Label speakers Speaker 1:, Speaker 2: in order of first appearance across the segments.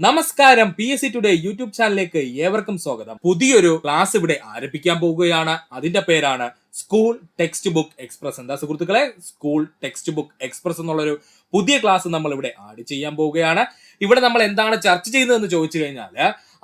Speaker 1: നമസ്കാരം, PSC today YouTube ചാനലിലേക്ക് ഏവർക്കും സ്വാഗതം. പുതിയൊരു ക്ലാസ് ഇവിടെ ആരംഭിക്കാൻ പോവുകയാണ്. അതിന്റെ പേരാണ് സ്കൂൾ ടെക്സ്റ്റ് ബുക്ക് എക്സ്പ്രസ്. എന്താ സുഹൃത്തുക്കളെ, സ്കൂൾ ടെക്സ്റ്റ് ബുക്ക് എക്സ്പ്രസ് എന്നുള്ളൊരു പുതിയ ക്ലാസ് നമ്മൾ ഇവിടെ ആഡ് ചെയ്യാൻ പോവുകയാണ്. ഇവിടെ നമ്മൾ എന്താണ് ചർച്ച ചെയ്യുന്നതെന്ന് ചോദിച്ചു കഴിഞ്ഞാൽ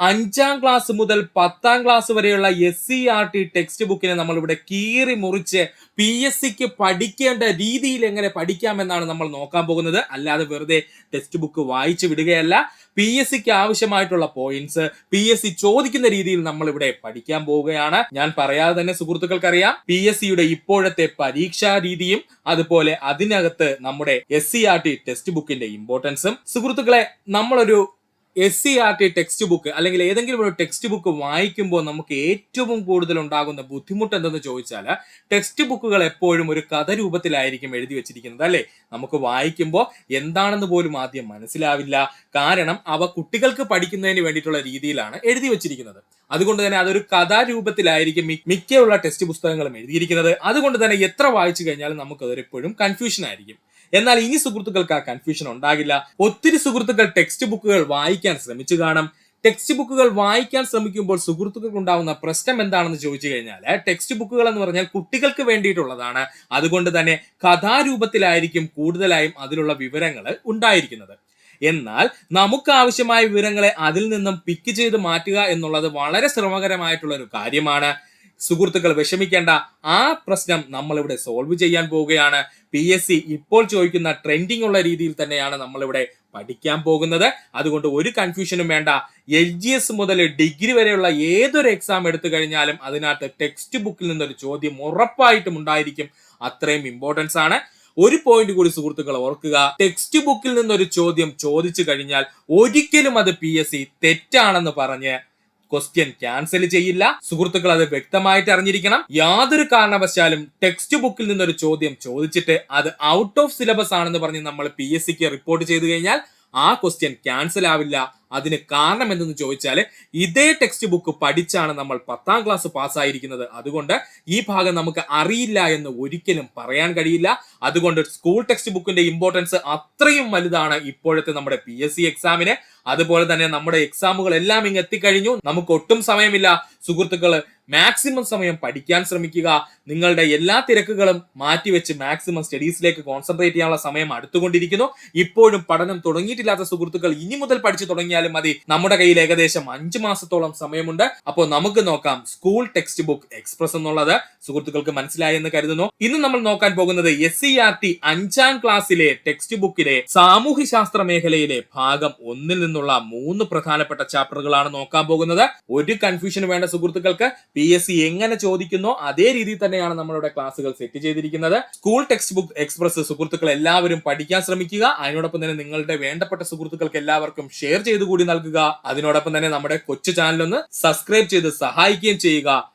Speaker 1: 5ാം ക്ലാസ് മുതൽ 10ാം ക്ലാസ് വരെയുള്ള SCERT ടെക്സ്റ്റ് ബുക്കിനെ നമ്മൾ ഇവിടെ കീറി മുറിച്ച് PSCക്ക് പഠിക്കേണ്ട രീതിയിൽ എങ്ങനെ പഠിക്കാമെന്നാണ് നമ്മൾ നോക്കാൻ പോകുന്നത്. അല്ലാതെ വെറുതെ ടെക്സ്റ്റ് ബുക്ക് വായിച്ചു വിടുകയല്ല. PSCക്ക് ആവശ്യമായിട്ടുള്ള പോയിന്റ്സ് PSC ചോദിക്കുന്ന രീതിയിൽ നമ്മൾ ഇവിടെ പഠിക്കാൻ പോവുകയാണ്. ഞാൻ പറയാതെ തന്നെ സുഹൃത്തുക്കൾക്കറിയാം PSCയുടെ ഇപ്പോഴത്തെ പരീക്ഷാ രീതിയും അതുപോലെ അതിനകത്ത് നമ്മുടെ SCERT ടെക്സ്റ്റ് ബുക്കിന്റെ ഇമ്പോർട്ടൻസും. സുഹൃത്തുക്കളെ, നമ്മളൊരു SCERT ടെക്സ്റ്റ് ബുക്ക് അല്ലെങ്കിൽ ഏതെങ്കിലും ഒരു ടെക്സ്റ്റ് ബുക്ക് വായിക്കുമ്പോൾ നമുക്ക് ഏറ്റവും കൂടുതൽ ഉണ്ടാകുന്ന ബുദ്ധിമുട്ട് എന്തെന്ന് ചോദിച്ചാൽ, ടെക്സ്റ്റ് ബുക്കുകൾ എപ്പോഴും ഒരു കഥ രൂപത്തിലായിരിക്കും എഴുതി വെച്ചിരിക്കുന്നത്, അല്ലേ? നമുക്ക് വായിക്കുമ്പോൾ എന്താണെന്ന് പോലും ആദ്യം മനസ്സിലാവില്ല. കാരണം അവ കുട്ടികൾക്ക് പഠിക്കുന്നതിന് വേണ്ടിയിട്ടുള്ള രീതിയിലാണ് എഴുതി വെച്ചിരിക്കുന്നത്. അതുകൊണ്ട് തന്നെ അതൊരു കഥാരൂപത്തിലായിരിക്കും മിക്കുള്ള ടെക്സ്റ്റ് പുസ്തകങ്ങളും എഴുതിയിരിക്കുന്നത്. അതുകൊണ്ട് തന്നെ എത്ര വായിച്ചു കഴിഞ്ഞാലും നമുക്ക് അതൊരെപ്പോഴും കൺഫ്യൂഷൻ ആയിരിക്കും. എന്നാൽ ഇനി സുഹൃത്തുക്കൾക്ക് ആ കൺഫ്യൂഷൻ ഉണ്ടാകില്ല. ഒത്തിരി സുഹൃത്തുക്കൾ ടെക്സ്റ്റ് ബുക്കുകൾ വായിക്കാൻ ശ്രമിച്ചു കാണും. ടെക്സ്റ്റ് ബുക്കുകൾ വായിക്കാൻ ശ്രമിക്കുമ്പോൾ സുഹൃത്തുക്കൾക്ക് ഉണ്ടാവുന്ന പ്രശ്നം എന്താണെന്ന് ചോദിച്ചു കഴിഞ്ഞാൽ, ടെക്സ്റ്റ് ബുക്കുകൾ എന്ന് പറഞ്ഞാൽ കുട്ടികൾക്ക് വേണ്ടിയിട്ടുള്ളതാണ്. അതുകൊണ്ട് തന്നെ കഥാരൂപത്തിലായിരിക്കും കൂടുതലായും അതിലുള്ള വിവരങ്ങൾ ഉണ്ടായിരിക്കുന്നത്. എന്നാൽ നമുക്ക് ആവശ്യമായ വിവരങ്ങളെ അതിൽ നിന്നും പിക്ക് ചെയ്ത് മാറ്റുക എന്നുള്ളത് വളരെ ശ്രമകരമായിട്ടുള്ള ഒരു കാര്യമാണ്. സുഹൃത്തുക്കൾ വിഷമിക്കേണ്ട, ആ പ്രശ്നം നമ്മൾ ഇവിടെ സോൾവ് ചെയ്യാൻ പോവുകയാണ്. PSC ഇപ്പോൾ ചോദിക്കുന്ന ട്രെൻഡിങ് ഉള്ള രീതിയിൽ തന്നെയാണ് നമ്മളിവിടെ പഠിക്കാൻ പോകുന്നത്. അതുകൊണ്ട് ഒരു കൺഫ്യൂഷനും വേണ്ട. LGS മുതൽ ഡിഗ്രി വരെയുള്ള ഏതൊരു എക്സാം എടുത്തു കഴിഞ്ഞാലും അതിനകത്ത് ടെക്സ്റ്റ് ബുക്കിൽ നിന്നൊരു ചോദ്യം ഉറപ്പായിട്ടും ഉണ്ടായിരിക്കും. അത്രയും ഇമ്പോർട്ടൻസ് ആണ്. ഒരു പോയിന്റ് കൂടി സുഹൃത്തുക്കൾ ഓർക്കുക, ടെക്സ്റ്റ് ബുക്കിൽ നിന്നൊരു ചോദ്യം ചോദിച്ചു കഴിഞ്ഞാൽ ഒരിക്കലും അത് PSC തെറ്റാണെന്ന് പറഞ്ഞ് ക്വസ്റ്റ്യൻ ക്യാൻസൽ ചെയ്യില്ല. സുഹൃത്തുക്കൾ അത് വ്യക്തമായിട്ട് അറിഞ്ഞിരിക്കണം. യാതൊരു കാരണവശാലും ടെക്സ്റ്റ് ബുക്കിൽ നിന്നൊരു ചോദ്യം ചോദിച്ചിട്ട് അത് ഔട്ട് ഓഫ് സിലബസ് ആണെന്ന് പറഞ്ഞ് നമ്മൾ PSCക്ക് റിപ്പോർട്ട് ചെയ്തു കഴിഞ്ഞാൽ ആ ക്വസ്റ്റ്യൻ ക്യാൻസൽ ആവില്ല. അതിന് കാരണം എന്തെന്ന് ചോദിച്ചാൽ, ഇതേ ടെക്സ്റ്റ് ബുക്ക് പഠിച്ചാണ് നമ്മൾ 10ാം ക്ലാസ് പാസ്സായിരിക്കുന്നത്. അതുകൊണ്ട് ഈ ഭാഗം നമുക്ക് അറിയില്ല എന്ന് ഒരിക്കലും പറയാൻ കഴിയില്ല. അതുകൊണ്ട് സ്കൂൾ ടെക്സ്റ്റ് ബുക്കിന്റെ ഇമ്പോർട്ടൻസ് അത്രയും വലുതാണ് ഇപ്പോഴത്തെ നമ്മുടെ PSC എക്സാമിന്. അതുപോലെ തന്നെ നമ്മുടെ എക്സാമുകൾ എല്ലാം ഇങ്ങ് എത്തിക്കഴിഞ്ഞു. നമുക്ക് ഒട്ടും സമയമില്ല. സുഹൃത്തുക്കൾ മാക്സിമം സമയം പഠിക്കാൻ ശ്രമിക്കുക. നിങ്ങളുടെ എല്ലാ തിരക്കുകളും മാറ്റിവെച്ച് മാക്സിമം സ്റ്റഡീസിലേക്ക് കോൺസെൻട്രേറ്റ് ചെയ്യാനുള്ള സമയം അടുത്തുകൊണ്ടിരിക്കുന്നു. ഇപ്പോഴും പഠനം തുടങ്ങിയിട്ടില്ലാത്ത സുഹൃത്തുക്കൾ ഇനി മുതൽ പഠിച്ചു തുടങ്ങിയാലും മതി. നമ്മുടെ കയ്യിൽ ഏകദേശം 5 മാസത്തോളം സമയമുണ്ട്. അപ്പോൾ നമുക്ക് നോക്കാം സ്കൂൾ ടെക്സ്റ്റ് ബുക്ക് എക്സ്പ്രസ് എന്നുള്ളത്. സുഹൃത്തുക്കൾക്ക് മനസ്സിലായി എന്ന് കരുതുന്നു. ഇന്ന് നമ്മൾ നോക്കാൻ പോകുന്നത് SCERT 5ാം ക്ലാസ്സിലെ ടെക്സ്റ്റ് ബുക്കിലെ സാമൂഹ്യശാസ്ത്ര മേഖലയിലെ ഭാഗം 1 നിന്നുള്ള 3 പ്രധാനപ്പെട്ട ചാപ്റ്ററുകളാണ് നോക്കാൻ പോകുന്നത്. ഒരു കൺഫ്യൂഷൻ വേണ്ട സുഹൃത്തുക്കൾക്ക്. PSC എങ്ങനെ ചോദിക്കുന്നോ അതേ രീതിയിൽ തന്നെയാണ് നമ്മളുടെ ക്ലാസ്സുകൾ സെറ്റ് ചെയ്തിരിക്കുന്നത്. സ്കൂൾ ടെക്സ്റ്റ് ബുക്ക് എക്സ്പ്രസ് സുഹൃത്തുക്കൾ എല്ലാവരും പഠിക്കാൻ ശ്രമിക്കുക. അതിനോടൊപ്പം തന്നെ നിങ്ങളുടെ വേണ്ടപ്പെട്ട സുഹൃത്തുക്കൾക്ക് എല്ലാവർക്കും ഷെയർ ചെയ്ത് കൂടി നൽകുക. അതിനോടൊപ്പം തന്നെ നമ്മുടെ കൊച്ചു ചാനൽ ഒന്ന് സബ്സ്ക്രൈബ് ചെയ്ത് സഹായിക്കുകയും ചെയ്യുക.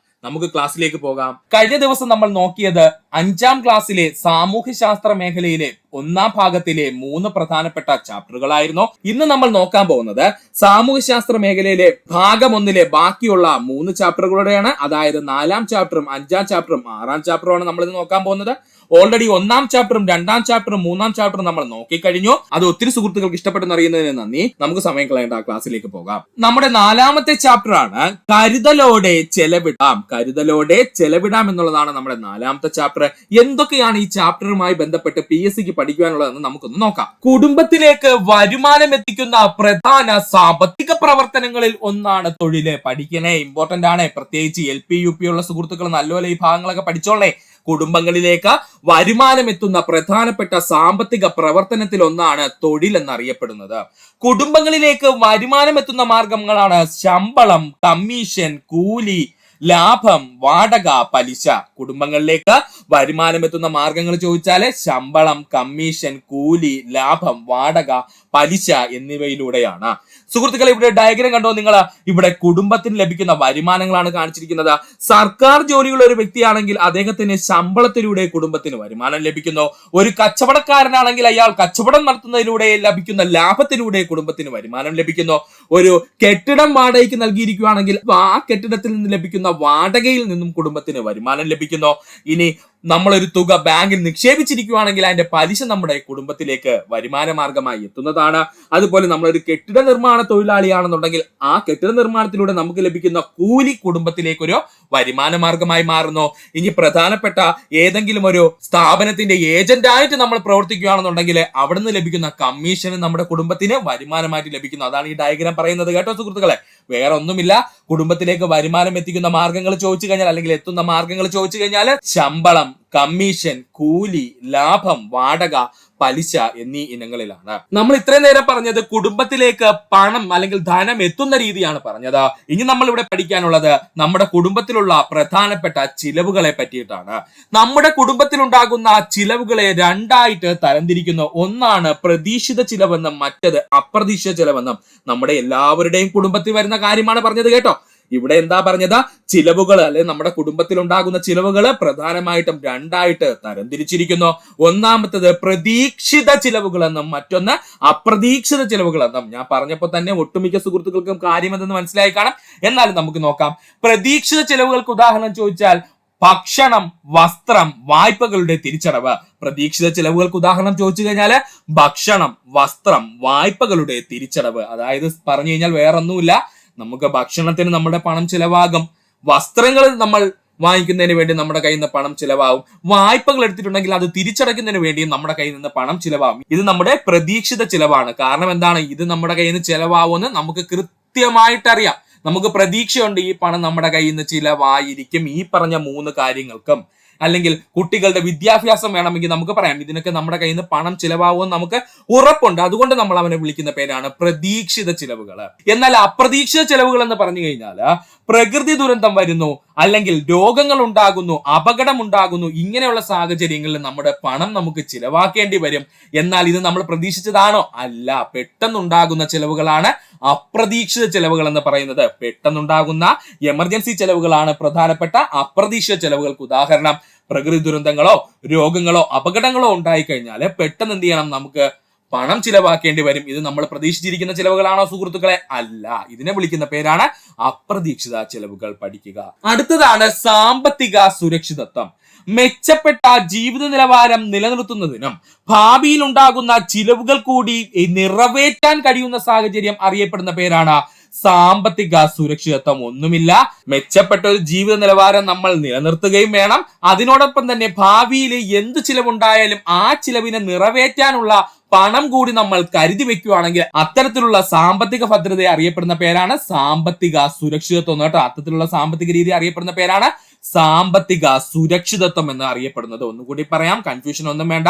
Speaker 1: നമുക്ക് ക്ലാസ്സിലേക്ക് പോകാം. കഴിഞ്ഞ ദിവസം നമ്മൾ നോക്കിയത് 5ാം ക്ലാസ്സിലെ സാമൂഹ്യശാസ്ത്ര മേഖലയിലെ 1ാം ഭാഗത്തിലെ 3 പ്രധാനപ്പെട്ട ചാപ്റ്ററുകളായിരുന്നു. ഇന്ന് നമ്മൾ നോക്കാൻ പോകുന്നത് സാമൂഹ്യശാസ്ത്ര മേഖലയിലെ ഭാഗം 1ലെ ബാക്കിയുള്ള 3 ചാപ്റ്ററുകളുടെയാണ്. അതായത് 4ാം ചാപ്റ്ററും 5ാം ചാപ്റ്ററും 6ാം ചാപ്റ്ററുമാണ് നമ്മൾ ഇന്ന് നോക്കാൻ പോകുന്നത്. ഓൾറെഡി 1ാം ചാപ്റ്ററും 2ാം ചാപ്റ്ററും 3ാം ചാപ്റ്ററും നമ്മൾ നോക്കിക്കഴിഞ്ഞു. അത് ഒത്തിരി സുഹൃത്തുക്കൾക്ക് ഇഷ്ടപ്പെട്ടെന്ന് അറിയുന്നതിന് നന്ദി. നമുക്ക് സമയം കളയേണ്ട ആ ക്ലാസ്സിലേക്ക് പോകാം. നമ്മുടെ 4ാമത്തെ ചാപ്റ്റർ ആണ് കരുതലോടെ ചെലവിടാം. കരുതലോടെ ചെലവിടാം എന്നുള്ളതാണ് നമ്മുടെ 4ാമത്തെ ചാപ്റ്റർ. എന്തൊക്കെയാണ് ഈ ചാപ്റ്ററുമായി ബന്ധപ്പെട്ട് PSCക്ക് പഠിക്കുവാനുള്ളതെന്ന് നമുക്കൊന്ന് നോക്കാം. കുടുംബത്തിലേക്ക് വരുമാനം എത്തിക്കുന്ന പ്രധാന സാമ്പത്തിക പ്രവർത്തനങ്ങളിൽ ഒന്നാണ് തൊഴില്. പഠിക്കണേ, ഇമ്പോർട്ടന്റ് ആണ്. പ്രത്യേകിച്ച് LP UP ഉള്ള സുഹൃത്തുക്കൾ നല്ലപോലെ ഈ ഭാഗങ്ങളൊക്കെ പഠിച്ചോളേ. കുടുംബങ്ങളിലേക്ക് വരുമാനം എത്തുന്ന പ്രധാനപ്പെട്ട സാമ്പത്തിക പ്രവർത്തനത്തിൽ ഒന്നാണ് തൊഴിൽ എന്നറിയപ്പെടുന്നത്. കുടുംബങ്ങളിലേക്ക് വരുമാനം എത്തുന്ന മാർഗങ്ങളാണ് ശമ്പളം, കമ്മീഷൻ, കൂലി, ലാഭം, വാടക, പലിശ. കുടുംബങ്ങളിലേക്ക് വരുമാനം എത്തുന്ന മാർഗങ്ങൾ ചോദിച്ചാല് ശമ്പളം, കമ്മീഷൻ, കൂലി, ലാഭം, വാടക, പലിശ എന്നിവയിലൂടെയാണ്. സുഹൃത്തുക്കളെ, ഇവിടെ ഡയഗ്രം കണ്ടോ നിങ്ങൾ? ഇവിടെ കുടുംബത്തിന് ലഭിക്കുന്ന വരുമാനങ്ങളാണ് കാണിച്ചിരിക്കുന്നത്. സർക്കാർ ജോലിയുള്ള ഒരു വ്യക്തിയാണെങ്കിൽ അദ്ദേഹത്തിന് ശമ്പളത്തിലൂടെ കുടുംബത്തിന് വരുമാനം ലഭിക്കുന്നു. ഒരു കച്ചവടക്കാരനാണെങ്കിൽ അയാൾ കച്ചവടം നടത്തുന്നതിലൂടെ ലഭിക്കുന്ന ലാഭത്തിലൂടെ കുടുംബത്തിന് വരുമാനം ലഭിക്കുന്നു. ഒരു കെട്ടിടം വാടകയ്ക്ക് നൽകിയിരിക്കുകയാണെങ്കിൽ ആ കെട്ടിടത്തിൽ നിന്ന് ലഭിക്കുന്ന വാടകയിൽ നിന്നും കുടുംബത്തിന് വരുമാനം ലഭിക്കുന്നു. ഇനി നമ്മളൊരു തുക ബാങ്കിൽ നിക്ഷേപിച്ചിരിക്കുകയാണെങ്കിൽ അതിന്റെ പലിശ നമ്മുടെ കുടുംബത്തിലേക്ക് വരുമാന മാർഗമായി എത്തുന്നതാണ്. അതുപോലെ നമ്മളൊരു കെട്ടിട നിർമ്മാണ തൊഴിലാളിയാണെന്നുണ്ടെങ്കിൽ ആ കെട്ടിട നിർമ്മാണത്തിലൂടെ നമുക്ക് ലഭിക്കുന്ന കൂലി കുടുംബത്തിലേക്ക് ഒരു വരുമാന മാർഗമായി മാറുന്നു. ഇനി പ്രധാനപ്പെട്ട ഏതെങ്കിലും ഒരു സ്ഥാപനത്തിന്റെ ഏജന്റ് ആയിട്ട് നമ്മൾ പ്രവർത്തിക്കുകയാണെന്നുണ്ടെങ്കിൽ അവിടെ നിന്ന് ലഭിക്കുന്ന കമ്മീഷന് നമ്മുടെ കുടുംബത്തിന് വരുമാനമായിട്ട് ലഭിക്കുന്നു. അതാണ് ഈ ഡയഗ്രാം പറയുന്നത് കേട്ടോ സുഹൃത്തുക്കളെ. വേറെ ഒന്നുമില്ല. കുടുംബത്തിലേക്ക് വരുമാനം എത്തിക്കുന്ന മാർഗങ്ങൾ ചോദിച്ചു കഴിഞ്ഞാൽ, അല്ലെങ്കിൽ എത്തുന്ന മാർഗങ്ങൾ ചോദിച്ചു കഴിഞ്ഞാൽ ശമ്പളം, കമ്മീഷൻ, കൂലി, ലാഭം, വാടക, പലിശ എന്നീ ഇനങ്ങളിലാണ്. നമ്മൾ ഇത്രയും നേരം പറഞ്ഞത് കുടുംബത്തിലേക്ക് പണം അല്ലെങ്കിൽ ധനം എത്തുന്ന രീതിയാണ് പറഞ്ഞത്. ഇനി നമ്മൾ ഇവിടെ പഠിക്കാനുള്ളത് നമ്മുടെ കുടുംബത്തിലുള്ള പ്രധാനപ്പെട്ട ചിലവുകളെ പറ്റിയിട്ടാണ്. നമ്മുടെ കുടുംബത്തിലുണ്ടാകുന്ന ചിലവുകളെ രണ്ടായിട്ട് തരംതിരിക്കുന്നു. ഒന്നാണ് പ്രതീക്ഷിത ചിലവെന്നും മറ്റത് അപ്രതീക്ഷിത ചിലവെന്നും. നമ്മുടെ എല്ലാവരുടെയും കുടുംബത്തിൽ വരുന്ന കാര്യമാണ് പറഞ്ഞത് കേട്ടോ. ഇവിടെ എന്താ പറഞ്ഞത്? ചിലവുകൾ അല്ലെങ്കിൽ നമ്മുടെ കുടുംബത്തിൽ ഉണ്ടാകുന്ന ചിലവുകൾ പ്രധാനമായിട്ടും രണ്ടായിട്ട് തരംതിരിച്ചിരിക്കുന്നു. ഒന്നാമത്തത് പ്രതീക്ഷിത ചിലവുകൾ എന്നും മറ്റൊന്ന് അപ്രതീക്ഷിത ചിലവുകൾ എന്നും. ഞാൻ പറഞ്ഞപ്പോൾ തന്നെ ഒട്ടുമിക്ക സുഹൃത്തുക്കൾക്കും കാര്യം എന്തെന്ന് മനസ്സിലായി കാണാം. എന്നാലും നമുക്ക് നോക്കാം. പ്രതീക്ഷിത ചിലവുകൾക്ക് ഉദാഹരണം ചോദിച്ചാൽ ഭക്ഷണം, വസ്ത്രം, വായ്പകളുടെ തിരിച്ചടവ്. പ്രതീക്ഷിത ചിലവുകൾക്ക് ഉദാഹരണം ചോദിച്ചു കഴിഞ്ഞാല് ഭക്ഷണം, വസ്ത്രം, വായ്പകളുടെ തിരിച്ചടവ്. അതായത് പറഞ്ഞു കഴിഞ്ഞാൽ വേറൊന്നുമില്ല, നമുക്ക് ഭക്ഷണത്തിന് നമ്മുടെ പണം ചിലവാകും, വസ്ത്രങ്ങൾ നമ്മൾ വാങ്ങിക്കുന്നതിന് വേണ്ടി നമ്മുടെ കയ്യിൽ നിന്ന് പണം ചിലവാകും, വായ്പകൾ എടുത്തിട്ടുണ്ടെങ്കിൽ അത് തിരിച്ചടയ്ക്കുന്നതിന് വേണ്ടിയും നമ്മുടെ കയ്യിൽ നിന്ന് പണം ചിലവാകും. ഇത് നമ്മുടെ പ്രതീക്ഷിത ചിലവാണ്. കാരണം എന്താണ്? ഇത് നമ്മുടെ കയ്യിൽ നിന്ന് ചിലവാകുമെന്ന് നമുക്ക് കൃത്യമായിട്ട് അറിയാം. നമുക്ക് പ്രതീക്ഷയുണ്ട് ഈ പണം നമ്മുടെ കയ്യിൽ നിന്ന് ചിലവായിരിക്കും ഈ പറഞ്ഞ 3 കാര്യങ്ങൾക്കും. അല്ലെങ്കിൽ കുട്ടികളുടെ വിദ്യാഭ്യാസം വേണമെങ്കിൽ നമുക്ക് പറയാം ഇതിനൊക്കെ നമ്മുടെ കയ്യിൽ നിന്ന് പണം ചിലവാകുമെന്ന് നമുക്ക് ഉറപ്പുണ്ട്. അതുകൊണ്ട് നമ്മൾ അവനെ വിളിക്കുന്ന പേരാണ് പ്രതീക്ഷിത ചിലവുകൾ. എന്നാൽ അപ്രതീക്ഷിത ചിലവുകൾ എന്ന് പറഞ്ഞു കഴിഞ്ഞാൽ പ്രകൃതി ദുരന്തം വരുന്നു, അല്ലെങ്കിൽ രോഗങ്ങൾ ഉണ്ടാകുന്നു, അപകടം ഉണ്ടാകുന്നു, ഇങ്ങനെയുള്ള സാഹചര്യങ്ങളിൽ നമ്മുടെ പണം നമുക്ക് ചിലവാക്കേണ്ടി വരും. എന്നാൽ ഇത് നമ്മൾ പ്രതീക്ഷിച്ചതാണോ? അല്ല. പെട്ടെന്നുണ്ടാകുന്ന ചിലവുകളാണ് അപ്രതീക്ഷിത ചിലവുകൾ എന്ന് പറയുന്നത്. പെട്ടെന്നുണ്ടാകുന്ന എമർജൻസി ചിലവുകളാണ് പ്രധാനപ്പെട്ട അപ്രതീക്ഷിത ചിലവുകൾക്ക് ഉദാഹരണം. പ്രകൃതി ദുരന്തങ്ങളോ രോഗങ്ങളോ അപകടങ്ങളോ ഉണ്ടായിക്കഴിഞ്ഞാൽ പെട്ടെന്ന് എന്ത് ചെയ്യണം? നമുക്ക് പണം ചിലവാക്കേണ്ടി വരും. ഇത് നമ്മൾ പ്രതീക്ഷിച്ചിരിക്കുന്ന ചിലവുകളാണോ സുഹൃത്തുക്കളെ? അല്ല. ഇതിനെ വിളിക്കുന്ന പേരാണ് അപ്രതീക്ഷിത ചിലവുകൾ. പഠിക്കുക. അടുത്തതാണ് സാമ്പത്തിക സുരക്ഷിതത്വം. മെച്ചപ്പെട്ട ജീവിത നിലവാരം നിലനിർത്തുന്നതിനും ഭാവിയിൽ ഉണ്ടാകുന്ന ചിലവുകൾ കൂടി നിറവേറ്റാൻ കഴിയുന്ന സാഹചര്യം അറിയപ്പെടുന്ന പേരാണ് സാമ്പത്തിക സുരക്ഷിതത്വം. ഒന്നുമില്ല, മെച്ചപ്പെട്ട ഒരു ജീവിത നിലവാരം നമ്മൾ നിലനിർത്തുകയും വേണം. അതിനോടൊപ്പം തന്നെ ഭാവിയിൽ എന്ത് ചിലവുണ്ടായാലും ആ ചിലവിനെ നിറവേറ്റാനുള്ള പണം കൂടി നമ്മൾ കരുതി വെക്കുകയാണെങ്കിൽ അത്തരത്തിലുള്ള സാമ്പത്തിക ഭദ്രത അറിയപ്പെടുന്ന പേരാണ് സാമ്പത്തിക സുരക്ഷിതത്വം കേട്ടോ. അത്തരത്തിലുള്ള സാമ്പത്തിക രീതി അറിയപ്പെടുന്ന പേരാണ് സാമ്പത്തിക സുരക്ഷിതത്വം എന്ന് അറിയപ്പെടുന്നത്. ഒന്നുകൂടി പറയാം, കൺഫ്യൂഷൻ ഒന്നും വേണ്ട.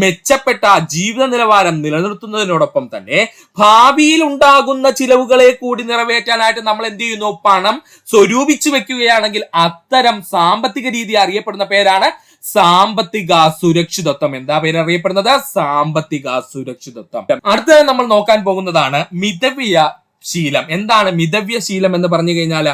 Speaker 1: മെച്ചപ്പെട്ട ജീവിത നിലവാരം നിലനിർത്തുന്നതിനോടൊപ്പം തന്നെ ഭാവിയിൽ ഉണ്ടാകുന്ന ചിലവുകളെ കൂടി നിറവേറ്റാനായിട്ട് നമ്മൾ എന്ത് ചെയ്യുന്നു? പണം സ്വരൂപിച്ചു വെക്കുകയാണെങ്കിൽ അത്തരം സാമ്പത്തിക രീതി അറിയപ്പെടുന്ന പേരാണ് സാമ്പത്തിക സുരക്ഷിതത്വം. എന്താ പേര് അറിയപ്പെടുന്നത്? സാമ്പത്തിക സുരക്ഷിതത്വം. അടുത്തത് നമ്മൾ നോക്കാൻ പോകുന്നതാണ് മിതവ്യയ ശീലം. എന്താണ് മിതവ്യ ശീലം എന്ന് പറഞ്ഞു കഴിഞ്ഞാൽ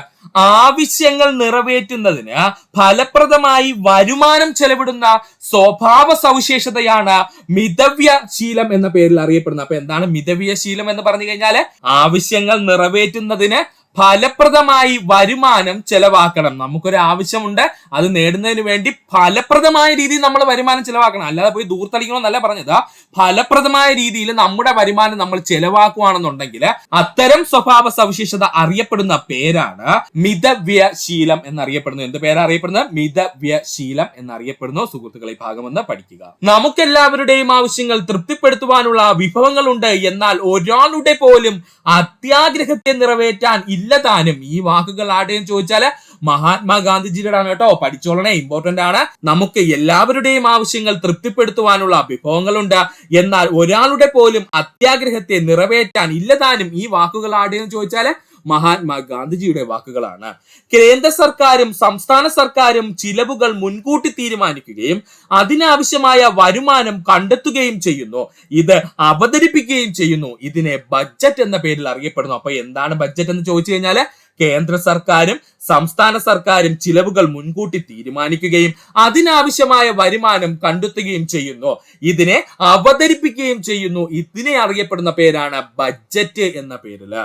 Speaker 1: ആവശ്യങ്ങൾ നിറവേറ്റുന്നതിന് ഫലപ്രദമായി വരുമാനം ചെലവിടുന്ന സ്വഭാവ സവിശേഷതയാണ് മിതവ്യ ശീലം എന്ന പേരിൽ അറിയപ്പെടുന്നത്. അപ്പൊ എന്താണ് മിതവ്യ ശീലം എന്ന് പറഞ്ഞു കഴിഞ്ഞാൽ ആവശ്യങ്ങൾ നിറവേറ്റുന്നതിന് ഫലപ്രദമായി വരുമാനം ചെലവാക്കണം. നമുക്കൊരു ആവശ്യമുണ്ട്, അത് നേടുന്നതിന് വേണ്ടി ഫലപ്രദമായ രീതിയിൽ നമ്മൾ വരുമാനം ചെലവാക്കണം. അല്ലാതെ പോയി ദൂർത്തടിക്കണമെന്നല്ല പറഞ്ഞത്. ഫലപ്രദമായ രീതിയിൽ നമ്മുടെ വരുമാനം നമ്മൾ ചെലവാക്കുകയാണെന്നുണ്ടെങ്കിൽ അത്തരം സ്വഭാവ സവിശേഷത അറിയപ്പെടുന്ന പേരാണ് മിതവ്യശീലം എന്നറിയപ്പെടുന്നു. എന്ത് പേരാ അറിയപ്പെടുന്നത്? മിതവ്യശീലം എന്നറിയപ്പെടുന്നു. സുഹൃത്തുക്കളെ, ഭാഗം ഒന്ന് പഠിക്കുക. നമുക്കെല്ലാവരുടെയും ആവശ്യങ്ങൾ തൃപ്തിപ്പെടുത്തുവാനുള്ള വിഭവങ്ങളുണ്ട്. എന്നാൽ ഒരാളുടെ പോലും അത്യാഗ്രഹത്തെ നിറവേറ്റാൻ ഇല്ലതാനും. ഈ വാക്കുകൾ ആരുടെയും ചോദിച്ചാല് മഹാത്മാഗാന്ധിജിയുടെ ആണ് കേട്ടോ. പഠിച്ചോളണേ, ഇമ്പോർട്ടന്റ് ആണ്. നമുക്ക് എല്ലാവരുടെയും ആവശ്യങ്ങൾ തൃപ്തിപ്പെടുത്തുവാനുള്ള വിഭവങ്ങളുണ്ട്, എന്നാൽ ഒരാളുടെ പോലും അത്യാഗ്രഹത്തെ നിറവേറ്റാൻ ഇല്ലതാനും. ഈ വാക്കുകൾ ആരുടെയും ചോദിച്ചാല് മഹാത്മാഗാന്ധിജിയുടെ വാക്കുകളാണ്. കേന്ദ്ര സർക്കാരും സംസ്ഥാന സർക്കാരും ചിലവുകൾ മുൻകൂട്ടി തീരുമാനിക്കുകയും അതിനാവശ്യമായ വരുമാനം കണ്ടെത്തുകയും ചെയ്യുന്നു. ഇത് അവതരിപ്പിക്കുകയും ചെയ്യുന്നു. ഇതിനെ ബഡ്ജറ്റ് എന്ന പേരിൽ അറിയപ്പെടുന്നു. അപ്പൊ എന്താണ് ബഡ്ജറ്റ് എന്ന് ചോദിച്ചു കഴിഞ്ഞാല് കേന്ദ്ര സർക്കാരും സംസ്ഥാന സർക്കാരും ചിലവുകൾ മുൻകൂട്ടി തീരുമാനിക്കുകയും അതിനാവശ്യമായ വരുമാനം കണ്ടെത്തുകയും ചെയ്യുന്നു. ഇതിനെ അവതരിപ്പിക്കുകയും ചെയ്യുന്നു. ഇതിനെ അറിയപ്പെടുന്ന പേരാണ് ബഡ്ജറ്റ് എന്ന പേരില്.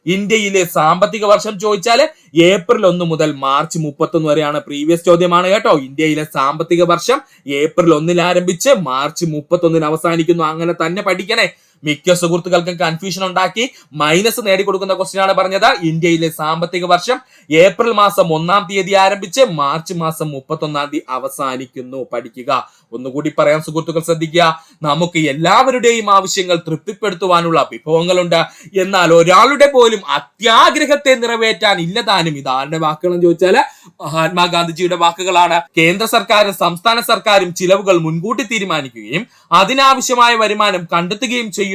Speaker 1: ഇന്ത്യയിലെ സാമ്പത്തിക വർഷം ചോദിച്ചാൽ ഏപ്രിൽ 1 മുതൽ മാർച്ച് 31 വരെയാണ്. പ്രീവിയസ് ചോദ്യമാണ് കേട്ടോ. ഇന്ത്യയിലെ സാമ്പത്തിക വർഷം ഏപ്രിൽ 1 ആരംഭിച്ച് മാർച്ച് 31 അവസാനിക്കുന്നു. അങ്ങനെ തന്നെ പഠിക്കണേ. മിക്ക സുഹൃത്തുക്കൾക്കും കൺഫ്യൂഷൻ ഉണ്ടാക്കി മൈനസ് നേടിക്കൊടുക്കുന്ന ക്വസ്റ്റ്യൻ ആണ് പറഞ്ഞത്. ഇന്ത്യയിലെ സാമ്പത്തിക വർഷം ഏപ്രിൽ മാസം 1-ാം തീയതി ആരംഭിച്ച് മാർച്ച് മാസം 31-ാം തീയതി അവസാനിക്കുന്നു. പഠിക്കുക. ഒന്നുകൂടി പറയാം സുഹൃത്തുക്കൾ, ശ്രദ്ധിക്കുക. നമുക്ക് എല്ലാവരുടെയും ആവശ്യങ്ങൾ തൃപ്തിപ്പെടുത്തുവാനുള്ള വിഭവങ്ങളുണ്ട്. എന്നാൽ ഒരാളുടെ പോലും അത്യാഗ്രഹത്തെ നിറവേറ്റാൻ ഇല്ലതാനും. ഇതാരുടെ വാക്കുകളെന്ന് ചോദിച്ചാൽ മഹാത്മാഗാന്ധിജിയുടെ വാക്കുകളാണ്. കേന്ദ്ര സർക്കാരും സംസ്ഥാന സർക്കാരും ചിലവുകൾ മുൻകൂട്ടി തീരുമാനിക്കുകയും അതിനാവശ്യമായ വരുമാനം കണ്ടെത്തുകയും ചെയ്യുന്നു.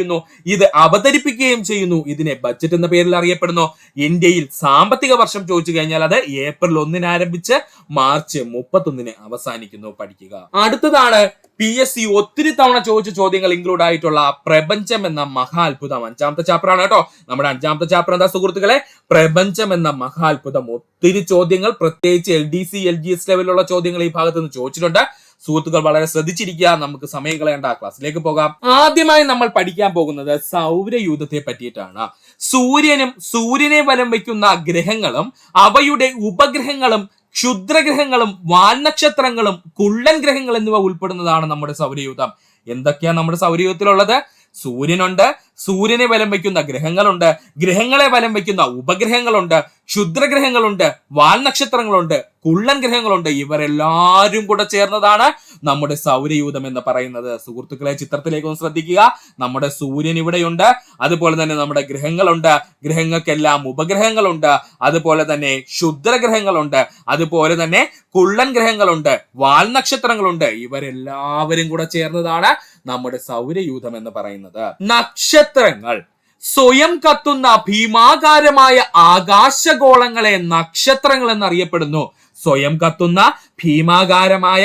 Speaker 1: ഇത് അവതരിപ്പിക്കുകയും ചെയ്യുന്നു. ഇതിനെ ബഡ്ജറ്റ് എന്ന പേരിൽ അറിയപ്പെടുന്നു. ഇന്ത്യയിൽ സാമ്പത്തിക വർഷം ചോദിച്ചു കഴിഞ്ഞാൽ അത് ഏപ്രിൽ 1 ആരംഭിച്ച് മാർച്ച് 31 അവസാനിക്കുന്നു. പഠിക്കുക. അടുത്തതാണ് PSC ഒത്തിരി തവണ ചോദിച്ച ചോദ്യങ്ങൾ ഇൻക്ലൂഡ് ആയിട്ടുള്ള പ്രപഞ്ചം എന്ന മഹാത്ഭുതം. 5-ാമത്തെ ചാപ്റ്റർ ആണ് കേട്ടോ. നമ്മുടെ 5-ാമത്തെ ചാപ്റ്റർ എന്താ സുഹൃത്തുക്കളെ? പ്രപഞ്ചം എന്ന മഹാത്ഭുതം. ഒത്തിരി ചോദ്യങ്ങൾ, പ്രത്യേകിച്ച് LDC LGS ലെവലിലുള്ള ചോദ്യങ്ങൾ ഈ ഭാഗത്ത് നിന്ന് ചോദിച്ചിട്ടുണ്ട്. സുഹൃത്തുക്കൾ വളരെ ശ്രദ്ധിച്ചിരിക്കുക. നമുക്ക് സമയം കളയേണ്ട, ക്ലാസ്സിലേക്ക് പോകാം. ആദ്യമായി നമ്മൾ പഠിക്കാൻ പോകുന്നത് സൗരയൂഥത്തെ പറ്റിയിട്ടാണ്. സൂര്യനും സൂര്യനെ വലം വയ്ക്കുന്ന ഗ്രഹങ്ങളും അവയുടെ ഉപഗ്രഹങ്ങളും ക്ഷുദ്രഗ്രഹങ്ങളും വാൽനക്ഷത്രങ്ങളും കുള്ളൻ ഗ്രഹങ്ങൾ എന്നിവ ഉൾപ്പെടുന്നതാണ് നമ്മുടെ സൗരയൂഥം. എന്തൊക്കെയാണ് നമ്മുടെ സൗരയൂഥത്തിലുള്ളത്? സൂര്യനുണ്ട്, സൂര്യനെ വലം വയ്ക്കുന്ന ഗ്രഹങ്ങളുണ്ട്, ഗ്രഹങ്ങളെ വലം വയ്ക്കുന്ന ഉപഗ്രഹങ്ങളുണ്ട്, ക്ഷുദ്രഗ്രഹങ്ങളുണ്ട്, വാൽനക്ഷത്രങ്ങളുണ്ട്, കുള്ളൻ ഗ്രഹങ്ങളുണ്ട്. ഇവരെല്ലാവരും കൂടെ ചേർന്നതാണ് നമ്മുടെ സൗരയൂഥം എന്ന് പറയുന്നത്. സുഹൃത്തുക്കളെ, ചിത്രത്തിലേക്ക് ഒന്ന് ശ്രദ്ധിക്കുക. നമ്മുടെ സൂര്യൻ ഇവിടെയുണ്ട്, അതുപോലെ തന്നെ നമ്മുടെ ഗ്രഹങ്ങളുണ്ട്, ഗ്രഹങ്ങൾക്കെല്ലാം ഉപഗ്രഹങ്ങളുണ്ട്, അതുപോലെ തന്നെ ക്ഷുദ്രഗ്രഹങ്ങളുണ്ട്, അതുപോലെ തന്നെ കുള്ളൻ ഗ്രഹങ്ങളുണ്ട്, വാൽനക്ഷത്രങ്ങളുണ്ട്. ഇവരെല്ലാവരും കൂടെ ചേർന്നതാണ് നമ്മുടെ സൗരയൂഥം എന്ന് പറയുന്നത്. നക്ഷത്രങ്ങൾ സ്വയം കത്തുന്ന ഭീമാകാരമായ ആകാശഗോളങ്ങളെ നക്ഷത്രങ്ങൾ എന്നറിയപ്പെടുന്നു. സ്വയം കത്തുന്ന ഭീമാകാരമായ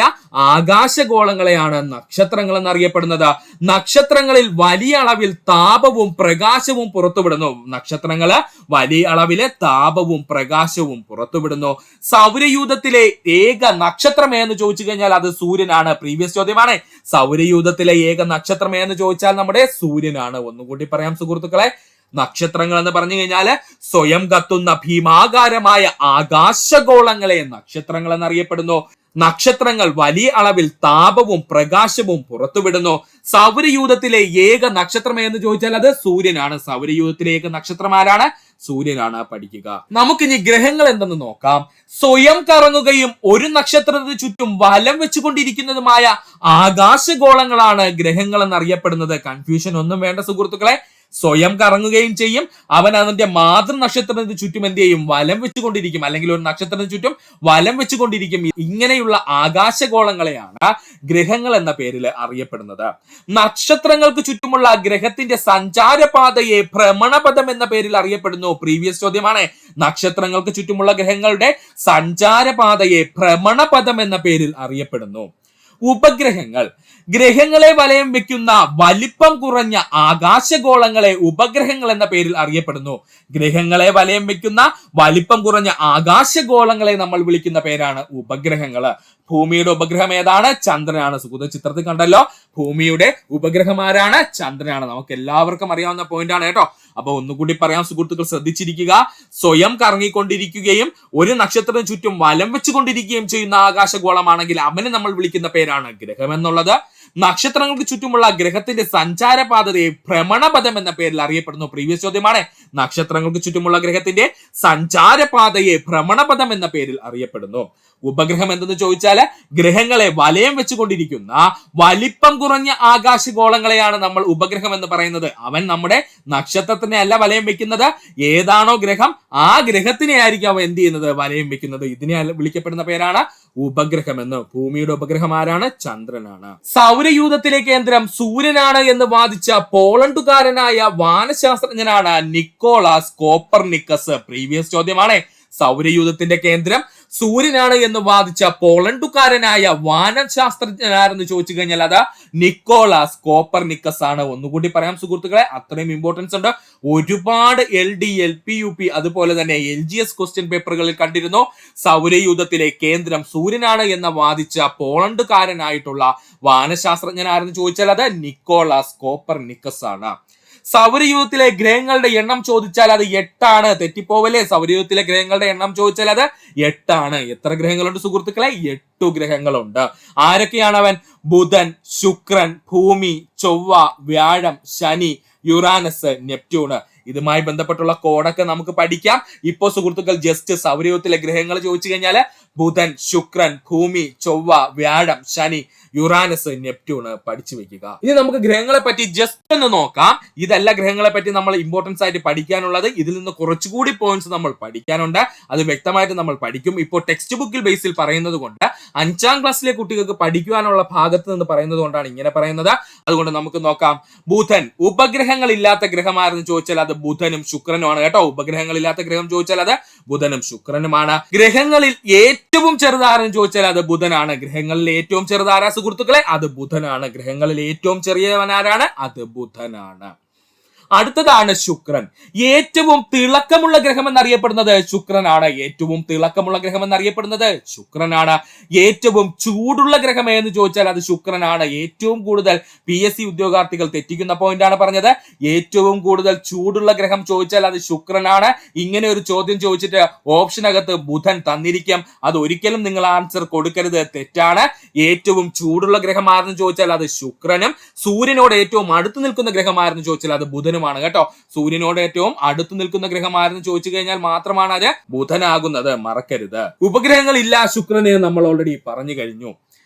Speaker 1: ആകാശഗോളങ്ങളെയാണ് നക്ഷത്രങ്ങൾ എന്നറിയപ്പെടുന്നത്. നക്ഷത്രങ്ങളിൽ വലിയ അളവിൽ താപവും പ്രകാശവും പുറത്തുവിടുന്നു. നക്ഷത്രങ്ങള് വലിയ അളവിലെ താപവും പ്രകാശവും പുറത്തുവിടുന്നു. സൗരയൂഥത്തിലെ ഏക നക്ഷത്രം എന്ന് ചോദിച്ചു കഴിഞ്ഞാൽ അത് സൂര്യനാണ്. പ്രീവിയസ് ചോദ്യമാണ്. സൗരയൂഥത്തിലെ ഏക നക്ഷത്രം എന്ന് ചോദിച്ചാൽ നമ്മുടെ സൂര്യനാണ്. ഒന്നുകൂടി പറയാം സുഹൃത്തുക്കളെ. നക്ഷത്രങ്ങൾ എന്ന് പറഞ്ഞു കഴിഞ്ഞാൽ സ്വയം കത്തുന്ന ഭീമാകാരമായ ആകാശഗോളങ്ങളെ നക്ഷത്രങ്ങൾ എന്നറിയപ്പെടുന്നു. നക്ഷത്രങ്ങൾ വലിയ അളവിൽ താപവും പ്രകാശവും പുറത്തുവിടുന്നു. സൗരയൂഥത്തിലെ ഏക നക്ഷത്രം എന്ന് ചോദിച്ചാൽ അത് സൂര്യനാണ്. സൗരയൂഥത്തിലെ ഏക നക്ഷത്രം ആരാണ്? സൂര്യനാണ്. പഠിക്കുക. നമുക്കിനി ഗ്രഹങ്ങൾ എന്തെന്ന് നോക്കാം. സ്വയം കറങ്ങുകയും ഒരു നക്ഷത്രത്തിന് ചുറ്റും വലം വെച്ചുകൊണ്ടിരിക്കുന്നതുമായ ആകാശഗോളങ്ങളാണ് ഗ്രഹങ്ങൾ എന്നറിയപ്പെടുന്നത്. കൺഫ്യൂഷൻ ഒന്നും വേണ്ട സുഹൃത്തുക്കളെ. സ്വയം കറങ്ങുകയും ചെയ്യും, അവൻ അതിന്റെ മാതൃ നക്ഷത്രത്തിന് ചുറ്റും എന്ത് ചെയ്യും? വലം വെച്ചുകൊണ്ടിരിക്കും, അല്ലെങ്കിൽ ഒരു നക്ഷത്രത്തിന് ചുറ്റും വലം വെച്ചുകൊണ്ടിരിക്കും. ഇങ്ങനെയുള്ള ആകാശഗോളങ്ങളെയാണ് ഗ്രഹങ്ങൾ എന്ന പേരിൽ അറിയപ്പെടുന്നത്. നക്ഷത്രങ്ങൾക്ക് ചുറ്റുമുള്ള ഗ്രഹത്തിന്റെ സഞ്ചാരപാതയെ ഭ്രമണപഥം എന്ന പേരിൽ അറിയപ്പെടുന്നു. പ്രീവിയസ് ചോദ്യമാണ്. നക്ഷത്രങ്ങൾക്ക് ചുറ്റുമുള്ള ഗ്രഹങ്ങളുടെ സഞ്ചാരപാതയെ ഭ്രമണപഥം എന്ന പേരിൽ അറിയപ്പെടുന്നു. ഉപഗ്രഹങ്ങൾ ഗ്രഹങ്ങളെ വലയം വെക്കുന്ന വലിപ്പം കുറഞ്ഞ ആകാശഗോളങ്ങളെ ഉപഗ്രഹങ്ങൾ എന്ന പേരിൽ അറിയപ്പെടുന്നു. ഗ്രഹങ്ങളെ വലയം വെക്കുന്ന വലിപ്പം കുറഞ്ഞ ആകാശഗോളങ്ങളെ നമ്മൾ വിളിക്കുന്ന പേരാണ് ഉപഗ്രഹങ്ങൾ. ഭൂമിയുടെ ഉപഗ്രഹം ഏതാണ്? ചന്ദ്രനാണ്. സുഹൃത്ത് ചിത്രത്തിൽ കണ്ടല്ലോ, ഭൂമിയുടെ ഉപഗ്രഹം ആരാണ്? ചന്ദ്രനാണ്. നമുക്ക് എല്ലാവർക്കും അറിയാവുന്ന പോയിന്റ് ആണ് കേട്ടോ. അപ്പൊ ഒന്നുകൂടി പറയാം സുഹൃത്തുക്കൾ, ശ്രദ്ധിച്ചിരിക്കുക. സ്വയം കറങ്ങിക്കൊണ്ടിരിക്കുകയും ഒരു നക്ഷത്രത്തിന് ചുറ്റും വലം വെച്ചുകൊണ്ടിരിക്കുകയും ചെയ്യുന്ന ആകാശഗോളമാണെങ്കിൽ അവനെ നമ്മൾ വിളിക്കുന്ന പേരാണ് ഗ്രഹം എന്നുള്ളത്. നക്ഷത്രങ്ങൾക്ക് ചുറ്റുമുള്ള ഗ്രഹത്തിന്റെ സഞ്ചാരപാതയെ ഭ്രമണപഥം എന്ന പേരിൽ അറിയപ്പെടുന്നു. പ്രീവിയസ് ചോദ്യമാണ്. നക്ഷത്രങ്ങൾക്ക് ചുറ്റുമുള്ള ഗ്രഹത്തിന്റെ സഞ്ചാരപാതയെ ഭ്രമണപഥം എന്ന പേരിൽ അറിയപ്പെടുന്നു. ഉപഗ്രഹം എന്തെന്ന് ചോദിച്ചാൽ ഗ്രഹങ്ങളെ വലയം വെച്ചുകൊണ്ടിരിക്കുന്ന വലിപ്പം കുറഞ്ഞ ആകാശഗോളങ്ങളെയാണ് നമ്മൾ ഉപഗ്രഹം എന്ന് പറയുന്നത്. അവൻ നമ്മുടെ നക്ഷത്രത്തിനെ അല്ല വലയം വെക്കുന്നത്. ഏതാണോ ഗ്രഹം ആ ഗ്രഹത്തിനെ ആയിരിക്കും അവൻ എന്ത് ചെയ്യുന്നത്? വലയം വെക്കുന്നത്. ഇതിനെ വിളിക്കപ്പെടുന്ന പേരാണ് ഉപഗ്രഹം എന്ന്. ഭൂമിയുടെ ഉപഗ്രഹം ആരാണ്? ചന്ദ്രനാണ്. സൗരയൂഥത്തിലെ കേന്ദ്രം സൂര്യനാണ് എന്ന് വാദിച്ച പോളണ്ടുകാരനായ വാനശാസ്ത്രജ്ഞനാണ് നിക്കോളാസ് കോപ്പർനിക്കസ്. പ്രീവിയസ് ചോദ്യമാണ്. സൗരയൂഥത്തിന്റെ കേന്ദ്രം സൂര്യനാണ് എന്ന് വാദിച്ച പോളണ്ടുകാരനായ വാനശാസ്ത്രജ്ഞനാരെന്ന് ചോദിച്ചു കഴിഞ്ഞാൽ അത് നിക്കോളാസ് കോപ്പർനിക്കസ് ആണ്. ഒന്നുകൂടി പറയാം സുഹൃത്തുക്കളെ, അത്രയും ഇമ്പോർട്ടൻസ് ഉണ്ട്. ഒരുപാട് LD LP UP അതുപോലെ തന്നെ LGS ക്വസ്റ്റ്യൻ പേപ്പറുകളിൽ കണ്ടിരുന്നു. സൗരയൂഥത്തിലെ കേന്ദ്രം സൂര്യനാണ് എന്ന് വാദിച്ച പോളണ്ടുകാരനായിട്ടുള്ള വാനശാസ്ത്രജ്ഞനാരെന്ന് ചോദിച്ചാൽ അത് നിക്കോളാസ് കോപ്പർനിക്കസ് ആണ്. സൗരയൂഥത്തിലെ ഗ്രഹങ്ങളുടെ എണ്ണം ചോദിച്ചാൽ അത് 8 തെറ്റിപ്പോവല്ലേ? സൗരയൂഥത്തിലെ ഗ്രഹങ്ങളുടെ എണ്ണം ചോദിച്ചാൽ അത് 8. എത്ര ഗ്രഹങ്ങളുണ്ട് സുഹൃത്തുക്കളെ? 8 ഗ്രഹങ്ങളുണ്ട്. ആരൊക്കെയാണ് അവൻ? ബുധൻ, ശുക്രൻ, ഭൂമി, ചൊവ്വ, വ്യാഴം, ശനി, യുറാനസ്, നെപ്റ്റ്യൂണ്. ഇതുമായി ബന്ധപ്പെട്ടുള്ള കോഡൊക്കെ നമുക്ക് പഠിക്കാം. ഇപ്പോ സുഹൃത്തുക്കൾ ജസ്റ്റ് സൗരയൂഥത്തിലെ ഗ്രഹങ്ങൾ ചോദിച്ചു കഴിഞ്ഞാൽ ബുധൻ, ശുക്രൻ, ഭൂമി, ചൊവ്വ, വ്യാഴം, ശനി, യുറാനസ്, നെപ്റ്റ്യൂണ് പഠിച്ചു വെക്കുക. ഇനി നമുക്ക് ഗ്രഹങ്ങളെ പറ്റി ജസ്റ്റ് ഒന്ന് നോക്കാം. ഇതല്ല ഗ്രഹങ്ങളെ പറ്റി നമ്മൾ ഇമ്പോർട്ടൻസ് ആയിട്ട് പഠിക്കാനുള്ളത്. ഇതിൽ നിന്ന് കുറച്ചുകൂടി പോയിന്റ്സ് നമ്മൾ പഠിക്കാനുണ്ട്. അത് വ്യക്തമായിട്ട് നമ്മൾ പഠിക്കും. ഇപ്പോൾ ടെക്സ്റ്റ് ബുക്കിൽ ബേസിൽ പറയുന്നത് കൊണ്ട് 5ാം ക്ലാസ്സിലെ കുട്ടികൾക്ക് പഠിക്കുവാനുള്ള ഭാഗത്ത് നിന്ന് പറയുന്നത് കൊണ്ടാണ് ഇങ്ങനെ പറയുന്നത്. അതുകൊണ്ട് നമുക്ക് നോക്കാം. ബുധൻ ഉപഗ്രഹങ്ങളില്ലാത്ത ഗ്രഹമാണെന്ന് ചോദിച്ചാൽ അത് ബുധനും ശുക്രനുമാണ് കേട്ടോ. ഉപഗ്രഹങ്ങളില്ലാത്ത ഗ്രഹം ചോദിച്ചാൽ അത് ബുധനും ശുക്രനുമാണ്. ഗ്രഹങ്ങളിൽ ഏറ്റവും ചെറുതാരെന്ന് ചോദിച്ചാൽ അത് ബുധനാണ്. ഗ്രഹങ്ങളിൽ ഏറ്റവും ചെറുതാരാ സുഹൃത്തുക്കളെ? അത് ബുധനാണ്. ഗ്രഹങ്ങളിൽ ഏറ്റവും ചെറിയവനാരാണ്? അത് ബുധനാണ്. അടുത്തതാണ് ശുക്രൻ. ഏറ്റവും തിളക്കമുള്ള ഗ്രഹം എന്നറിയപ്പെടുന്നത് ശുക്രനാണ്. ഏറ്റവും തിളക്കമുള്ള ഗ്രഹം എന്നറിയപ്പെടുന്നത് ശുക്രനാണ്. ഏറ്റവും ചൂടുള്ള ഗ്രഹം എന്ന് ചോദിച്ചാൽ അത് ശുക്രനാണ്. ഏറ്റവും കൂടുതൽ PSC ഉദ്യോഗാർത്ഥികൾ തെറ്റിക്കുന്ന പോയിന്റ് ആണ് പറഞ്ഞത്. ഏറ്റവും കൂടുതൽ ചൂടുള്ള ഗ്രഹം ചോദിച്ചാൽ അത് ശുക്രനാണ്. ഇങ്ങനെ ഒരു ചോദ്യം ചോദിച്ചിട്ട് ഓപ്ഷനകത്ത് ബുധൻ തന്നിരിക്കും. അത് ഒരിക്കലും നിങ്ങൾ ആൻസർ കൊടുക്കരുത്, തെറ്റാണ്. ഏറ്റവും ചൂടുള്ള ഗ്രഹമാണെന്ന് ചോദിച്ചാൽ അത് ശുക്രനും. സൂര്യനോട് ഏറ്റവും അടുത്ത് നിൽക്കുന്ന ഗ്രഹമാണെന്ന് ചോദിച്ചാൽ അത് ബുധനും ാണ് കേട്ടോ. സൂര്യനോട് ഏറ്റവും അടുത്ത് നിൽക്കുന്ന ഗ്രഹമാരെന്ന് ചോദിച്ചു കഴിഞ്ഞാൽ മാത്രമാണ് അത് ബുധനാകുന്നത്, മറക്കരുത്. ഉപഗ്രഹങ്ങൾ ഇല്ല ശുക്രന് നമ്മൾ ഓൾറെഡി പറഞ്ഞു കഴിഞ്ഞു.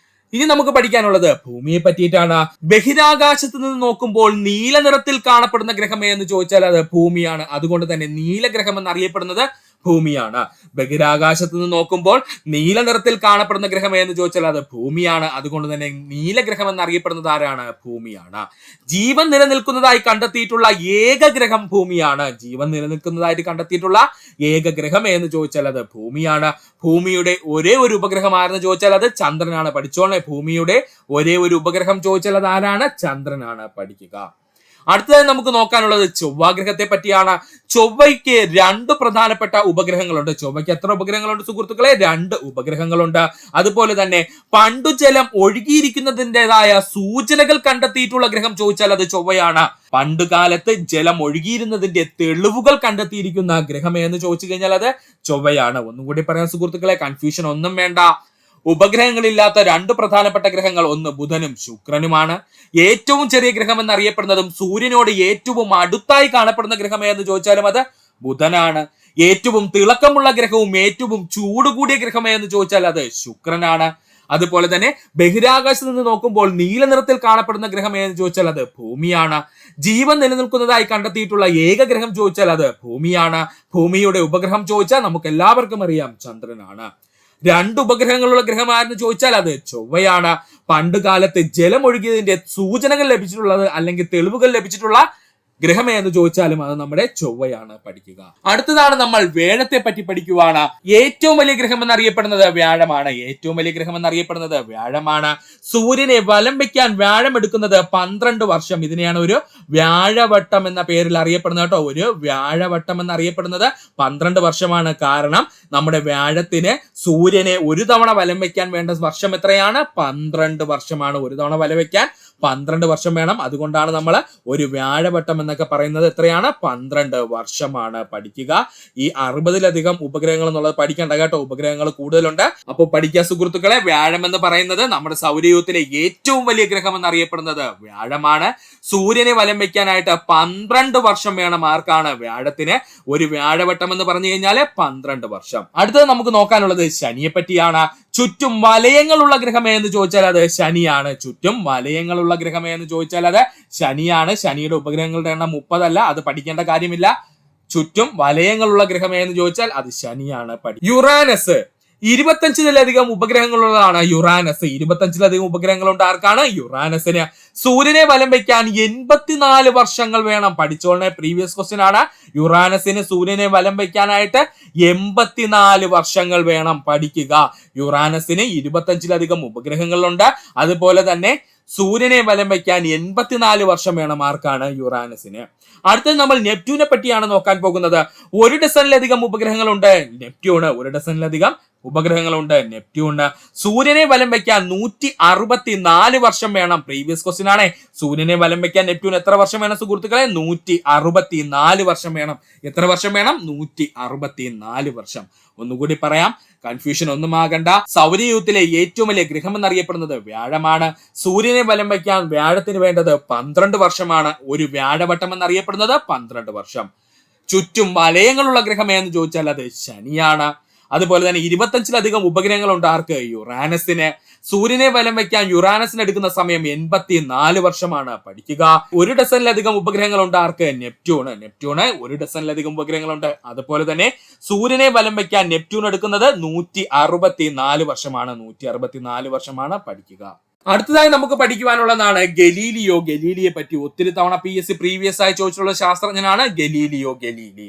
Speaker 1: ഇനി നമുക്ക് പഠിക്കാനുള്ളത് ഭൂമിയെ പറ്റിയിട്ടാണ്. ബഹിരാകാശത്ത് നിന്ന് നോക്കുമ്പോൾ നീല നിറത്തിൽ കാണപ്പെടുന്ന ഗ്രഹം എന്ന് ചോദിച്ചാൽ അത് ഭൂമിയാണ്. അതുകൊണ്ട് തന്നെ നീലഗ്രഹം എന്നറിയപ്പെടുന്നത് ഭൂമിയാണ്. ബഹിരാകാശത്ത് നിന്ന് നോക്കുമ്പോൾ നീല നിറത്തിൽ കാണപ്പെടുന്ന ഗ്രഹം എന്ന് ചോദിച്ചാൽ അത് ഭൂമിയാണ്. അതുകൊണ്ട് തന്നെ നീലഗ്രഹം എന്നറിയപ്പെടുന്നത് ആരാണ്? ഭൂമിയാണ്. ജീവൻ നിലനിൽക്കുന്നതായി കണ്ടെത്തിയിട്ടുള്ള ഏക ഗ്രഹം ഭൂമിയാണ്. ജീവൻ നിലനിൽക്കുന്നതായിട്ട് കണ്ടെത്തിയിട്ടുള്ള ഏക ഗ്രഹം എന്ന് ചോദിച്ചാൽ അത് ഭൂമിയാണ്. ഭൂമിയുടെ ഒരേ ഒരു ഉപഗ്രഹമാണെന്ന് ചോദിച്ചാൽ അത് ചന്ദ്രനാണ്. പഠിച്ചോളെ, ഭൂമിയുടെ ഒരേ ഒരു ഉപഗ്രഹം ചോദിച്ചാൽ അത് ആരാണ്? ചന്ദ്രനാണ്. പഠിക്കുക. അടുത്തതായി നമുക്ക് നോക്കാനുള്ളത് ചൊവ്വാഗ്രഹത്തെ പറ്റിയാണ്. ചൊവ്വയ്ക്ക് 2 പ്രധാനപ്പെട്ട ഉപഗ്രഹങ്ങളുണ്ട്. ചൊവ്വയ്ക്ക് എത്ര ഉപഗ്രഹങ്ങളുണ്ട് സുഹൃത്തുക്കളെ? 2 ഉപഗ്രഹങ്ങളുണ്ട്. അതുപോലെ തന്നെ പണ്ടു ജലം ഒഴുകിയിരിക്കുന്നതിൻ്റെതായ സൂചനകൾ കണ്ടെത്തിയിട്ടുള്ള ഗ്രഹം ചോദിച്ചാൽ അത് ചൊവ്വയാണ്. പണ്ട് കാലത്ത് ജലം ഒഴുകിയിരുന്നതിന്റെ തെളിവുകൾ കണ്ടെത്തിയിരിക്കുന്ന ഗ്രഹം എന്ന് ചോദിച്ചു കഴിഞ്ഞാൽ അത് ചൊവ്വയാണ്. ഒന്നും കൂടി പറയാൻ സുഹൃത്തുക്കളെ, കൺഫ്യൂഷൻ ഒന്നും വേണ്ട. ഉപഗ്രഹങ്ങളില്ലാത്ത 2 പ്രധാനപ്പെട്ട ഗ്രഹങ്ങൾ ഒന്ന് ബുധനും ശുക്രനുമാണ്. ഏറ്റവും ചെറിയ ഗ്രഹം എന്നറിയപ്പെടുന്നതും സൂര്യനോട് ഏറ്റവും അടുത്തായി കാണപ്പെടുന്ന ഗ്രഹം എന്ന് ചോദിച്ചാലും അത് ബുധനാണ്. ഏറ്റവും തിളക്കമുള്ള ഗ്രഹവും ഏറ്റവും ചൂട് കൂടിയ ഗ്രഹം എന്ന് ചോദിച്ചാൽ അത് ശുക്രനാണ്. അതുപോലെ തന്നെ ബഹിരാകാശത്ത് നിന്ന് നോക്കുമ്പോൾ നീല നിറത്തിൽ കാണപ്പെടുന്ന ഗ്രഹം എന്ന് ചോദിച്ചാൽ അത് ഭൂമിയാണ്. ജീവൻ നിലനിൽക്കുന്നതായി കണ്ടെത്തിയിട്ടുള്ള ഏക ഗ്രഹം ചോദിച്ചാൽ അത് ഭൂമിയാണ്. ഭൂമിയുടെ ഉപഗ്രഹം ചോദിച്ചാൽ നമുക്ക് എല്ലാവർക്കും അറിയാം, ചന്ദ്രനാണ്. 2 ഉപഗ്രഹങ്ങളുള്ള ഗ്രഹമാണെന്ന് ചോദിച്ചാൽ അത് ചൊവ്വയാണ്. പണ്ട് കാലത്ത് ജലം ഒഴുകിയതിന്റെ സൂചനകൾ ലഭിച്ചിട്ടുള്ളത് അല്ലെങ്കിൽ തെളിവുകൾ ലഭിച്ചിട്ടുള്ള ഗ്രഹം എന്ന് ചോദിച്ചാലും അത് നമ്മുടെ ചൊവ്വയാണ്. പഠിക്കുക. അടുത്തതാണ് നമ്മൾ വ്യാഴത്തെ പറ്റി പഠിക്കുവാണ്. ഏറ്റവും വലിയ ഗ്രഹം എന്നറിയപ്പെടുന്നത് വ്യാഴമാണ്. ഏറ്റവും വലിയ ഗ്രഹം എന്നറിയപ്പെടുന്നത് വ്യാഴമാണ്. സൂര്യനെ വലം വെക്കാൻ വ്യാഴം എടുക്കുന്നത് 12 വർഷം. ഇതിനെയാണ് ഒരു വ്യാഴവട്ടം എന്ന പേരിൽ അറിയപ്പെടുന്നത് കേട്ടോ. ഒരു വ്യാഴവട്ടം എന്നറിയപ്പെടുന്നത് 12 വർഷമാണ്. കാരണം നമ്മുടെ വ്യാഴത്തിന് സൂര്യനെ ഒരു തവണ വലം വെക്കാൻ വേണ്ട വർഷം എത്രയാണ്? 12 വർഷമാണ്. ഒരു തവണ വലം വെക്കാൻ 12 വർഷം വേണം. അതുകൊണ്ടാണ് നമ്മൾ ഒരു വ്യാഴവട്ടം എന്നൊക്കെ പറയുന്നത്. എത്രയാണ്? 12 വർഷമാണ്. പഠിക്കുക. ഈ 60-ലധികം ഉപഗ്രഹങ്ങൾ എന്നുള്ളത് പഠിക്കേണ്ട കേട്ടോ. ഉപഗ്രഹങ്ങൾ കൂടുതലുണ്ട്. അപ്പോൾ പഠിക്കുക സുഹൃത്തുക്കളെ. വ്യാഴം എന്ന് പറയുന്നത് നമ്മുടെ സൗരയൂഥത്തിലെ ഏറ്റവും വലിയ ഗ്രഹം എന്നറിയപ്പെടുന്നത് വ്യാഴമാണ്. സൂര്യനെ വലം വെക്കാനായിട്ട് 12 വർഷം വേണം. ആർക്കാണ്? വ്യാഴത്തിന്. ഒരു വ്യാഴവട്ടം എന്ന് പറഞ്ഞു കഴിഞ്ഞാൽ 12 വർഷം. അടുത്തത് നമുക്ക് നോക്കാനുള്ളത് ശനിയെ പറ്റിയാണ്. ചുറ്റും വലയങ്ങളുള്ള ഗ്രഹം എന്ന് ചോദിച്ചാൽ അത് ശനിയാണ്. ചുറ്റും വലയങ്ങളുള്ള ഗ്രഹം എന്ന് ചോദിച്ചാൽ അത് ശനിയാണ്. ശനിയുടെ ഉപഗ്രഹങ്ങളുടെ എണ്ണം 30 അല്ല, അത് പഠിക്കേണ്ട കാര്യമില്ല. ചുറ്റും വലയങ്ങളുള്ള ഗ്രഹം എന്ന് ചോദിച്ചാൽ അത് ശനിയാണ്. Uranus 25-ലധികം ഉപഗ്രഹങ്ങളുള്ളതാണ് Uranus. 25-ലധികം ഉപഗ്രഹങ്ങളുണ്ട്. ആർക്കാണ്? യുറാനസിന്. സൂര്യനെ വലം വയ്ക്കാൻ 84 വർഷങ്ങൾ വേണം. പഠിച്ചോളെ, പ്രീവിയസ് ക്വസ്റ്റ്യൻ ആണ്. യുറാനസിന് സൂര്യനെ വലം വയ്ക്കാനായിട്ട് 84 വർഷങ്ങൾ വേണം. പഠിക്കുക. യുറാനസിന് 25-ലധികം ഉപഗ്രഹങ്ങളുണ്ട്. അതുപോലെ തന്നെ സൂര്യനെ വലം വയ്ക്കാൻ 84 വർഷം വേണം. ആർക്കാണ്? യുറാനസിന്. അടുത്തത് നമ്മൾ നെപ്റ്റ്യൂനെ പറ്റിയാണ് നോക്കാൻ പോകുന്നത്. 1 ഡസനിലധികം ഉപഗ്രഹങ്ങളുണ്ട് നെപ്റ്റ്യൂണ്. 1 ഡസനിലധികം ഉപഗ്രഹങ്ങളുണ്ട് നെപ്റ്റ്യൂണ്. സൂര്യനെ വലം വയ്ക്കാൻ 164 വർഷം വേണം. പ്രീവിയസ് ക്വസ്റ്റ്യൻ ആണ്. സൂര്യനെ വലം വയ്ക്കാൻ നെപ്റ്റ്യൂൺ എത്ര വർഷം വേണം സുഹൃത്തുക്കളെ? 164 വർഷം വേണം. എത്ര വർഷം വേണം? 164 വർഷം. ഒന്നുകൂടി പറയാം, കൺഫ്യൂഷൻ ഒന്നും ആകണ്ട. സൗരയൂഥത്തിലെ ഏറ്റവും വലിയ ഗ്രഹം എന്നറിയപ്പെടുന്നത് വ്യാഴമാണ്. സൂര്യനെ വലം വയ്ക്കാൻ വ്യാഴത്തിന് വേണ്ടത് 12 വർഷമാണ്. ഒരു വ്യാഴവട്ടം എന്നറിയപ്പെടുന്നത് 12 വർഷം. ചുറ്റും വലയങ്ങളുള്ള ഗ്രഹം എന്ന് ചോദിച്ചാൽ അത് ശനിയാണ്. അതുപോലെ തന്നെ 25ലധികം ഉപഗ്രഹങ്ങളുണ്ട് ആർക്ക്? യുറാനസിന്. സൂര്യനെ വലം വയ്ക്കാൻ യുറാനസിന് എടുക്കുന്ന സമയം 84 വർഷമാണ്. പഠിക്കുക. 1 ഡസനിലധികം ഉപഗ്രഹങ്ങളുണ്ട് ആർക്ക്? നെപ്റ്റ്യൂണ്. 1 ഡസനിലധികം ഉപഗ്രഹങ്ങളുണ്ട്. അതുപോലെ തന്നെ സൂര്യനെ വലം വയ്ക്കാൻ നെപ്റ്റ്യൂൺ എടുക്കുന്നത് 164 വർഷമാണ്. 164 വർഷമാണ്. പഠിക്കുക. അടുത്തതായി നമുക്ക് പഠിക്കുവാനുള്ളതാണ് ഗലീലിയോ. ഗലീലിയെ പറ്റി ഒത്തിരി തവണ PSC പ്രീവിയസ് ആയി ചോദിച്ചിട്ടുള്ള ശാസ്ത്രജ്ഞനാണ് ഗലീലിയോ ഗലീലി.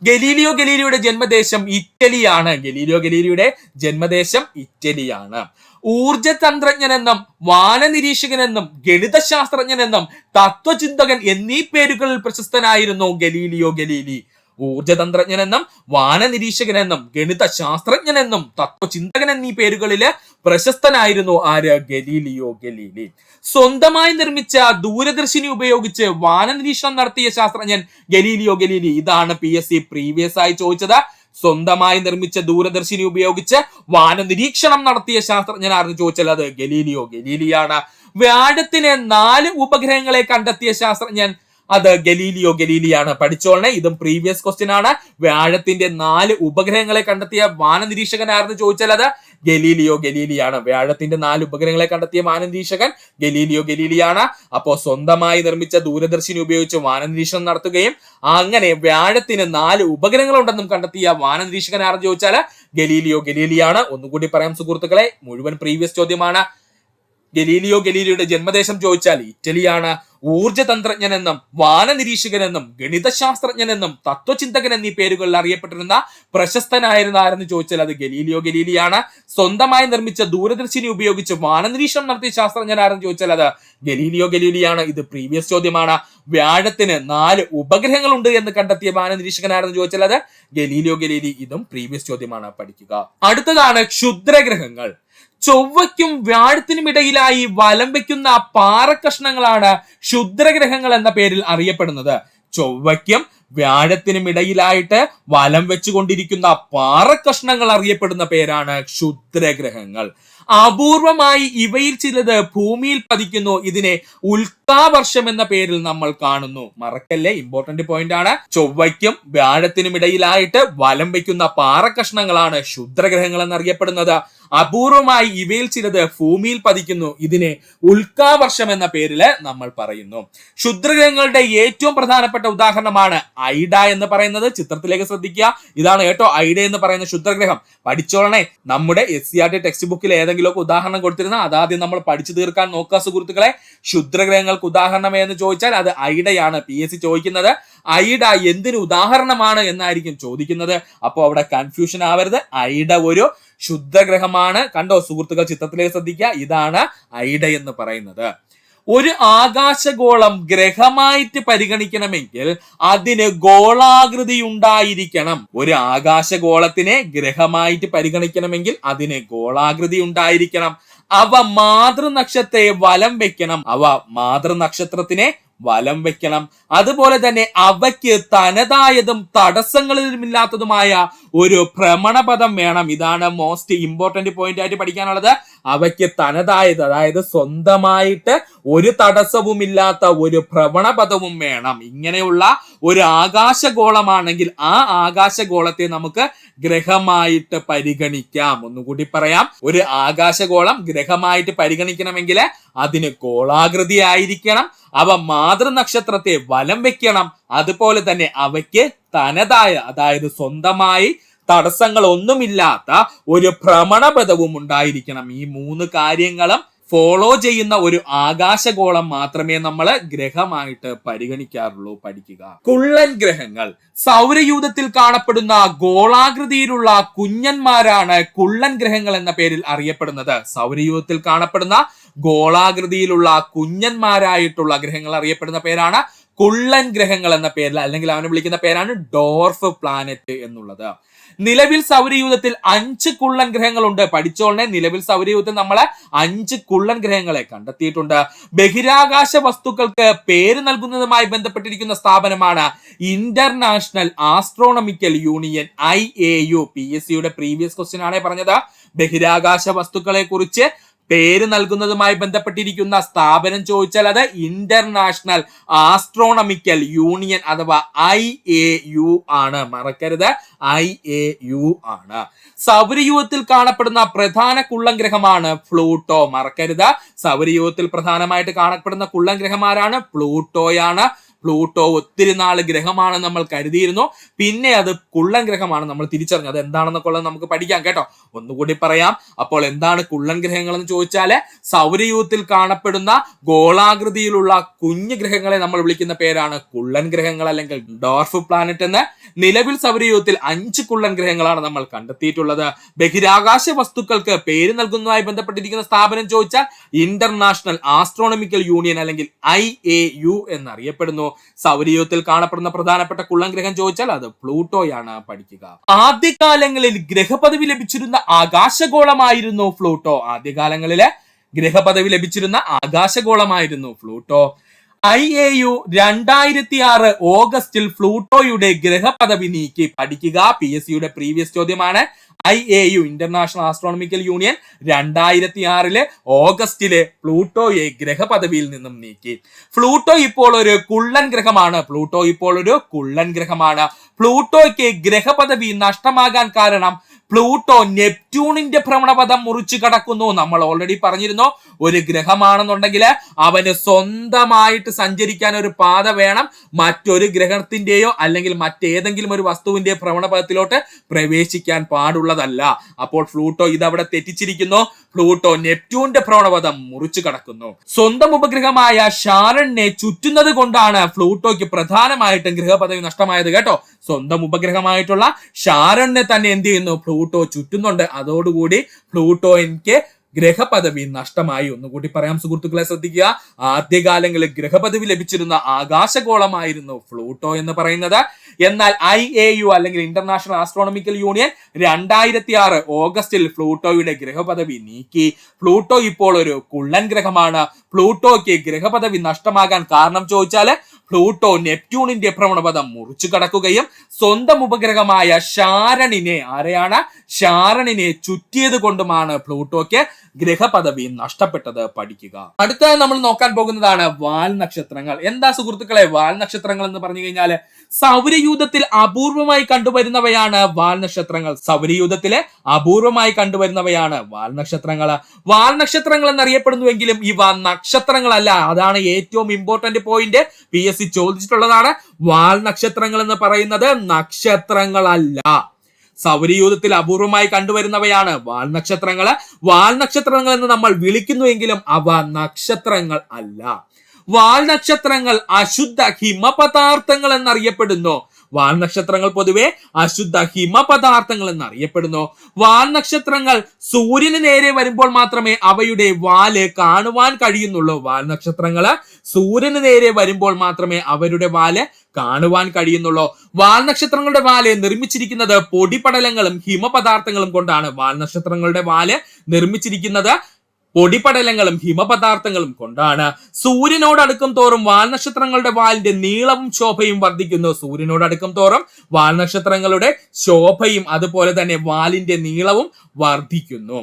Speaker 1: ഗലീലിയോ ഗലീലിയുടെ ജന്മദേശം ഇറ്റലിയാണ്. ഗലീലിയോ ഗലീലിയുടെ ജന്മദേശം ഇറ്റലിയാണ്. ഊർജതന്ത്രജ്ഞനെന്നും വാനനിരീക്ഷകനെന്നും ഗണിതശാസ്ത്രജ്ഞനെന്നും തത്വചിന്തകൻ എന്നീ പേരുകളിൽ പ്രശസ്തനായിരുന്നു ഗലീലിയോ ഗലീലി. ഊർജതന്ത്രജ്ഞനെന്നും വാനനിരീക്ഷകനെന്നും ഗണിതശാസ്ത്രജ്ഞനെന്നും തത്വചിന്തകൻ എന്നീ പേരുകളില് പ്രശസ്തനായിരുന്നു ആര്? Galileo Galilei. സ്വന്തമായി നിർമ്മിച്ച ദൂരദർശിനി ഉപയോഗിച്ച് വാനനിരീക്ഷണം നടത്തിയ ശാസ്ത്രജ്ഞൻ ഗലീലിയോ ഗലീലി. ഇതാണ് PSC പ്രീവിയസ് ആയി ചോദിച്ചത്. സ്വന്തമായി നിർമ്മിച്ച ദൂരദർശിനി ഉപയോഗിച്ച് വാനനിരീക്ഷണം നടത്തിയ ശാസ്ത്രജ്ഞൻ ആരെന്ന് ചോദിച്ചാൽ അത് ഗലീലിയോ ഗലീലിയാണ്. വ്യാഴത്തിന് 4 ഉപഗ്രഹങ്ങളെ കണ്ടെത്തിയ ശാസ്ത്രജ്ഞൻ അത് ഗലീലിയോ ഗലീലിയാണ്. പഠിച്ചോളണേ, ഇതും പ്രീവിയസ് ക്വസ്റ്റ്യൻ ആണ്. വ്യാഴത്തിന്റെ 4 ഉപഗ്രഹങ്ങളെ കണ്ടെത്തിയ വാനനിരീക്ഷകൻ ആരെന്ന് ചോദിച്ചാൽ അത് ഗലീലിയോ ഗലീലിയാണ്. വ്യാഴത്തിന്റെ 4 ഉപഗ്രഹങ്ങളെ കണ്ടെത്തിയ വാനനിരീക്ഷകൻ ഗലീലിയോ ഗലീലിയാണ്. അപ്പോ സ്വന്തമായി നിർമ്മിച്ച ദൂരദർശിനി ഉപയോഗിച്ച് വാനനിരീക്ഷണം നടത്തുകയും അങ്ങനെ വ്യാഴത്തിന് 4 ഉപഗ്രഹങ്ങളുണ്ടെന്നും കണ്ടെത്തിയ വാനനിരീക്ഷകൻ ആരെന്ന് ചോദിച്ചാൽ ഗലീലിയോ ഗലീലിയാണ്. ഒന്നുകൂടി പറയാം സുഹൃത്തുക്കളെ, മുഴുവൻ പ്രീവിയസ് ചോദ്യമാണ്. ഗലീലിയോ ഗലീലിയുടെ ജന്മദേശം ചോദിച്ചാൽ ഇറ്റലിയാണ്. ഊർജതന്ത്രജ്ഞനെന്നും വാനനിരീക്ഷകനെന്നും ഗണിതശാസ്ത്രജ്ഞനെന്നും തത്വചിന്തകൻ എന്നീ പേരുകളിൽ അറിയപ്പെട്ടിരുന്ന പ്രശസ്തനായിരുന്ന ആരെന്ന് ചോദിച്ചാൽ അത് ഗലീലിയോ ഗലീലിയാണ്. സ്വന്തമായി നിർമ്മിച്ച ദൂരദർശിനി ഉപയോഗിച്ച് വാനനിരീക്ഷണം നടത്തിയ ശാസ്ത്രജ്ഞൻ ആരെന്ന് ചോദിച്ചാൽ അത് ഗലീലിയോ ഗലീലിയാണ്. ഇത് പ്രീവിയസ് ചോദ്യമാണ്. വ്യാഴത്തിന് 4 ഉപഗ്രഹങ്ങളുണ്ട് എന്ന് കണ്ടെത്തിയ വാനനിരീക്ഷകൻ ആരെന്ന് ചോദിച്ചാൽ അത് ഗലീലിയോ ഗലീലി. ഇതും പ്രീവിയസ് ചോദ്യമാണ്. പഠിക്കുക. അടുത്തതാണ് ക്ഷുദ്രഗ്രഹങ്ങൾ. ചൊവ്വയ്ക്കും വ്യാഴത്തിനും ഇടയിലായി വലം വയ്ക്കുന്ന പാറക്കഷ്ണങ്ങളാണ് ക്ഷുദ്രഗ്രഹങ്ങൾ എന്ന പേരിൽ അറിയപ്പെടുന്നത്. ചൊവ്വയ്ക്കും വ്യാഴത്തിനും ഇടയിലായിട്ട് വലം വെച്ചുകൊണ്ടിരിക്കുന്ന പാറക്കഷ്ണങ്ങൾ അറിയപ്പെടുന്ന പേരാണ് ക്ഷുദ്രഗ്രഹങ്ങൾ. അപൂർവമായി ഇവയിൽ ചിലത് ഭൂമിയിൽ പതിക്കുന്നു. ഇതിനെ ഉൽക്കാവർഷം എന്ന പേരിൽ നമ്മൾ കാണുന്നു. മറക്കല്ലേ, ഇമ്പോർട്ടന്റ് പോയിന്റ് ആണ്. ചൊവ്വയ്ക്കും വ്യാഴത്തിനും ഇടയിലായിട്ട് വലം വയ്ക്കുന്ന പാറക്കഷ്ണങ്ങളാണ് ക്ഷുദ്രഗ്രഹങ്ങൾ എന്നറിയപ്പെടുന്നത്. അപൂർവമായി ഇവയിൽ ചിലത് ഭൂമിയിൽ പതിക്കുന്നു. ഇതിനെ ഉൽക്കാവർഷം എന്ന പേരില് നമ്മൾ പറയുന്നു. ക്ഷുദ്രഗ്രഹങ്ങളുടെ ഏറ്റവും പ്രധാനപ്പെട്ട ഉദാഹരണമാണ് ഐഡ എന്ന് പറയുന്നത്. ചിത്രത്തിലേക്ക് ശ്രദ്ധിക്കുക. ഇതാണ് കേട്ടോ ഐഡ എന്ന് പറയുന്ന ക്ഷുദ്രഗ്രഹം. പഠിച്ചോളണേ. നമ്മുടെ SCERT ടെക്സ്റ്റ് ബുക്കിൽ ഏതെങ്കിലുമൊക്കെ ഉദാഹരണം കൊടുത്തിരുന്ന അതാദ്യം നമ്മൾ പഠിച്ചു തീർക്കാൻ നോക്കുക സുഹൃത്തുക്കളെ. ക്ഷുദ്രഗ്രഹങ്ങൾക്ക് ഉദാഹരണം എന്ന് ചോദിച്ചാൽ അത് ഐഡയാണ്. PSC ചോദിക്കുന്നത് ഐഡ എന്തിന് ഉദാഹരണമാണ് എന്നായിരിക്കും ചോദിക്കുന്നത്. അപ്പോൾ അവിടെ കൺഫ്യൂഷൻ ആവരുത്. ഐഡ ഒരു ക്ഷുദ്രഗ്രഹമാണ്. കണ്ടോ സുഹൃത്തുക്കൾ, ചിത്രത്തിലേക്ക് ശ്രദ്ധിക്കുക. ഇതാണ് ഐഡ എന്ന് പറയുന്നത്. ഒരു ആകാശഗോളം ഗ്രഹമായിട്ട് പരിഗണിക്കണമെങ്കിൽ അതിന് ഗോളാകൃതി ഉണ്ടായിരിക്കണം. ഒരു ആകാശഗോളത്തിനെ ഗ്രഹമായിട്ട് പരിഗണിക്കണമെങ്കിൽ അതിന് ഗോളാകൃതി ഉണ്ടായിരിക്കണം. അവ മാതൃനക്ഷത്രത്തെ വലം വെക്കണം. അവ മാതൃനക്ഷത്രത്തിനെ വലം വെക്കണം. അതുപോലെ തന്നെ അവയ്ക്ക് തനതായതും തടസ്സങ്ങളിലുമില്ലാത്തതുമായ ഒരു ഭ്രമണപഥം വേണം. ഇതാണ് മോസ്റ്റ് ഇമ്പോർട്ടന്റ് പോയിന്റ് ആയിട്ട് പഠിക്കാനുള്ളത്. അവയ്ക്ക് തനതായത്, അതായത് സ്വന്തമായിട്ട് ഒരു തടസ്സവുമില്ലാത്ത ഒരു ഭ്രമണപഥവും വേണം. ഇങ്ങനെയുള്ള ഒരു ആകാശഗോളമാണെങ്കിൽ ആ ആകാശഗോളത്തെ നമുക്ക് ഗ്രഹമായിട്ട് പരിഗണിക്കാം. ഒന്നുകൂടി പറയാം, ഒരു ആകാശഗോളം ഗ്രഹമായിട്ട് പരിഗണിക്കണമെങ്കിൽ അതിന് ഗോളാകൃതി ആയിരിക്കണം. അവ മാതൃനക്ഷത്രത്തെ വലം വെക്കണം. അതുപോലെ തന്നെ അവയ്ക്ക് തനതായ, അതായത് സ്വന്തമായി തടസ്സങ്ങൾ ഒന്നുമില്ലാത്ത ഒരു ഭ്രമണപഥവും ഉണ്ടായിരിക്കണം. ഈ 3 കാര്യങ്ങളും ഫോളോ ചെയ്യുന്ന ഒരു ആകാശഗോളം മാത്രമേ നമ്മൾ ഗ്രഹമായിട്ട് പരിഗണിക്കാറുള്ളൂ. പഠിക്കുക. കുള്ളൻ ഗ്രഹങ്ങൾ. സൗരയൂഥത്തിൽ കാണപ്പെടുന്ന ഗോളാകൃതിയിലുള്ള കുഞ്ഞന്മാരാണ് കുള്ളൻ ഗ്രഹങ്ങൾ എന്ന പേരിൽ അറിയപ്പെടുന്നത്. സൗരയൂഥത്തിൽ കാണപ്പെടുന്ന ഗോളാകൃതിയിലുള്ള കുഞ്ഞന്മാരായിട്ടുള്ള ഗ്രഹങ്ങൾ അറിയപ്പെടുന്ന പേരാണ് കുള്ളൻ ഗ്രഹങ്ങൾ എന്ന പേരിൽ, അല്ലെങ്കിൽ അവനെ വിളിക്കുന്ന പേരാണ് ഡോർഫ് പ്ലാനറ്റ് എന്നുള്ളത്. നിലവിൽ സൗരയൂഥത്തിൽ 5 കുള്ളൻ ഗ്രഹങ്ങളുണ്ട്. പഠിച്ചോളനെ, നിലവിൽ സൗരയൂഥത്തിൽ നമ്മളെ 5 കുള്ളൻ ഗ്രഹങ്ങളെ കണ്ടെത്തിയിട്ടുണ്ട്. ബഹിരാകാശ വസ്തുക്കൾക്ക് പേര് നൽകുന്നതുമായി ബന്ധപ്പെട്ടിരിക്കുന്ന സ്ഥാപനമാണ് ഇന്റർനാഷണൽ ആസ്ട്രോണമിക്കൽ യൂണിയൻ, IAU. PSCയുടെ പ്രീവിയസ് ക്വസ്റ്റ്യൻ ആണ് പറഞ്ഞത്. ബഹിരാകാശ വസ്തുക്കളെ കുറിച്ച് പേര് നൽകുന്നതുമായി ബന്ധപ്പെട്ടിരിക്കുന്ന സ്ഥാപനം ചോദിച്ചാൽ അത് ഇന്റർനാഷണൽ ആസ്ട്രോണമിക്കൽ യൂണിയൻ അഥവാ IAU ആണ്. മറക്കരുത്, IAU ആണ്. സൗരയൂഥത്തിൽ കാണപ്പെടുന്ന പ്രധാന കുള്ളൻ ഗ്രഹമാണ് പ്ലൂട്ടോ. മറക്കരുത്, സൗരയൂഥത്തിൽ പ്രധാനമായിട്ട് കാണപ്പെടുന്ന കുള്ളൻ ഗ്രഹമാരാണ്? പ്ലൂട്ടോയാണ്. പ്ലൂട്ടോ ഒത്തിരി നാള് ഗ്രഹമാണ് നമ്മൾ കരുതിയിരുന്നു, പിന്നെ അത് കുള്ളൻ ഗ്രഹമാണ് നമ്മൾ തിരിച്ചറിഞ്ഞു. അത് എന്താണെന്നൊക്കെ ഉള്ളത് നമുക്ക് പഠിക്കാം കേട്ടോ. ഒന്നുകൂടി പറയാം. അപ്പോൾ എന്താണ് കുള്ളൻ ഗ്രഹങ്ങൾ എന്ന് ചോദിച്ചാല് സൗരയൂഥത്തിൽ കാണപ്പെടുന്ന ഗോളാകൃതിയിലുള്ള കുഞ്ഞു ഗ്രഹങ്ങളെ നമ്മൾ വിളിക്കുന്ന പേരാണ് കുള്ളൻ ഗ്രഹങ്ങൾ അല്ലെങ്കിൽ ഡോർഫ് പ്ലാനറ്റ് എന്ന്. നിലവിൽ സൗരയൂഥത്തിൽ 5 കുള്ളൻ ഗ്രഹങ്ങളാണ് നമ്മൾ കണ്ടെത്തിയിട്ടുള്ളത്. ബഹിരാകാശ വസ്തുക്കൾക്ക് പേര് നൽകുന്നതുമായി ബന്ധപ്പെട്ടിരിക്കുന്ന സ്ഥാപനം ചോദിച്ചാൽ ഇന്റർനാഷണൽ ആസ്ട്രോണമിക്കൽ യൂണിയൻ അല്ലെങ്കിൽ IAU എന്നറിയപ്പെടുന്നു. സൗരയൂഥത്തിൽ കാണപ്പെടുന്ന പ്രധാനപ്പെട്ട കുള്ളൻ ഗ്രഹം ചോദിച്ചാൽ അത് പ്ലൂട്ടോയാണ്. പഠിക്കുക. ആദ്യകാലങ്ങളിൽ ഗ്രഹപദവി ലഭിച്ചിരുന്ന ആകാശഗോളമായിരുന്നു പ്ലൂട്ടോ. ആദ്യകാലങ്ങളിലെ ഗ്രഹപദവി ലഭിച്ചിരുന്ന ആകാശഗോളമായിരുന്നു പ്ലൂട്ടോ. IAU 2006 ഓഗസ്റ്റിൽ പ്ലൂട്ടോയുടെ ഗ്രഹപദവി നീക്കി. പഠിക്കുക, PSCയുടെ പ്രീവിയസ് ചോദ്യമാണ്. IAU ഇന്റർനാഷണൽ ആസ്ട്രോണമിക്കൽ യൂണിയൻ 2006 ഓഗസ്റ്റില് പ്ലൂട്ടോയെ ഗ്രഹപദവിയിൽ നിന്നും നീക്കി. പ്ലൂട്ടോ ഇപ്പോൾ ഒരു കുള്ളൻ ഗ്രഹമാണ്. പ്ലൂട്ടോയ്ക്ക് ഗ്രഹപദവി നഷ്ടമാകാൻ കാരണം പ്ലൂട്ടോ നെപ്റ്റ്യൂണിന്റെ ഭ്രമണപഥം മുറിച്ചു കടക്കുന്നു. നമ്മൾ ഓൾറെഡി പറഞ്ഞിരുന്നു, ഒരു ഗ്രഹമാണെന്നുണ്ടെങ്കിൽ അവന് സ്വന്തമായിട്ട് സഞ്ചരിക്കാൻ ഒരു പാത വേണം. മറ്റൊരു ഗ്രഹത്തിന്റെയോ അല്ലെങ്കിൽ മറ്റേതെങ്കിലും ഒരു വസ്തുവിന്റെ ഭ്രമണപഥത്തിലോട്ട് പ്രവേശിക്കാൻ പാടുള്ളതല്ല. അപ്പോൾ പ്ലൂട്ടോ ഇതവിടെ തെറ്റിച്ചിരിക്കുന്നു. പ്ലൂട്ടോ നെപ്റ്റ്യൂണിന്റെ ഭ്രമണപഥം മുറിച്ചു കടക്കുന്നു. സ്വന്തം ഉപഗ്രഹമായ ഷാരണിനെ ചുറ്റുന്നത് കൊണ്ടാണ് പ്ലൂട്ടോയ്ക്ക് പ്രധാനമായിട്ടും ഗ്രഹപദവി നഷ്ടമായത് കേട്ടോ. സ്വന്തം ഉപഗ്രഹമായിട്ടുള്ള ഷാരണിനെ തന്നെ എന്ത് ചെയ്യുന്നു? പ്ലൂട്ടോ ചുറ്റുന്നുണ്ട്. അതോടുകൂടി പ്ലൂട്ടോയ്ക്ക് ഗ്രഹപദവി നഷ്ടമായി. ഒന്നുകൂടി പറയാം സുഹൃത്തുക്കളെ, ശ്രദ്ധിക്കുക. ആദ്യകാലങ്ങളിൽ ഗ്രഹപദവി ലഭിച്ചിരുന്ന ആകാശഗോളമായിരുന്നു പ്ലൂട്ടോ എന്ന് പറയുന്നത്. എന്നാൽ IAU അല്ലെങ്കിൽ ഇന്റർനാഷണൽ ആസ്ട്രോണമിക്കൽ യൂണിയൻ 2006 ഓഗസ്റ്റിൽ പ്ലൂട്ടോയുടെ ഗ്രഹപദവി നീക്കി. പ്ലൂട്ടോ ഇപ്പോൾ ഒരു കുള്ളൻ ഗ്രഹമാണ്. പ്ലൂട്ടോയ്ക്ക് ഗ്രഹപദവി നഷ്ടമാകാൻ കാരണം ചോദിച്ചാല് പ്ലൂട്ടോ നെപ്റ്റ്യൂണിന്റെ ഭ്രമണപഥം മുറിച്ചു കടക്കുകയും സ്വന്തം ഉപഗ്രഹമായ ഷാരണിനെ ചുറ്റിയത് കൊണ്ടുമാണ് പ്ലൂട്ടോയ്ക്ക് ഗ്രഹപദവി നഷ്ടപ്പെട്ടത്. പഠിക്കുക. അടുത്തതായി നമ്മൾ നോക്കാൻ പോകുന്നതാണ് വാൽ നക്ഷത്രങ്ങൾ. എന്താ സുഹൃത്തുക്കളെ വാൽ നക്ഷത്രങ്ങൾ എന്ന് പറഞ്ഞു കഴിഞ്ഞാല് സൗരയൂഥത്തിൽ അപൂർവമായി കണ്ടുവരുന്നവയാണ് വാൽ നക്ഷത്രങ്ങൾ. വാൽ നക്ഷത്രങ്ങൾ എന്നറിയപ്പെടുന്നുവെങ്കിലും ഇവ നക്ഷത്രങ്ങളല്ല. അതാണ് ഏറ്റവും ഇമ്പോർട്ടന്റ് പോയിന്റ്. PSC ചോദിച്ചിട്ടുള്ളതാണ്. വാൽ നക്ഷത്രങ്ങൾ എന്ന് പറയുന്നത് നക്ഷത്രങ്ങളല്ല. സൗരയൂഥത്തിൽ അപൂർവമായി കണ്ടുവരുന്നവയാണ് വാൽ നക്ഷത്രങ്ങൾ എന്ന് നമ്മൾ വിളിക്കുന്നുവെങ്കിലും അവ നക്ഷത്രങ്ങൾ അല്ല. വാൽ നക്ഷത്രങ്ങൾ അശുദ്ധ ഹിമപദാർത്ഥങ്ങൾ എന്നറിയപ്പെടുന്നു. വാൽ നക്ഷത്രങ്ങൾ പൊതുവെ അശുദ്ധ ഹിമപദാർത്ഥങ്ങൾ എന്നറിയപ്പെടുന്നു. വാൽ നക്ഷത്രങ്ങൾ സൂര്യന് നേരെ വരുമ്പോൾ മാത്രമേ അവയുടെ വാല് കാണുവാൻ കഴിയുന്നുള്ളൂ. വാൽ നക്ഷത്രങ്ങള് സൂര്യന് നേരെ വരുമ്പോൾ മാത്രമേ അവരുടെ വാല് കാണുവാൻ കഴിയുന്നുള്ളൂ. വാൽ നക്ഷത്രങ്ങളുടെ വാല് നിർമ്മിച്ചിരിക്കുന്നത് പൊടിപടലങ്ങളും ഹിമപദാർത്ഥങ്ങളും കൊണ്ടാണ്. വാൽ നക്ഷത്രങ്ങളുടെ വാല് നിർമ്മിച്ചിരിക്കുന്നത് പൊടിപടലങ്ങളും ഹിമപദാർത്ഥങ്ങളും കൊണ്ടാണ്. സൂര്യനോട് അടുക്കും തോറും വാൽ നക്ഷത്രങ്ങളുടെ വാലിന്റെ നീളവും ശോഭയും വർദ്ധിക്കുന്നു. സൂര്യനോട് അടുക്കും തോറും വാൽ നക്ഷത്രങ്ങളുടെ ശോഭയും അതുപോലെ തന്നെ വാലിന്റെ നീളവും വർദ്ധിക്കുന്നു.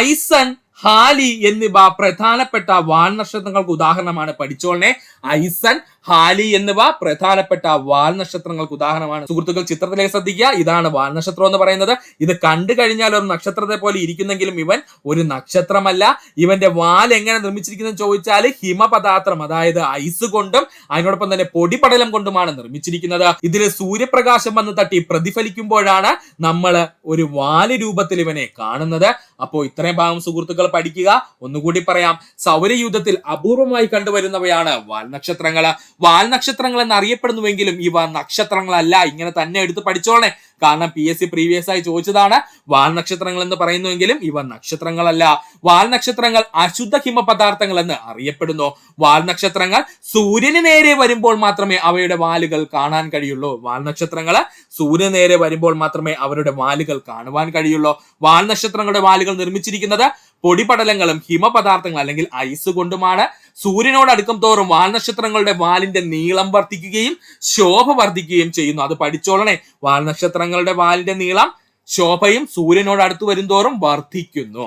Speaker 1: ഐസൺ, ഹാലി എന്നിവ പ്രധാനപ്പെട്ട വാൽ നക്ഷത്രങ്ങൾക്ക് ഉദാഹരണമാണ്. പഠിച്ചോളനെ, ഐസൺ, ഹാലി എന്നിവ പ്രധാനപ്പെട്ട വാൽ നക്ഷത്രങ്ങൾക്ക് ഉദാഹരണമാണ്. സുഹൃത്തുക്കൾ ചിത്രത്തിലേക്ക് ശ്രദ്ധിക്കുക. ഇതാണ് വാൽ നക്ഷത്രം എന്ന് പറയുന്നത്. ഇത് കണ്ടു കഴിഞ്ഞാൽ ഒരു നക്ഷത്രത്തെ പോലെ ഇരിക്കുന്നെങ്കിലും ഇവൻ ഒരു നക്ഷത്രമല്ല. ഇവന്റെ വാൽ എങ്ങനെ നിർമ്മിച്ചിരിക്കുന്നത് ചോദിച്ചാൽ ഹിമപദാർത്ഥം, അതായത് ഐസ് കൊണ്ടും അതിനോടൊപ്പം തന്നെ പൊടിപടലം കൊണ്ടുമാണ് നിർമ്മിച്ചിരിക്കുന്നത്. ഇതിൽ സൂര്യപ്രകാശം വന്ന് തട്ടി പ്രതിഫലിക്കുമ്പോഴാണ് നമ്മൾ ഒരു വാല് രൂപത്തിൽ ഇവനെ കാണുന്നത്. അപ്പോൾ ഇത്രയും ഭാഗം സുഹൃത്തുക്കൾ പഠിക്കുക. ഒന്നുകൂടി പറയാം, സൗരയൂഥത്തിൽ അപൂർവമായി കണ്ടുവരുന്നവയാണ് വാൽ നക്ഷത്രങ്ങൾ. വാൽനക്ഷത്രങ്ങൾ എന്ന് അറിയപ്പെടുന്നുവെങ്കിലും ഇവ നക്ഷത്രങ്ങളല്ല. ഇങ്ങനെ തന്നെ എടുത്ത് പഠിച്ചോളെ, കാരണം PSC പ്രീവിയസ് ആയി ചോദിച്ചതാണ്. വാൽനക്ഷത്രങ്ങൾ എന്ന് പറയുന്നുവെങ്കിലും ഇവ നക്ഷത്രങ്ങളല്ല. വാൽനക്ഷത്രങ്ങൾ അശുദ്ധ ഹിമ പദാർത്ഥങ്ങൾ എന്ന് അറിയപ്പെടുന്നു. വാൽനക്ഷത്രങ്ങൾ സൂര്യന് നേരെ വരുമ്പോൾ മാത്രമേ അവയുടെ വാലുകൾ കാണാൻ കഴിയുള്ളൂ. വാൽനക്ഷത്രങ്ങൾ സൂര്യന് നേരെ വരുമ്പോൾ മാത്രമേ അവരുടെ വാലുകൾ കാണുവാൻ കഴിയുള്ളൂ. വാൽനക്ഷത്രങ്ങളുടെ വാലുകൾ നിർമ്മിച്ചിരിക്കുന്നത് പൊടിപടലങ്ങളും ഹിമപദാർത്ഥങ്ങൾ അല്ലെങ്കിൽ ഐസ് കൊണ്ടുമാണ്. സൂര്യനോട് അടുക്കും തോറും വാൽനക്ഷത്രങ്ങളുടെ വാലിന്റെ നീളം വർദ്ധിക്കുകയും ശോഭ വർദ്ധിക്കുകയും ചെയ്യുന്നു. അത് പഠിച്ചോളണേ. വാൽനക്ഷത്രങ്ങളുടെ വാലിന്റെ നീളം ശോഭയും സൂര്യനോട് അടുത്ത് വരുംതോറും വർദ്ധിക്കുന്നു.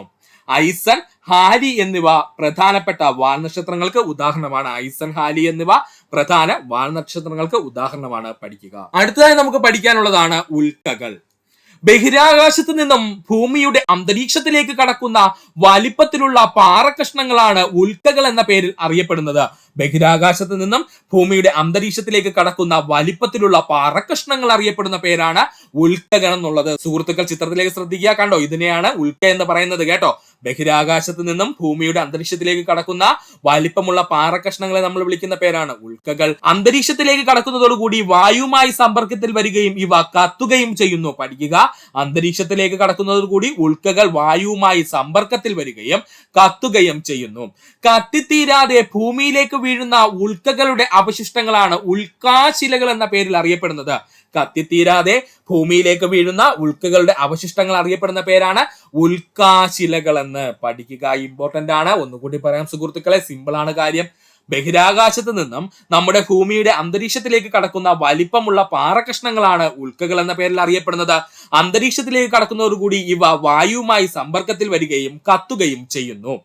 Speaker 1: ഐസൺ, ഹാലി എന്നിവ പ്രധാനപ്പെട്ട വാൽനക്ഷത്രങ്ങൾക്ക് ഉദാഹരണമാണ്. ഐസൺ, ഹാലി എന്നിവ പ്രധാന വാൽനക്ഷത്രങ്ങൾക്ക് ഉദാഹരണമാണ്. പഠിക്കുക. അടുത്തതായി നമുക്ക് പഠിക്കാനുള്ളതാണ് ഉൽക്കകൾ. ബഹിരാകാശത്ത് നിന്നും ഭൂമിയുടെ അന്തരീക്ഷത്തിലേക്ക് കടക്കുന്ന വലിപ്പത്തിലുള്ള പാറക്കഷ്ണങ്ങളാണ് ഉൽക്കകൾ എന്ന പേരിൽ അറിയപ്പെടുന്നത്. ബഹിരാകാശത്ത് നിന്നും ഭൂമിയുടെ അന്തരീക്ഷത്തിലേക്ക് കടക്കുന്ന വലിപ്പത്തിലുള്ള പാറക്കഷ്ണങ്ങൾ അറിയപ്പെടുന്ന പേരാണ് ഉൽക്കകൾ എന്നുള്ളത്. സുഹൃത്തുക്കൾ ചിത്രത്തിലേക്ക് ശ്രദ്ധിക്കുക. കണ്ടോ, ഇതിനെയാണ് ഉൽക്ക എന്ന് പറയുന്നത് കേട്ടോ. ബഹിരാകാശത്ത് നിന്നും ഭൂമിയുടെ അന്തരീക്ഷത്തിലേക്ക് കടക്കുന്ന വലിപ്പമുള്ള പാറക്കഷ്ണങ്ങളെ നമ്മൾ വിളിക്കുന്ന പേരാണ് ഉൽക്കകൾ. അന്തരീക്ഷത്തിലേക്ക് കടക്കുന്നതോടുകൂടി വായുവുമായി സമ്പർക്കത്തിൽ വരികയും ഇവ കത്തുകയും ചെയ്യുന്നു. പഠിക്കുക. അന്തരീക്ഷത്തിലേക്ക് കടക്കുന്നതോടുകൂടി ഉൽക്കകൾ വായുവുമായി സമ്പർക്കത്തിൽ വരികയും കത്തുകയും ചെയ്യുന്നു. കത്തിത്തീരാതെ ഭൂമിയിലേക്ക് വീഴുന്ന ഉൽക്കകളുടെ അവശിഷ്ടങ്ങളാണ് ഉൽക്കാശിലകൾ എന്ന പേരിൽ അറിയപ്പെടുന്നത്. കത്തിത്തീരാതെ ഭൂമിയിലേക്ക് വീഴുന്ന ഉൽക്കകളുടെ അവശിഷ്ടങ്ങൾ അറിയപ്പെടുന്ന പേരാണ് ഉൽക്കാശിലകൾ എന്ന്. പഠിക്കുക, ഇമ്പോർട്ടന്റ് ആണ്. ഒന്നുകൂടി പറയാം സുഹൃത്തുക്കളെ, സിമ്പിൾ ആണ് കാര്യം. ബഹിരാകാശത്ത് നിന്നും നമ്മുടെ ഭൂമിയുടെ അന്തരീക്ഷത്തിലേക്ക് കടക്കുന്ന വലിപ്പമുള്ള പാറകഷ്ണങ്ങളാണ് ഉൽക്കകൾ എന്ന പേരിൽ അറിയപ്പെടുന്നത്. അന്തരീക്ഷത്തിലേക്ക് കടക്കുന്നതോടുകൂടി ഇവ വായുവുമായി സമ്പർക്കത്തിൽ വരികയും കത്തുകയും ചെയ്യുന്നു.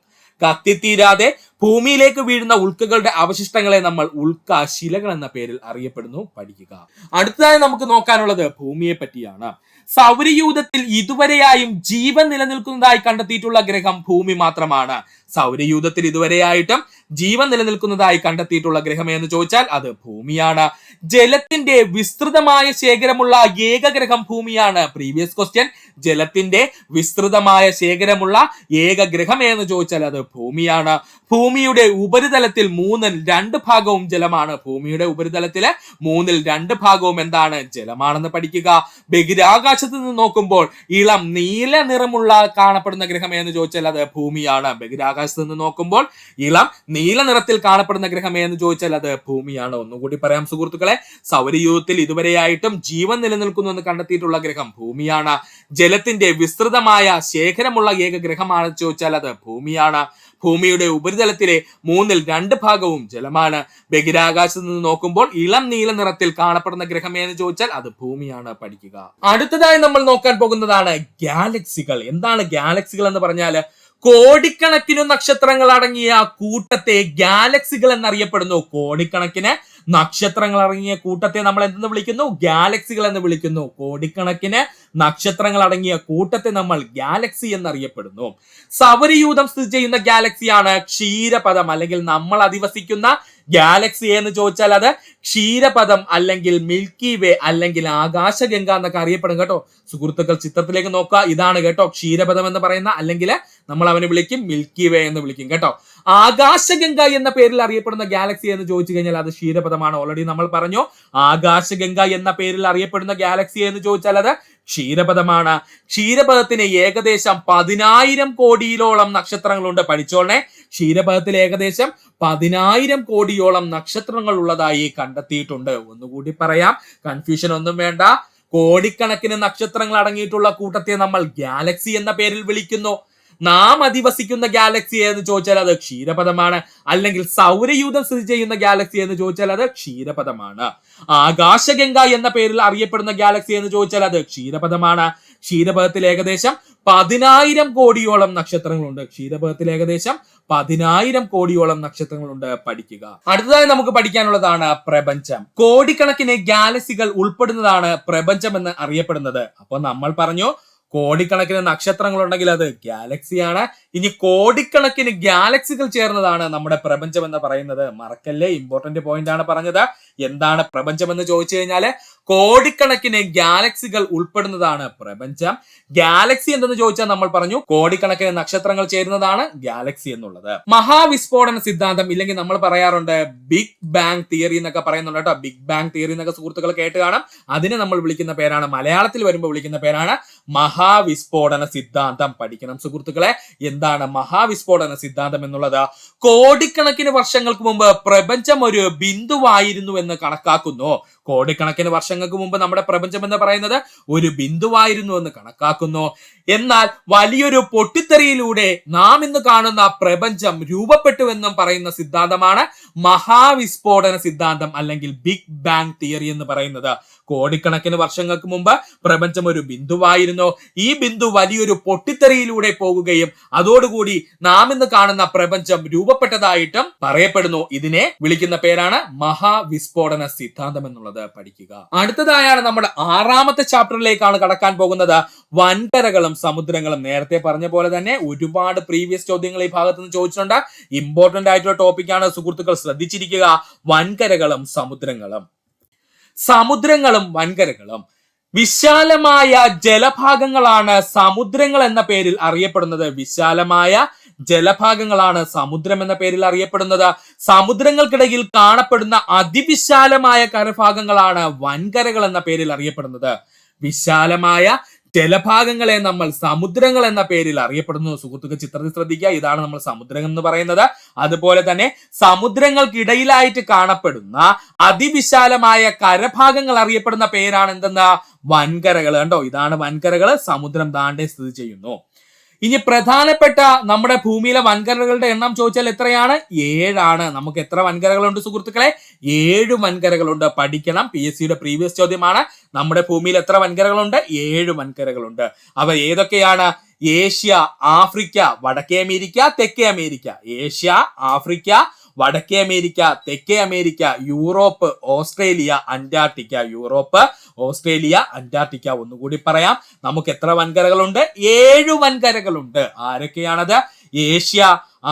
Speaker 1: കത്തിത്തീരാതെ ഭൂമിയിലേക്ക് വീഴുന്ന ഉൽക്കകളുടെ അവശിഷ്ടങ്ങളെ നമ്മൾ ഉൽക്കാശിലകൾ എന്ന പേരിൽ അറിയപ്പെടുന്നു. പഠിക്കുക. അടുത്തതായി നമുക്ക് നോക്കാനുള്ളത് ഭൂമിയെ പറ്റിയാണ്. സൗരയൂഥത്തിൽ ഇതുവരെയായും ജീവൻ നിലനിൽക്കുന്നതായി കണ്ടെത്തിയിട്ടുള്ള ഗ്രഹം ഭൂമി മാത്രമാണ്. സൗരയൂഥത്തിൽ ഇതുവരെയായിട്ടും ജീവൻ നിലനിൽക്കുന്നതായി കണ്ടെത്തിയിട്ടുള്ള ഗ്രഹം എന്ന് ചോദിച്ചാൽ അത് ഭൂമിയാണ്. ജലത്തിന്റെ വിസ്തൃതമായ ശേഖരമുള്ള ഏക ഗ്രഹം ഭൂമിയാണ്. പ്രീവിയസ് ക്വസ്റ്റ്യൻ, ജലത്തിന്റെ വിസ്തൃതമായ ശേഖരമുള്ള ഏക ഗ്രഹം എന്ന് ചോദിച്ചാൽ അത് ഭൂമിയാണ്. ഭൂമിയുടെ ഉപരിതലത്തിൽ 2/3 ജലമാണ്. ഭൂമിയുടെ ഉപരിതലത്തിലെ 2/3 എന്താണ്? ജലമാണെന്ന് പഠിക്കുക. ബഹിരാകാശത്ത് നിന്ന് നോക്കുമ്പോൾ ഇളം നീല നിറമുള്ള കാണപ്പെടുന്ന ഗ്രഹം എന്ന് ചോദിച്ചാൽ അത് ഭൂമിയാണ്. ബഹിരാകാശത്ത് നിന്ന് നോക്കുമ്പോൾ ഇളം നീല നിറത്തിൽ കാണപ്പെടുന്ന ഗ്രഹം എന്ന് ചോദിച്ചാൽ അത് ഭൂമിയാണ്. ഒന്നുകൂടി പറയാം സുഹൃത്തുക്കളെ, സൗരയൂഥത്തിൽ ഇതുവരെയായിട്ടും ജീവൻ നിലനിൽക്കുന്നു എന്ന് കണ്ടെത്തിയിട്ടുള്ള ഗ്രഹം ഭൂമിയാണ്. ജലത്തിന്റെ വിസ്തൃതമായ ശേഖരമുള്ള ഏക ഗ്രഹമാണെന്ന് ചോദിച്ചാൽ അത് ഭൂമിയാണ്. ഭൂമിയുടെ ഉപരിതലത്തിലെ 2/3 ജലമാണ്. ബഹിരാകാശത്ത് നിന്ന് നോക്കുമ്പോൾ ഇളം നീല നിറത്തിൽ കാണപ്പെടുന്ന ഗ്രഹം എന്ന് ചോദിച്ചാൽ അത് ഭൂമിയാണ്. പഠിക്കുക. അടുത്തതായി നമ്മൾ നോക്കാൻ പോകുന്നതാണ് ഗാലക്സികൾ. എന്താണ് ഗാലക്സികൾ എന്ന് പറഞ്ഞാല് കോടിക്കണക്കിന് നക്ഷത്രങ്ങൾ അടങ്ങിയ കൂട്ടത്തെ ഗാലക്സികൾ എന്നറിയപ്പെടുന്നു. കോടിക്കണക്കിന് നക്ഷത്രങ്ങൾ അടങ്ങിയ കൂട്ടത്തെ നമ്മൾ എന്തെന്ന് വിളിക്കുന്നു? ഗാലക്സികൾ എന്ന് വിളിക്കുന്നു. കോടിക്കണക്കിന് നക്ഷത്രങ്ങൾ അടങ്ങിയ കൂട്ടത്തെ നമ്മൾ ഗാലക്സി എന്നറിയപ്പെടുന്നു. സൗരയൂഥം സ്ഥിതി ചെയ്യുന്ന ഗാലക്സിയാണ് ക്ഷീരപഥം, അല്ലെങ്കിൽ നമ്മൾ അധിവസിക്കുന്ന ഗാലക്സി എന്ന് ചോദിച്ചാൽ അത് ക്ഷീരപഥം അല്ലെങ്കിൽ മിൽക്കി വേ അല്ലെങ്കിൽ ആകാശഗംഗ എന്നൊക്കെ അറിയപ്പെടും കേട്ടോ. സുഹൃത്തുക്കൾ ചിത്രത്തിലേക്ക് നോക്കുക. ഇതാണ് കേട്ടോ ക്ഷീരപഥം എന്ന് പറയുന്ന, അല്ലെങ്കിൽ നമ്മൾ അവനെ വിളിക്കും മിൽക്കി വേ എന്ന് വിളിക്കും കേട്ടോ. ആകാശഗംഗ എന്ന പേരിൽ അറിയപ്പെടുന്ന ഗാലക്സി എന്ന് ചോദിച്ചു കഴിഞ്ഞാൽ അത് ക്ഷീരപഥമാണ്. ഓൾറെഡി നമ്മൾ പറഞ്ഞു. ആകാശഗംഗ എന്ന പേരിൽ അറിയപ്പെടുന്ന ഗാലക്സി എന്ന് ചോദിച്ചാൽ അത് ക്ഷീരപഥമാണ്. ക്ഷീരപഥത്തിന് ഏകദേശം 10,000 കോടിയിലോളം നക്ഷത്രങ്ങളുണ്ട്. പഠിച്ചോളെ, ക്ഷീരപഥത്തിൽ ഏകദേശം 10,000 കോടിയോളം നക്ഷത്രങ്ങൾ ഉള്ളതായി കണ്ടെത്തിയിട്ടുണ്ട്. ഒന്നുകൂടി പറയാം, കൺഫ്യൂഷൻ ഒന്നും വേണ്ട. കോടിക്കണക്കിന് നക്ഷത്രങ്ങൾ അടങ്ങിയിട്ടുള്ള കൂട്ടത്തെ നമ്മൾ ഗാലക്സി എന്ന പേരിൽ വിളിക്കുന്നു. നാം അധിവസിക്കുന്ന ഗാലക്സി എന്ന് ചോദിച്ചാൽ അത് ക്ഷീരപഥമാണ്. അല്ലെങ്കിൽ സൗരയൂഥം സ്ഥിതി ചെയ്യുന്ന ഗാലക്സി എന്ന് ചോദിച്ചാൽ അത് ക്ഷീരപഥമാണ്. ആകാശഗംഗ എന്ന പേരിൽ അറിയപ്പെടുന്ന ഗാലക്സി എന്ന് ചോദിച്ചാൽ അത് ക്ഷീരപഥമാണ്. ക്ഷീരപഥത്തിൽ ഏകദേശം 10,000 കോടിയോളം നക്ഷത്രങ്ങളുണ്ട്. ക്ഷീരപഥത്തിൽ ഏകദേശം 10,000 കോടിയോളം നക്ഷത്രങ്ങളുണ്ട്. പഠിക്കുക. അടുത്തതായി നമുക്ക് പഠിക്കാനുള്ളതാണ് പ്രപഞ്ചം. കോടിക്കണക്കിന് ഗാലക്സികൾ ഉൾപ്പെടുന്നതാണ് പ്രപഞ്ചം എന്ന് അറിയപ്പെടുന്നത്. അപ്പൊ നമ്മൾ പറഞ്ഞു കോടിക്കണക്കിന് നക്ഷത്രങ്ങൾ ഉണ്ടെങ്കിൽ അത് ഗാലക്സിയാണ്. ഇനി കോടിക്കണക്കിന് ഗാലക്സികൾ ചേർന്നതാണ് നമ്മുടെ പ്രപഞ്ചം എന്ന് പറയുന്നത്. മറക്കല്ലേ, ഇമ്പോർട്ടന്റ് പോയിന്റ് ആണ് പറഞ്ഞത്. എന്താണ് പ്രപഞ്ചം എന്ന് ചോദിച്ചു കഴിഞ്ഞാല് കോടിക്കണക്കിന് ഗാലക്സികൾ ഉൾപ്പെടുന്നതാണ് പ്രപഞ്ചം. ഗാലക്സി എന്തെന്ന് ചോദിച്ചാൽ നമ്മൾ പറഞ്ഞു കോടിക്കണക്കിന് നക്ഷത്രങ്ങൾ ചേരുന്നതാണ് ഗാലക്സി എന്നുള്ളത്. മഹാവിസ്ഫോടന സിദ്ധാന്തം ഇല്ലെങ്കിൽ നമ്മൾ പറയാറുണ്ട് ബിഗ് ബാങ് തിയറി എന്നൊക്കെ പറയുന്നുണ്ട് കേട്ടോ. ബിഗ് ബാങ് തിയറി എന്നൊക്കെ സുഹൃത്തുക്കൾ കേട്ട് കാണാം. അതിനെ നമ്മൾ വിളിക്കുന്ന പേരാണ്, മലയാളത്തിൽ വരുമ്പോൾ വിളിക്കുന്ന പേരാണ് മഹാവിസ്ഫോടന സിദ്ധാന്തം. പഠിക്കണം സുഹൃത്തുക്കളെ, എന്താണ് മഹാവിസ്ഫോടന സിദ്ധാന്തം എന്നുള്ളത്? കോടിക്കണക്കിന് വർഷങ്ങൾക്ക് മുമ്പ് പ്രപഞ്ചം ഒരു ബിന്ദുവായിരുന്നു എന്ന് കണക്കാക്കുന്നു. കോടിക്കണക്കിന് വർഷങ്ങൾക്ക് മുമ്പ് നമ്മുടെ പ്രപഞ്ചം എന്ന് പറയുന്നത് ഒരു ബിന്ദുവായിരുന്നു എന്ന് കണക്കാക്കുന്നു. എന്നാൽ വലിയൊരു പൊട്ടിത്തെറിയിലൂടെ നാം ഇന്ന് കാണുന്ന പ്രപഞ്ചം രൂപപ്പെട്ടുവെന്നും പറയുന്ന സിദ്ധാന്തമാണ് മഹാവിസ്ഫോടന സിദ്ധാന്തം അല്ലെങ്കിൽ ബിഗ് ബാങ് തിയറി എന്ന് പറയുന്നത്. കോടിക്കണക്കിന് വർഷങ്ങൾക്ക് മുമ്പ് പ്രപഞ്ചം ഒരു ബിന്ദുവായിരുന്നു. ഈ ബിന്ദു വലിയൊരു പൊട്ടിത്തെറിയിലൂടെ പോകുകയും അതോടുകൂടി നാം ഇന്ന് കാണുന്ന പ്രപഞ്ചം രൂപപ്പെട്ടതായിട്ടും പറയപ്പെടുന്നു. ഇതിനെ വിളിക്കുന്ന പേരാണ് മഹാവിസ്ഫോടന സിദ്ധാന്തം എന്നുള്ളത്. പഠിക്കുക. അടുത്തതായാണ് നമ്മുടെ 6ാമത്തെ ചാപ്റ്ററിലേക്കാണ് കടക്കാൻ പോകുന്നത്. വൻകരകളും സമുദ്രങ്ങളും. നേരത്തെ പറഞ്ഞ പോലെ തന്നെ ഒരുപാട് പ്രീവിയസ് ചോദ്യങ്ങൾ ഈ ഭാഗത്ത് നിന്ന് ചോദിച്ചിട്ടുണ്ട്. ഇമ്പോർട്ടന്റ് ആയിട്ടുള്ള ടോപ്പിക്കാണ് സുഹൃത്തുക്കൾ, ശ്രദ്ധിച്ചിരിക്കുക. വൻകരകളും സമുദ്രങ്ങളും. സമുദ്രങ്ങളും വൻകരകളും വിശാലമായ ജലഭാഗങ്ങളാണ് സമുദ്രങ്ങൾ എന്ന പേരിൽ അറിയപ്പെടുന്നത്. വിശാലമായ ജലഭാഗങ്ങളാണ് സമുദ്രം എന്ന പേരിൽ അറിയപ്പെടുന്നത്. സമുദ്രങ്ങൾക്കിടയിൽ കാണപ്പെടുന്ന അതിവിശാലമായ കരഭാഗങ്ങളാണ് വൻകരകൾ എന്ന പേരിൽ അറിയപ്പെടുന്നത്. വിശാലമായ ജലഭാഗങ്ങളെ നമ്മൾ സമുദ്രങ്ങൾ എന്ന പേരിൽ അറിയപ്പെടുന്നു. സുഹൃത്തുക്കൾ ചിത്രത്തിൽ ശ്രദ്ധിക്കുക, ഇതാണ് നമ്മൾ സമുദ്രം എന്ന് പറയുന്നത്. അതുപോലെ തന്നെ സമുദ്രങ്ങൾക്കിടയിലായിട്ട് കാണപ്പെടുന്ന അതിവിശാലമായ കരഭാഗങ്ങൾ അറിയപ്പെടുന്ന പേരാണ് എന്തെന്ന്? വൻകരകൾ. കണ്ടോ, ഇതാണ് വൻകരകൾ. സമുദ്രം ദാണ്ടെ സ്ഥിതി ചെയ്യുന്നു. ഇനി പ്രധാനപ്പെട്ട നമ്മുടെ ഭൂമിയിലെ വൻകരകളുടെ എണ്ണം ചോദിച്ചാൽ എത്രയാണ്? 7 നമുക്ക് എത്ര വൻകരകളുണ്ട് സുഹൃത്തുക്കളെ? 7 വൻകരകളുണ്ട്. പഠിക്കണം, PSCയുടെ പ്രീവിയസ് ചോദ്യമാണ്. നമ്മുടെ ഭൂമിയിൽ എത്ര വൻകരകളുണ്ട്? 7 വൻകരകളുണ്ട്. അവ ഏതൊക്കെയാണ്? ഏഷ്യ, ആഫ്രിക്ക, വടക്കേ അമേരിക്ക, തെക്കേ അമേരിക്ക. ഏഷ്യ, ആഫ്രിക്ക, വടക്കേ അമേരിക്ക, തെക്കേ America, Europe, Australia, Antarctica. Europe, Australia, Antarctica. ഒന്നുകൂടി പറയാം, നമുക്ക് എത്ര വൻകരകളുണ്ട്? 7 വൻകരകളുണ്ട്. ആരൊക്കെയാണത്? ഏഷ്യ,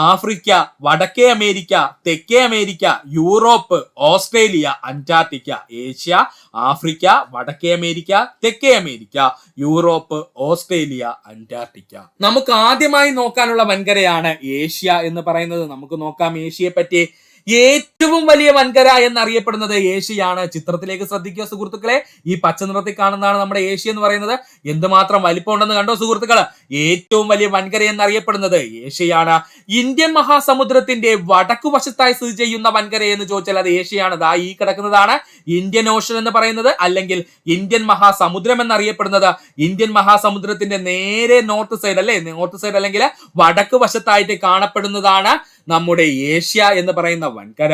Speaker 1: ആഫ്രിക്ക, വടക്കേ അമേരിക്ക, തെക്കേ America, Europe, Australia, Antarctica. Asia, Africa, വടക്കേ അമേരിക്ക, തെക്കേ അമേരിക്ക, യൂറോപ്പ്, ഓസ്ട്രേലിയ, അന്റാർട്ടിക്ക. നമുക്ക് ആദ്യമായി നോക്കാനുള്ള വൻകരയാണ് ഏഷ്യ എന്ന് പറയുന്നത്. നമുക്ക് നോക്കാം ഏഷ്യയെ പറ്റി. ഏറ്റവും വലിയ വൻകര എന്നറിയപ്പെടുന്നത് ഏഷ്യയാണ്. ചിത്രത്തിലേക്ക് ശ്രദ്ധിക്കുക സുഹൃത്തുക്കളെ. ഈ പച്ച നിറത്തിൽ കാണുന്നതാണ് നമ്മുടെ ഏഷ്യ എന്ന് പറയുന്നത്. എന്തുമാത്രം വലിപ്പം ഉണ്ടെന്ന് കണ്ടോ സുഹൃത്തുക്കള്? ഏറ്റവും വലിയ വൻകര എന്നറിയപ്പെടുന്നത് ഏഷ്യയാണ്. ഇന്ത്യൻ മഹാസമുദ്രത്തിന്റെ വടക്കു വശത്തായി സ്ഥിതി ചെയ്യുന്ന വൻകര എന്ന് ചോദിച്ചാൽ അത് ഏഷ്യയാണ്. ദാ ഈ കിടക്കുന്നതാണ് ഇന്ത്യൻ ഓഷൻ എന്ന് പറയുന്നത്, അല്ലെങ്കിൽ ഇന്ത്യൻ മഹാസമുദ്രം എന്നറിയപ്പെടുന്നത്. ഇന്ത്യൻ മഹാസമുദ്രത്തിന്റെ നേരെ നോർത്ത് സൈഡ് അല്ലെ, നോർത്ത് സൈഡ് അല്ലെങ്കിൽ വടക്ക് വശത്തായിട്ട് കാണപ്പെടുന്നതാണ് നമ്മുടെ ഏഷ്യ എന്ന് പറയുന്ന വൻകര.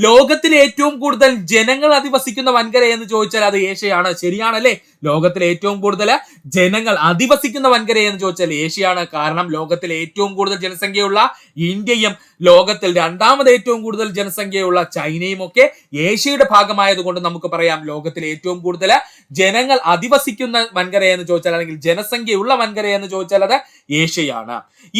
Speaker 1: ലോകത്തിലെ ഏറ്റവും കൂടുതൽ ജനങ്ങൾ അധിവസിക്കുന്ന വൻകര എന്ന് ചോദിച്ചാൽ അത് ഏഷ്യയാണ്. ശരിയാണല്ലേ? ലോകത്തിലെ ഏറ്റവും കൂടുതൽ ജനങ്ങൾ അധിവസിക്കുന്ന വൻകര എന്ന് ചോദിച്ചാൽ ഏഷ്യയാണ്. കാരണം ലോകത്തിലെ ഏറ്റവും കൂടുതൽ ജനസംഖ്യയുള്ള ഇന്ത്യയും ലോകത്തിൽ 2ാമത് ഏറ്റവും കൂടുതൽ ജനസംഖ്യയുള്ള ചൈനയും ഒക്കെ ഏഷ്യയുടെ ഭാഗമായതുകൊണ്ട് നമുക്ക് പറയാം ലോകത്തിലെ ഏറ്റവും കൂടുതൽ ജനങ്ങൾ അധിവസിക്കുന്ന വൻകര എന്ന് ചോദിച്ചാൽ, അല്ലെങ്കിൽ ജനസംഖ്യയുള്ള വൻകര എന്ന് ചോദിച്ചാൽ അത് ഏഷ്യയാണ്.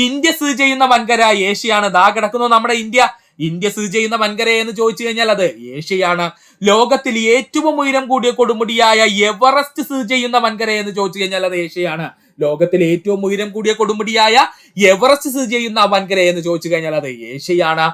Speaker 1: ഇന്ത്യ സ്ഥിതി ചെയ്യുന്ന വൻകര ഏഷ്യയാണ്. ദാ കിടക്കുന്നു നമ്മുടെ ഇന്ത്യ. ഇന്ത്യ സ്ഥിതി ചെയ്യുന്ന വൻകര എന്ന് ചോദിച്ചു കഴിഞ്ഞാൽ അത് ഏഷ്യയാണ്. ലോകത്തിൽ ഏറ്റവും ഉയരം കൂടിയ കൊടുമുടിയായ എവറസ്റ്റ് സ്ഥിതി ചെയ്യുന്ന വൻകര എന്ന് ചോദിച്ചു കഴിഞ്ഞാൽ അത് ഏഷ്യയാണ്. ലോകത്തിൽ ഏറ്റവും ഉയരം കൂടിയ കൊടുമുടിയായ എവറസ്റ്റ് സ്ഥിതി ചെയ്യുന്ന വൻകര എന്ന് ചോദിച്ചു കഴിഞ്ഞാൽ അത് ഏഷ്യയാണ്.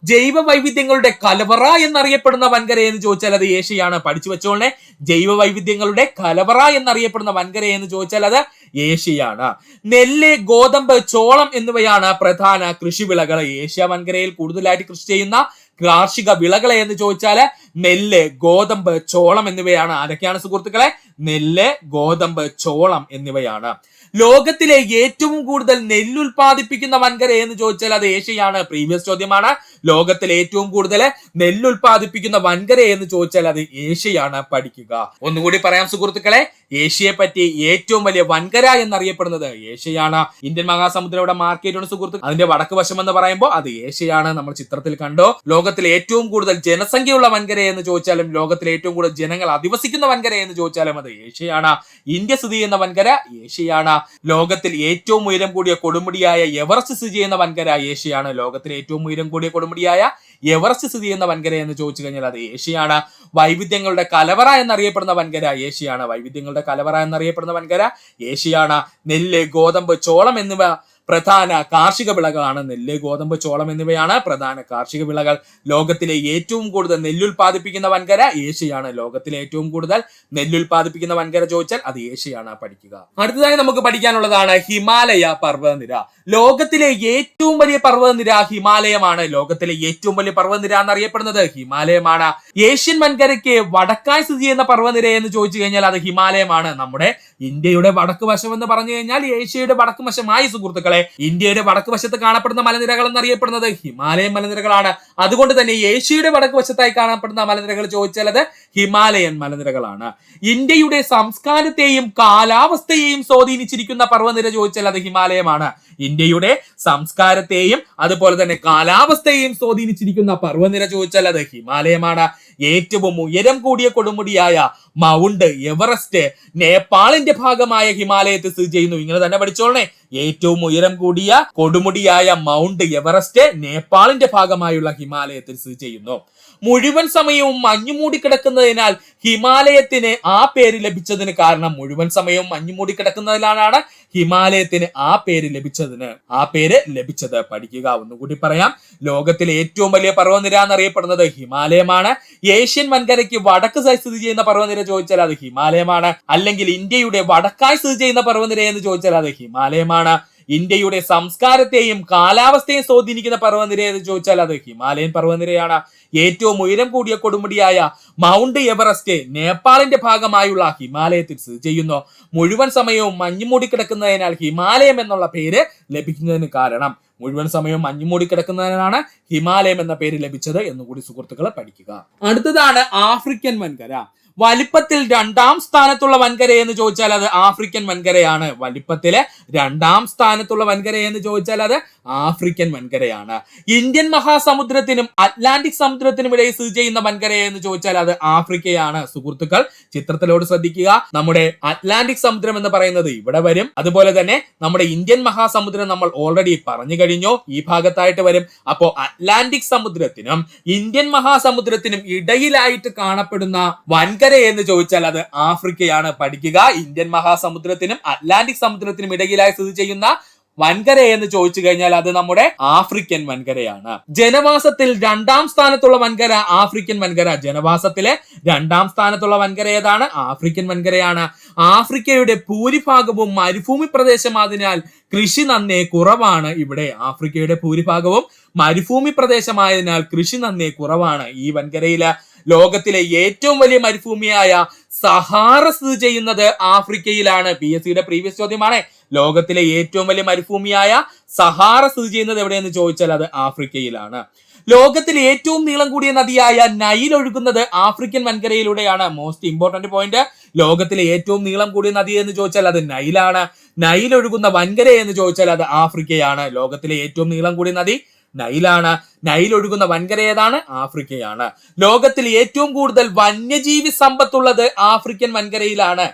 Speaker 1: ജൈവ വൈവിധ്യങ്ങളുടെ കലവറ എന്നറിയപ്പെടുന്ന വൻകര എന്ന് ചോദിച്ചാൽ അത് ഏഷ്യയാണ്. പഠിച്ചു വെച്ചോളെ, ജൈവ വൈവിധ്യങ്ങളുടെ കലവറ എന്നറിയപ്പെടുന്ന വൻകര എന്ന് ചോദിച്ചാൽ അത് ഏഷ്യയാണ്. നെല്ല്, ഗോതമ്പ്, ചോളം എന്നിവയാണ് പ്രധാന കൃഷിവിളകൾ. ഏഷ്യ വൻകരയിൽ കൂടുതലായിട്ട് കൃഷി ചെയ്യുന്ന കാർഷിക വിളകളെ എന്ന് ചോദിച്ചാൽ നെല്ല്, ഗോതമ്പ്, ചോളം എന്നിവയാണ്. ആരൊക്കെയാണ് സുഹൃത്തുക്കളെ? നെല്ല്, ഗോതമ്പ്, ചോളം എന്നിവയാണ്. ലോകത്തിലെ ഏറ്റവും കൂടുതൽ നെല്ല് ഉൽപ്പാദിപ്പിക്കുന്ന വൻകര എന്ന് ചോദിച്ചാൽ അത് ഏഷ്യയാണ്. പ്രീവിയസ് ചോദ്യമാണ്. ലോകത്തിൽ ഏറ്റവും കൂടുതൽ നെല്ല് ഉൽപ്പാദിപ്പിക്കുന്ന വൻകര എന്ന് ചോദിച്ചാൽ അത് ഏഷ്യയാണ്. പഠിക്കുക. ഒന്നുകൂടി പറയാം സുഹൃത്തുക്കളെ, ഏഷ്യയെ പറ്റി ഏറ്റവും വലിയ വൻകര എന്നറിയപ്പെടുന്നത് ഏഷ്യയാണ്. ഇന്ത്യൻ മഹാസമുദ്രം ഇവിടെ മാർക്ക് ചെയ്തിട്ടുണ്ട് സുഹൃത്തുക്കൾ. അതിന്റെ വടക്ക് വശം എന്ന് പറയുമ്പോൾ അത് ഏഷ്യയാണ്. നമ്മൾ ചിത്രത്തിൽ കണ്ടോ. ലോകത്തിൽ ഏറ്റവും കൂടുതൽ ജനസംഖ്യയുള്ള വൻകര എന്ന് ചോദിച്ചാലും, ലോകത്തിലെ ഏറ്റവും കൂടുതൽ ജനങ്ങൾ അധിവസിക്കുന്ന വൻകര എന്ന് ചോദിച്ചാലും അത് ഏഷ്യയാണ്. ഇന്ത്യ സ്ഥിതി ചെയ്യുന്ന വൻകര ഏഷ്യയാണ്. ലോകത്തിൽ ഏറ്റവും ഉയരം കൂടിയ കൊടുമുടിയായ എവറസ്റ്റ് സ്ഥിതി ചെയ്യുന്ന വൻകര ഏഷ്യയാണ്. ലോകത്തിലെ ഏറ്റവും ഉയരം കൂടിയ കൊടുമുടി കൊടുമുടിയായ എവറസ്റ്റ് സ്ഥിതി ചെയ്യുന്ന വൻകര എന്ന് ചോദിച്ചു കഴിഞ്ഞാൽ അത് ഏഷ്യയാണ്. വൈവിധ്യങ്ങളുടെ കലവറ എന്നറിയപ്പെടുന്ന വൻകര ഏഷ്യയാണ്. വൈവിധ്യങ്ങളുടെ കലവറ എന്നറിയപ്പെടുന്ന വൻകര ഏഷ്യയാണ്. നെല്ല്, ഗോതമ്പ്, ചോളം എന്നിവ പ്രധാന കാർഷിക വിളകളാണ്. നെല്ല്, ഗോതമ്പ്, ചോളം എന്നിവയാണ് പ്രധാന കാർഷിക വിളകൾ. ലോകത്തിലെ ഏറ്റവും കൂടുതൽ നെല്ലുൽപാദിപ്പിക്കുന്ന വൻകര ഏഷ്യയാണ്. ലോകത്തിലെ ഏറ്റവും കൂടുതൽ നെല്ലുൽപാദിപ്പിക്കുന്ന വൻകര ചോദിച്ചാൽ അത് ഏഷ്യയാണ്. പഠിക്കുക. അടുത്തതായി നമുക്ക് പഠിക്കാനുള്ളതാണ് ഹിമാലയ പർവ്വതനിര. ലോകത്തിലെ ഏറ്റവും വലിയ പർവ്വതനിര ഹിമാലയമാണ്. ലോകത്തിലെ ഏറ്റവും വലിയ പർവ്വതനിര എന്നറിയപ്പെടുന്നത് ഹിമാലയമാണ്. ഏഷ്യൻ വൻകരയ്ക്ക് വടക്കായി സ്ഥിതി ചെയ്യുന്ന പർവ്വതനിര എന്ന് ചോദിച്ചു കഴിഞ്ഞാൽ അത് ഹിമാലയമാണ്. നമ്മുടെ ഇന്ത്യയുടെ വടക്ക് വശം എന്ന് പറഞ്ഞു കഴിഞ്ഞാൽ ഏഷ്യയുടെ വടക്ക് വശമായി സുഹൃത്തുക്കളെ. ഇന്ത്യയുടെ വടക്ക് വശത്ത് കാണപ്പെടുന്ന മലനിരകൾ എന്നറിയപ്പെടുന്നത് ഹിമാലയൻ മലനിരകളാണ്. അതുകൊണ്ട് തന്നെ ഏഷ്യയുടെ വടക്ക് വശത്തായി കാണപ്പെടുന്ന മലനിരകൾ ചോദിച്ചാൽ അത് ഹിമാലയൻ മലനിരകളാണ്. ഇന്ത്യയുടെ സംസ്കാരത്തെയും കാലാവസ്ഥയെയും സ്വാധീനിച്ചിരിക്കുന്ന പർവ്വതനിര ചോദിച്ചാൽ അത് ഹിമാലയമാണ്. ഇന്ത്യയുടെ സംസ്കാരത്തെയും അതുപോലെ തന്നെ കാലാവസ്ഥയെയും സ്വാധീനിച്ചിരിക്കുന്ന പർവ്വതനിര ചോദിച്ചാൽ അത് ഹിമാലയമാണ്. ഏറ്റവും ഉയരം കൂടിയ കൊടുമുടിയായ മൗണ്ട് എവറസ്റ്റ് നേപ്പാളിന്റെ ഭാഗമായ ഹിമാലയത്തിൽ സ്ഥിതി ചെയ്യുന്നു. ഇങ്ങനെ തന്നെ പഠിച്ചോളണേ. ഏറ്റവും ഉയരം കൂടിയ കൊടുമുടിയായ മൗണ്ട് എവറസ്റ്റ് നേപ്പാളിന്റെ ഭാഗമായുള്ള ഹിമാലയത്തിൽ സ്ഥിതി ചെയ്യുന്നു. മുഴുവൻ സമയവും മഞ്ഞുമൂടി കിടക്കുന്നതിനാൽ ഹിമാലയത്തിന് ആ പേര് ലഭിച്ചതിന് കാരണം മുഴുവൻ സമയവും മഞ്ഞുമൂടി കിടക്കുന്നതിനാലാണ് ഹിമാലയത്തിന് ആ പേര് ലഭിച്ചത്. പഠിക്കുക. ഒന്നുകൂടി പറയാം. ലോകത്തിലെ ഏറ്റവും വലിയ പർവ്വതനിര എന്നറിയപ്പെടുന്നത് ഹിമാലയമാണ്. ഏഷ്യൻ വൻകരയ്ക്ക് വടക്ക് സ്ഥിതി ചെയ്യുന്ന പർവ്വതനിര ചോദിച്ചാൽ അത് ഹിമാലയമാണ്. അല്ലെങ്കിൽ ഇന്ത്യയുടെ വടക്കായി സ്ഥിതി ചെയ്യുന്ന പർവ്വതനിര എന്ന് ചോദിച്ചാൽ അത് ഹിമാലയമാണ്. ഇന്ത്യയുടെ സംസ്കാരത്തെയും കാലാവസ്ഥയെയും സ്വാധീനിക്കുന്ന പർവ്വതനിര എന്ന് ചോദിച്ചാൽ അത് ഹിമാലയൻ പർവ്വതനിരയാണ്. ഏറ്റവും ഉയരം കൂടിയ കൊടുമുടിയായ മൗണ്ട് എവറസ്റ്റ് നേപ്പാളിന്റെ ഭാഗമായുള്ള ഹിമാലയത്തിൽ സ്ഥിതി ചെയ്യുന്നു. മുഴുവൻ സമയവും മഞ്ഞുമൂടി കിടക്കുന്നതിനാൽ ഹിമാലയം എന്നുള്ള പേര് ലഭിക്കുന്നതിന് കാരണം മുഴുവൻ സമയവും മഞ്ഞുമൂടി കിടക്കുന്നതിനാണ് ഹിമാലയം എന്ന പേര് ലഭിച്ചത് എന്നുകൂടി സുഹൃത്തുക്കളെ പഠിക്കുക. അടുത്തതാണ് ആഫ്രിക്കൻ വൻകര. വലിപ്പത്തിൽ 2ാം സ്ഥാനത്തുള്ള വൻകര എന്ന് ചോദിച്ചാൽ അത് ആഫ്രിക്കൻ വൻകരയാണ്. വലിപ്പത്തിലെ 2ാം സ്ഥാനത്തുള്ള വൻകര എന്ന് ചോദിച്ചാൽ അത് ആഫ്രിക്കൻ വൻകരയാണ്. ഇന്ത്യൻ മഹാസമുദ്രത്തിനും അറ്റ്ലാന്റിക് സമുദ്രത്തിനും ഇടയിൽ സ്ഥിതി ചെയ്യുന്ന വൻകര എന്ന് ചോദിച്ചാൽ അത് ആഫ്രിക്കയാണ്. സുഹൃത്തുക്കൾ ചിത്രത്തിലോട് ശ്രദ്ധിക്കുക. നമ്മുടെ അറ്റ്ലാന്റിക് സമുദ്രം എന്ന് പറയുന്നത് ഇവിടെ വരും. അതുപോലെ തന്നെ നമ്മുടെ ഇന്ത്യൻ മഹാസമുദ്രം നമ്മൾ ഓൾറെഡി പറഞ്ഞു കഴിഞ്ഞു, ഈ ഭാഗത്തായിട്ട് വരും. അപ്പോ അറ്റ്ലാന്റിക് സമുദ്രത്തിനും ഇന്ത്യൻ മഹാസമുദ്രത്തിനും ഇടയിലായിട്ട് കാണപ്പെടുന്ന വൻകര എന്ന് ചോദിച്ചാൽ അത് ആഫ്രിക്കയാണ്. പഠിക്കുക. ഇന്ത്യൻ മഹാസമുദ്രത്തിനും അറ്റ്ലാന്റിക് സമുദ്രത്തിനും ഇടയിലായി സ്ഥിതി ചെയ്യുന്ന വൻകര എന്ന് ചോദിച്ചു കഴിഞ്ഞാൽ അത് നമ്മുടെ ആഫ്രിക്കൻ വൻകരയാണ്. ജനവാസത്തിൽ 2ാം സ്ഥാനത്തുള്ള വൻകര ആഫ്രിക്കൻ വൻകര. ജനവാസത്തിലെ 2ാം സ്ഥാനത്തുള്ള വൻകര ഏതാണ്? ആഫ്രിക്കൻ വൻകരയാണ്. ആഫ്രിക്കയുടെ ഭൂരിഭാഗവും മരുഭൂമി പ്രദേശമായതിനാൽ കൃഷി നന്നേ കുറവാണ്. ഇവിടെ ആഫ്രിക്കയുടെ ഭൂരിഭാഗവും മരുഭൂമി പ്രദേശമായതിനാൽ കൃഷി നന്നേ കുറവാണ്. ഈ വൻകരയില് ലോകത്തിലെ ഏറ്റവും വലിയ മരുഭൂമിയായ സഹാറ സ്ഥിതി ചെയ്യുന്നത് ആഫ്രിക്കയിലാണ്. PSCയുടെ പ്രീവിയസ് ചോദ്യമാണ്. ലോകത്തിലെ ഏറ്റവും വലിയ മരുഭൂമിയായ സഹാറ സ്ഥിതി ചെയ്യുന്നത് എവിടെയെന്ന് ചോദിച്ചാൽ അത് ആഫ്രിക്കയിലാണ്. ലോകത്തിലെ ഏറ്റവും നീളം കൂടിയ നദിയായ നൈൽ ഒഴുകുന്നത് ആഫ്രിക്കൻ വൻകരയിലൂടെയാണ്. Most important point. ലോകത്തിലെ ഏറ്റവും നീളം കൂടിയ നദി എന്ന് ചോദിച്ചാൽ അത് നൈലാണ്. നൈൽ ഒഴുകുന്ന വൻകര എന്ന് ചോദിച്ചാൽ അത് ആഫ്രിക്കയാണ്. ലോകത്തിലെ ഏറ്റവും നീളം കൂടിയ നദി നൈലാണ്. നൈൽ ഒഴുകുന്ന വൻകര ഏതാണ്? ആഫ്രിക്കയാണ്. ലോകത്തിൽ ഏറ്റവും കൂടുതൽ വന്യജീവി സമ്പത്തുള്ളത് ആഫ്രിക്കൻ വൻകരയിലാണ്.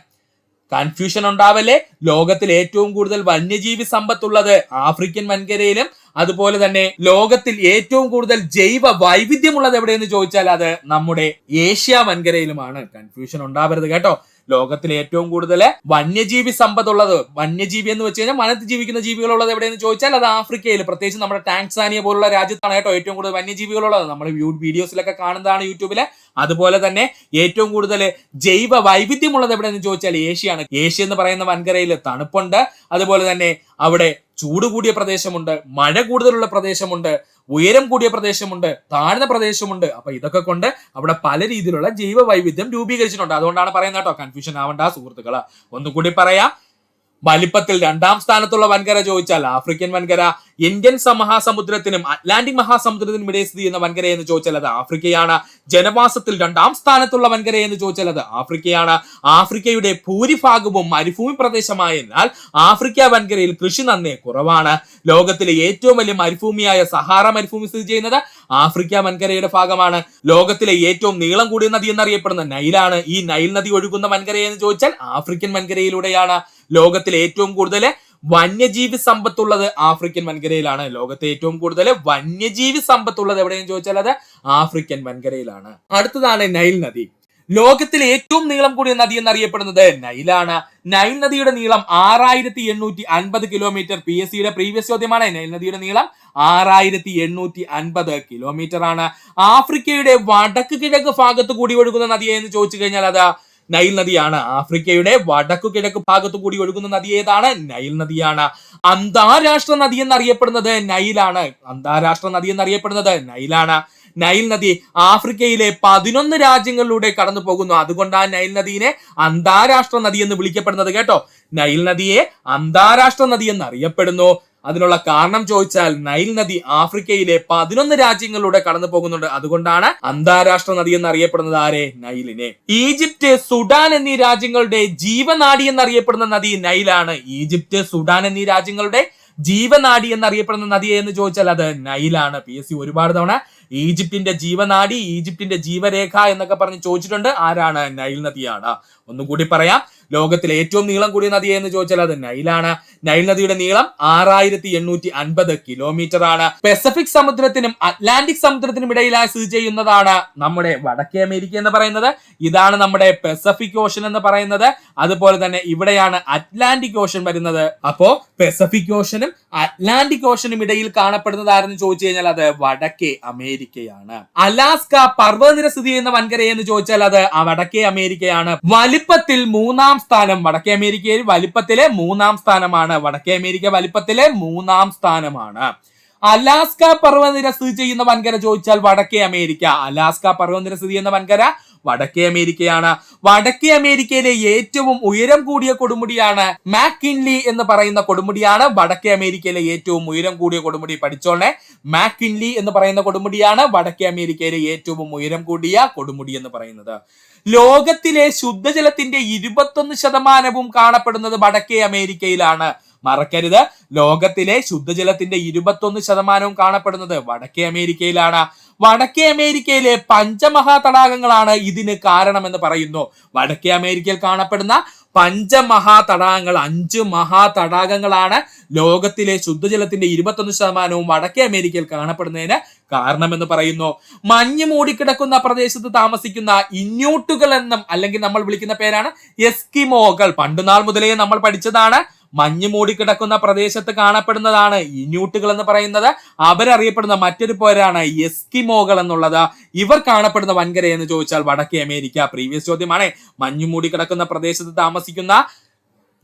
Speaker 1: കൺഫ്യൂഷൻ ഉണ്ടാവല്ലേ. ലോകത്തിൽ ഏറ്റവും കൂടുതൽ വന്യജീവി സമ്പത്തുള്ളത് ആഫ്രിക്കൻ വൻകരയിലും അതുപോലെ തന്നെ ലോകത്തിൽ ഏറ്റവും കൂടുതൽ ജൈവ വൈവിധ്യമുള്ളത് എവിടെയെന്ന് ചോദിച്ചാൽ അത് നമ്മുടെ ഏഷ്യ വൻകരയിലുമാണ്. കൺഫ്യൂഷൻ ഉണ്ടാവരുത് കേട്ടോ. ലോകത്തിലെ ഏറ്റവും കൂടുതൽ വന്യജീവി സമ്പത്തുള്ളത്, വന്യജീവി എന്ന് വെച്ച് കഴിഞ്ഞാൽ വനത്തിൽ ജീവിക്കുന്ന ജീവികളുള്ളത് എവിടെയെന്ന് ചോദിച്ചാൽ അത് ആഫ്രിക്കയിൽ, പ്രത്യേകിച്ച് നമ്മുടെ ടാൻസാനിയ പോലുള്ള രാജ്യത്താണ് കേട്ടോ ഏറ്റവും കൂടുതൽ വന്യജീവികളുള്ളത്. നമ്മൾ വീഡിയോസിലൊക്കെ കാണുന്നതാണ് യൂട്യൂബില്. അതുപോലെ തന്നെ ഏറ്റവും കൂടുതൽ ജൈവ വൈവിധ്യമുള്ളത് എവിടെയെന്ന് ചോദിച്ചാൽ ഏഷ്യയാണ്. ഏഷ്യ എന്ന് പറയുന്ന വൻകരയിൽ തണുപ്പുണ്ട്, അതുപോലെ തന്നെ അവിടെ ചൂട് കൂടിയ പ്രദേശമുണ്ട്, മഴ കൂടുതലുള്ള പ്രദേശമുണ്ട്, ഉയരം കൂടിയ പ്രദേശമുണ്ട്, താഴ്ന്ന പ്രദേശമുണ്ട്. അപ്പൊ ഇതൊക്കെ കൊണ്ട് അവിടെ പല രീതിയിലുള്ള ജൈവ വൈവിധ്യം രൂപീകരിച്ചിട്ടുണ്ട്. അതുകൊണ്ടാണ് പറയുന്നത് കേട്ടോ. കൺഫ്യൂഷൻ ആവണ്ട സുഹൃത്തുക്കള്. ഒന്നുകൂടി പറയാം. വലിപ്പത്തിൽ 2ാം സ്ഥാനത്തുള്ള വൻകര ചോദിച്ചാൽ ആഫ്രിക്കൻ വൻകര. ഇന്ത്യൻ മഹാസമുദ്രത്തിനും അറ്റ്ലാന്റിക് മഹാസമുദ്രത്തിനും ഇടയിൽ സ്ഥിതി ചെയ്യുന്ന വൻകര എന്ന് ചോദിച്ചാൽ അത് ആഫ്രിക്കയാണ്. ജനവാസത്തിൽ 2ാം സ്ഥാനത്തുള്ള വൻകര എന്ന് ചോദിച്ചാൽ അത് ആഫ്രിക്കയാണ്. ആഫ്രിക്കയുടെ ഭൂരിഭാഗവും മരുഭൂമി പ്രദേശമായതിനാൽ ആഫ്രിക്ക വൻകരയിൽ കൃഷി നന്നേ കുറവാണ്. ലോകത്തിലെ ഏറ്റവും വലിയ മരുഭൂമിയായ സഹാറ മരുഭൂമി സ്ഥിതി ചെയ്യുന്നത് ആഫ്രിക്ക വൻകരയുടെ ഭാഗമാണ്. ലോകത്തിലെ ഏറ്റവും നീളം കൂടിയ നദി എന്നറിയപ്പെടുന്ന നൈലാണ്. ഈ നൈൽ നദി ഒഴുകുന്ന വൻകര എന്ന് ചോദിച്ചാൽ ആഫ്രിക്കൻ വൻകരയിലൂടെയാണ്. ലോകത്തിലെ ഏറ്റവും കൂടുതൽ വന്യജീവി സമ്പത്തുള്ളത് ആഫ്രിക്കൻ വൻകരയിലാണ്. ലോകത്തെ ഏറ്റവും കൂടുതൽ വന്യജീവി സമ്പത്തുള്ളത് എവിടെയെന്ന് ചോദിച്ചാൽ അത് ആഫ്രിക്കൻ വൻകരയിലാണ്. അടുത്തതാണ് നൈൽ നദി. ലോകത്തിലെ ഏറ്റവും നീളം കൂടിയ നദി എന്നറിയപ്പെടുന്നത് നൈലാണ്. നൈൽ നദിയുടെ നീളം 6850 കിലോമീറ്റർ. PSC പ്രീവിയസ് ചോദ്യമാണ്. നൈൽ നദിയുടെ നീളം 6850 കിലോമീറ്റർ ആണ്. ആഫ്രിക്കയുടെ വടക്ക് കിഴക്ക് ഭാഗത്ത് കൂടി ഒഴുകുന്ന നദിയെ എന്ന് ചോദിച്ചു കഴിഞ്ഞാൽ അത് നൈൽ നദിയാണ്. ആഫ്രിക്കയുടെ വടക്കു കിഴക്ക് ഭാഗത്തു കൂടി ഒഴുകുന്ന നദി ഏതാണ്? നൈൽ നദിയാണ്. അന്താരാഷ്ട്ര നദി എന്നറിയപ്പെടുന്നത് നൈലാണ്. അന്താരാഷ്ട്ര നദി എന്നറിയപ്പെടുന്നത് നൈലാണ്. നൈൽ നദി ആഫ്രിക്കയിലെ 11 രാജ്യങ്ങളിലൂടെ കടന്നു പോകുന്നു. അതുകൊണ്ടാണ് നൈൽ നദിയെ അന്താരാഷ്ട്ര നദി എന്ന് വിളിക്കപ്പെടുന്നത് കേട്ടോ. നൈൽ നദിയെ അന്താരാഷ്ട്ര നദി എന്നറിയപ്പെടുന്നു. അതിനുള്ള കാരണം ചോദിച്ചാൽ നൈൽ നദി ആഫ്രിക്കയിലെ 11 രാജ്യങ്ങളിലൂടെ കടന്നു പോകുന്നുണ്ട്. അതുകൊണ്ടാണ് അന്താരാഷ്ട്ര നദി എന്നറിയപ്പെടുന്നത് ആരെ? നൈലിനെ. ഈജിപ്റ്റ്, സുഡാൻ എന്നീ രാജ്യങ്ങളുടെ ജീവനാഡി എന്നറിയപ്പെടുന്ന നദി നൈലാണ്. ഈജിപ്റ്റ്, സുഡാൻ എന്നീ രാജ്യങ്ങളുടെ ജീവനാഡി എന്നറിയപ്പെടുന്ന നദി എന്ന് ചോദിച്ചാൽ അത് നൈലാണ്. PSC ഒരുപാട് തവണ ഈജിപ്തിന്റെ ജീവനാഡി, ഈജിപ്തിന്റെ ജീവരേഖ എന്നൊക്കെ പറഞ്ഞ് ചോദിച്ചിട്ടുണ്ട്. ആരാണ്? നൈൽ നദിയാണ്. ഒന്നുകൂടി പറയാം, ലോകത്തിലെ ഏറ്റവും നീളം കൂടിയ നദി എന്ന് ചോദിച്ചാൽ അത് നൈലാണ്. നൈൽ നദിയുടെ നീളം 6850 കിലോമീറ്റർ ആണ്. പസഫിക് സമുദ്രത്തിനും അറ്റ്ലാന്റിക് സമുദ്രത്തിനും ഇടയിലായി സ്ഥിതി ചെയ്യുന്നതാണ് നമ്മുടെ വടക്കേ അമേരിക്ക എന്ന് പറയുന്നത്. ഇതാണ് നമ്മുടെ പസഫിക് ഓഷൻ എന്ന് പറയുന്നത്. അതുപോലെ തന്നെ ഇവിടെയാണ് അറ്റ്ലാന്റിക് ഓഷൻ വരുന്നത്. അപ്പോ പസഫിക് ഓഷനും അറ്റ്ലാന്റിക് ഓഷനും ഇടയിൽ കാണപ്പെടുന്നത് ആരെന്ന് ചോദിച്ചു കഴിഞ്ഞാൽ അത് വടക്കേ അമേരിക്കയാണ്. അലാസ്ക പർവ്വതനിര സ്ഥിതി ചെയ്യുന്ന വൻകര എന്ന് ചോദിച്ചാൽ അത് വടക്കേ അമേരിക്കയാണ്. വലിപ്പത്തിൽ 3-ാം സ്ഥാനം വടക്കേ അമേരിക്കയിൽ വലിപ്പത്തിലെ 3-ാം സ്ഥാനമാണ്. വടക്കേ അമേരിക്ക വലിപ്പത്തിലെ 3-ാം സ്ഥാനമാണ്. അലാസ്ക പർവ്വതനിര സ്ഥിതി ചെയ്യുന്ന വൻകര ചോദിച്ചാൽ വടക്കേ അമേരിക്ക. അലാസ്ക പർവ്വതനിര സ്ഥിതി ചെയ്യുന്ന വൻകര വടക്കേ അമേരിക്കയാണ്. വടക്കേ അമേരിക്കയിലെ ഏറ്റവും ഉയരം കൂടിയ കൊടുമുടിയാണ് മാക്കിൻലി എന്ന് പറയുന്ന കൊടുമുടിയാണ് വടക്കേ അമേരിക്കയിലെ ഏറ്റവും ഉയരം കൂടിയ കൊടുമുടി. പഠിച്ചോളെ, മാക്കിൻലി എന്ന് പറയുന്ന കൊടുമുടിയാണ് വടക്കേ അമേരിക്കയിലെ ഏറ്റവും ഉയരം കൂടിയ കൊടുമുടി എന്ന് പറയുന്നത്. ലോകത്തിലെ ശുദ്ധജലത്തിന്റെ 21% കാണപ്പെടുന്നത് വടക്കേ അമേരിക്കയിലാണ്. മറക്കരുത്, ലോകത്തിലെ ശുദ്ധജലത്തിന്റെ 21% കാണപ്പെടുന്നത് വടക്കേ അമേരിക്കയിലാണ്. വടക്കേ അമേരിക്കയിലെ പഞ്ചമഹാ തടാകങ്ങളാണ് ഇതിന് കാരണമെന്ന് പറയുന്നു. വടക്കേ അമേരിക്കയിൽ കാണപ്പെടുന്ന പഞ്ചമഹാ തടാകങ്ങൾ, 5 മഹാ തടാകങ്ങളാണ് ലോകത്തിലെ ശുദ്ധജലത്തിന്റെ 21% വടക്കേ അമേരിക്കയിൽ കാണപ്പെടുന്നതിന് കാരണമെന്ന് പറയുന്നു. മഞ്ഞ് മൂടിക്കിടക്കുന്ന പ്രദേശത്ത് താമസിക്കുന്ന ഇന്യൂട്ടുകൾ എന്നും അല്ലെങ്കിൽ നമ്മൾ വിളിക്കുന്ന പേരാണ് എസ്കിമോകൾ. പണ്ടുനാൾ മുതലേ നമ്മൾ പഠിച്ചതാണ്. മഞ്ഞ് മൂടിക്കിടക്കുന്ന പ്രദേശത്ത് കാണപ്പെടുന്നതാണ് ഇന്യൂട്ടുകൾ എന്ന് പറയുന്നത്. അവരറിയപ്പെടുന്ന മറ്റൊരു പേരാണ് എസ്കിമോകൾ എന്നുള്ളത്. ഇവർ കാണപ്പെടുന്ന വൻകര എന്ന് ചോദിച്ചാൽ വടക്കേ അമേരിക്ക. പ്രീവിയസ് ചോദ്യമാണ്. മഞ്ഞ് മൂടിക്കിടക്കുന്ന പ്രദേശത്ത് താമസിക്കുന്ന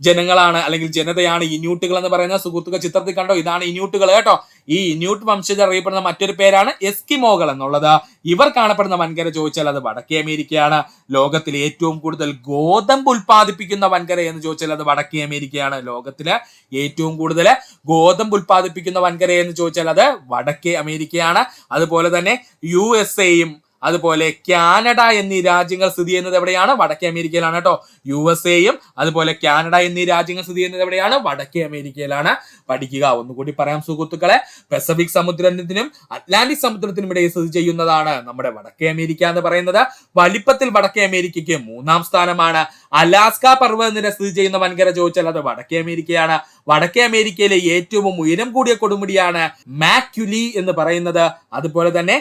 Speaker 1: ജനങ്ങളാണ് അല്ലെങ്കിൽ ജനതയാണ് ഇന്യൂട്ടുകൾ എന്ന് പറയുന്ന. സുഹൃത്തുക്കൾ ചിത്രത്തിൽ കണ്ടോ, ഇതാണ് ഇന്യൂട്ടുകൾ കേട്ടോ. ഈ ഇന്യൂട്ട് വംശജർ അറിയപ്പെടുന്ന മറ്റൊരു പേരാണ് എസ്കിമോകൾ എന്നുള്ളത്. ഇവർ കാണപ്പെടുന്ന വൻകര ചോദിച്ചാൽ അത് വടക്കേ അമേരിക്കയാണ്. ലോകത്തിലെ ഏറ്റവും കൂടുതൽ ഗോതമ്പ് ഉൽപ്പാദിപ്പിക്കുന്ന വൻകര എന്ന് ചോദിച്ചാൽ അത് വടക്കേ അമേരിക്കയാണ്. ലോകത്തിലെ ഏറ്റവും കൂടുതൽ ഗോതമ്പ് ഉൽപ്പാദിപ്പിക്കുന്ന വൻകര എന്ന് ചോദിച്ചാൽ അത് വടക്കേ അമേരിക്കയാണ്. അതുപോലെ തന്നെ USA അതുപോലെ കാനഡ എന്നീ രാജ്യങ്ങൾ സ്ഥിതി ചെയ്യുന്നത് എവിടെയാണ്? വടക്കേ അമേരിക്കയിലാണ് കേട്ടോ. USA അതുപോലെ കാനഡ എന്നീ രാജ്യങ്ങൾ സ്ഥിതി ചെയ്യുന്നത് എവിടെയാണ്? വടക്കേ അമേരിക്കയിലാണ്. പഠിക്കുക. ഒന്നുകൂടി പറയാം സുഹൃത്തുക്കളെ, പസഫിക് സമുദ്രത്തിനും അറ്റ്ലാന്റിക് സമുദ്രത്തിനും ഇടയിൽ സ്ഥിതി ചെയ്യുന്നതാണ് നമ്മുടെ വടക്കേ അമേരിക്ക എന്ന് പറയുന്നത്. വലിപ്പത്തിൽ വടക്കേ അമേരിക്കയ്ക്ക് 3-ാം സ്ഥാനമാണ്. അലാസ്ക പർവ്വതനിര സ്ഥിതി ചെയ്യുന്ന വൻകര ചോദിച്ചാൽ അത് വടക്കേ അമേരിക്കയാണ്. വടക്കേ അമേരിക്കയിലെ ഏറ്റവും ഉയരം കൂടിയ കൊടുമുടിയാണ് മാക്യുലി എന്ന് പറയുന്നത്. അതുപോലെ തന്നെ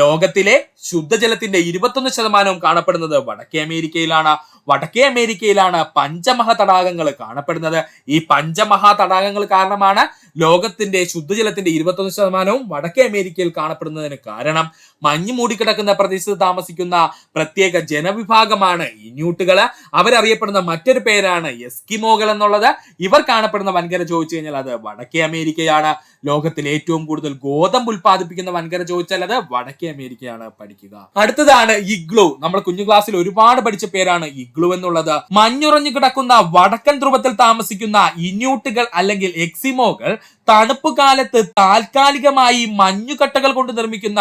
Speaker 1: ലോകത്തിലെ ശുദ്ധജലത്തിന്റെ 21% കാണപ്പെടുന്നത് വടക്കേ അമേരിക്കയിലാണ്. വടക്കേ അമേരിക്കയിലാണ് പഞ്ചമഹാ തടാകങ്ങൾ കാണപ്പെടുന്നത്. ഈ പഞ്ചമഹാ തടാകങ്ങൾ കാരണമാണ് ലോകത്തിന്റെ ശുദ്ധജലത്തിന്റെ 21% വടക്കേ അമേരിക്കയിൽ കാണപ്പെടുന്നതിന് കാരണം. മഞ്ഞ് മൂടിക്കിടക്കുന്ന പ്രദേശത്ത് താമസിക്കുന്ന പ്രത്യേക ജനവിഭാഗമാണ് ഇന്യൂട്ടുകൾ. അവരറിയപ്പെടുന്ന മറ്റൊരു പേരാണ് എസ്കിമോകൾ എന്നുള്ളത്. ഇവർ കാണപ്പെടുന്ന വൻകര ചോദിച്ചു കഴിഞ്ഞാൽ അത് വടക്കേ അമേരിക്കയാണ്. ലോകത്തിൽ ഏറ്റവും കൂടുതൽ ഗോതമ്പ് ഉൽപ്പാദിപ്പിക്കുന്ന വൻകര ചോദിച്ചാൽ അത് വടക്കേ അമേരിക്കയാണ്. പഠിക്കുക. അടുത്തതാണ് ഇഗ്ലു. നമ്മൾ കുഞ്ഞു ക്ലാസ്സിൽ ഒരുപാട് പഠിച്ച പേരാണ് ഇഗ്ലു എന്നുള്ളത്. മഞ്ഞുറഞ്ഞു കിടക്കുന്ന വടക്കൻ ധ്രുവത്തിൽ താമസിക്കുന്ന ഇന്യൂട്ടുകൾ അല്ലെങ്കിൽ എക്സിമോകൾ തണുപ്പ് കാലത്ത് താൽക്കാലികമായി മഞ്ഞുകട്ടകൾ കൊണ്ട് നിർമ്മിക്കുന്ന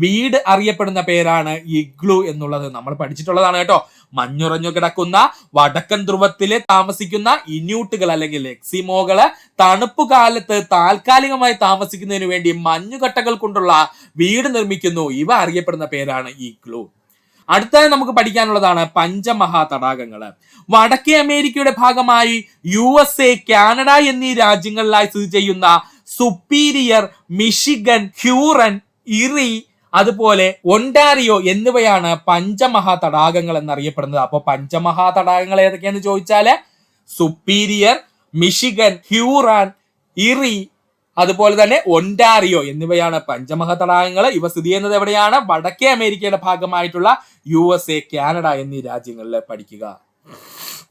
Speaker 1: വീട് അറിയപ്പെടുന്ന പേരാണ് ഇഗ്ലു എന്നുള്ളത്. നമ്മൾ പഠിച്ചിട്ടുള്ളതാണ് കേട്ടോ. മഞ്ഞുറഞ്ഞു കിടക്കുന്ന വടക്കൻ ധ്രുവത്തില് താമസിക്കുന്ന ഇന്യൂട്ടുകൾ അല്ലെങ്കിൽ എക്സിമോകള് തണുപ്പ് കാലത്ത് താൽക്കാലികമായി താമസിക്കുന്നതിന് വേണ്ടി മഞ്ഞുകട്ടകൾ കൊണ്ടുള്ള വീട് നിർമ്മിക്കുന്നു. ഇവ അറിയപ്പെടുന്ന പേരാണ് ഇഗ്ലു. അടുത്തതായി നമുക്ക് പഠിക്കാനുള്ളതാണ് പഞ്ചമഹാ തടാകങ്ങള്. വടക്കേ അമേരിക്കയുടെ ഭാഗമായി USA, കാനഡ എന്നീ രാജ്യങ്ങളിലായി സ്ഥിതി ചെയ്യുന്ന സുപ്പീരിയർ, മിഷിഗൻ, ഹ്യൂറൻ, ഇറി, അതുപോലെ ഒണ്ടാരിയോ എന്നിവയാണ് പഞ്ചമഹാ തടാകങ്ങൾ എന്നറിയപ്പെടുന്നത്. അപ്പൊ പഞ്ചമഹാ തടാകങ്ങൾ ഏതൊക്കെയാന്ന് ചോദിച്ചാല് സുപ്പീരിയർ, മിഷിഗൻ, ഹ്യൂറൻ, ഇറി, അതുപോലെ തന്നെ ഒണ്ടാരിയോ എന്നിവയാണ് പഞ്ചമഹാ തടാകങ്ങൾ. ഇവ സ്ഥിതി ചെയ്യുന്നത് എവിടെയാണ്? വടക്കേ അമേരിക്കയുടെ ഭാഗമായിട്ടുള്ള USA, കാനഡ എന്നീ രാജ്യങ്ങളിൽ പഠിക്കുക.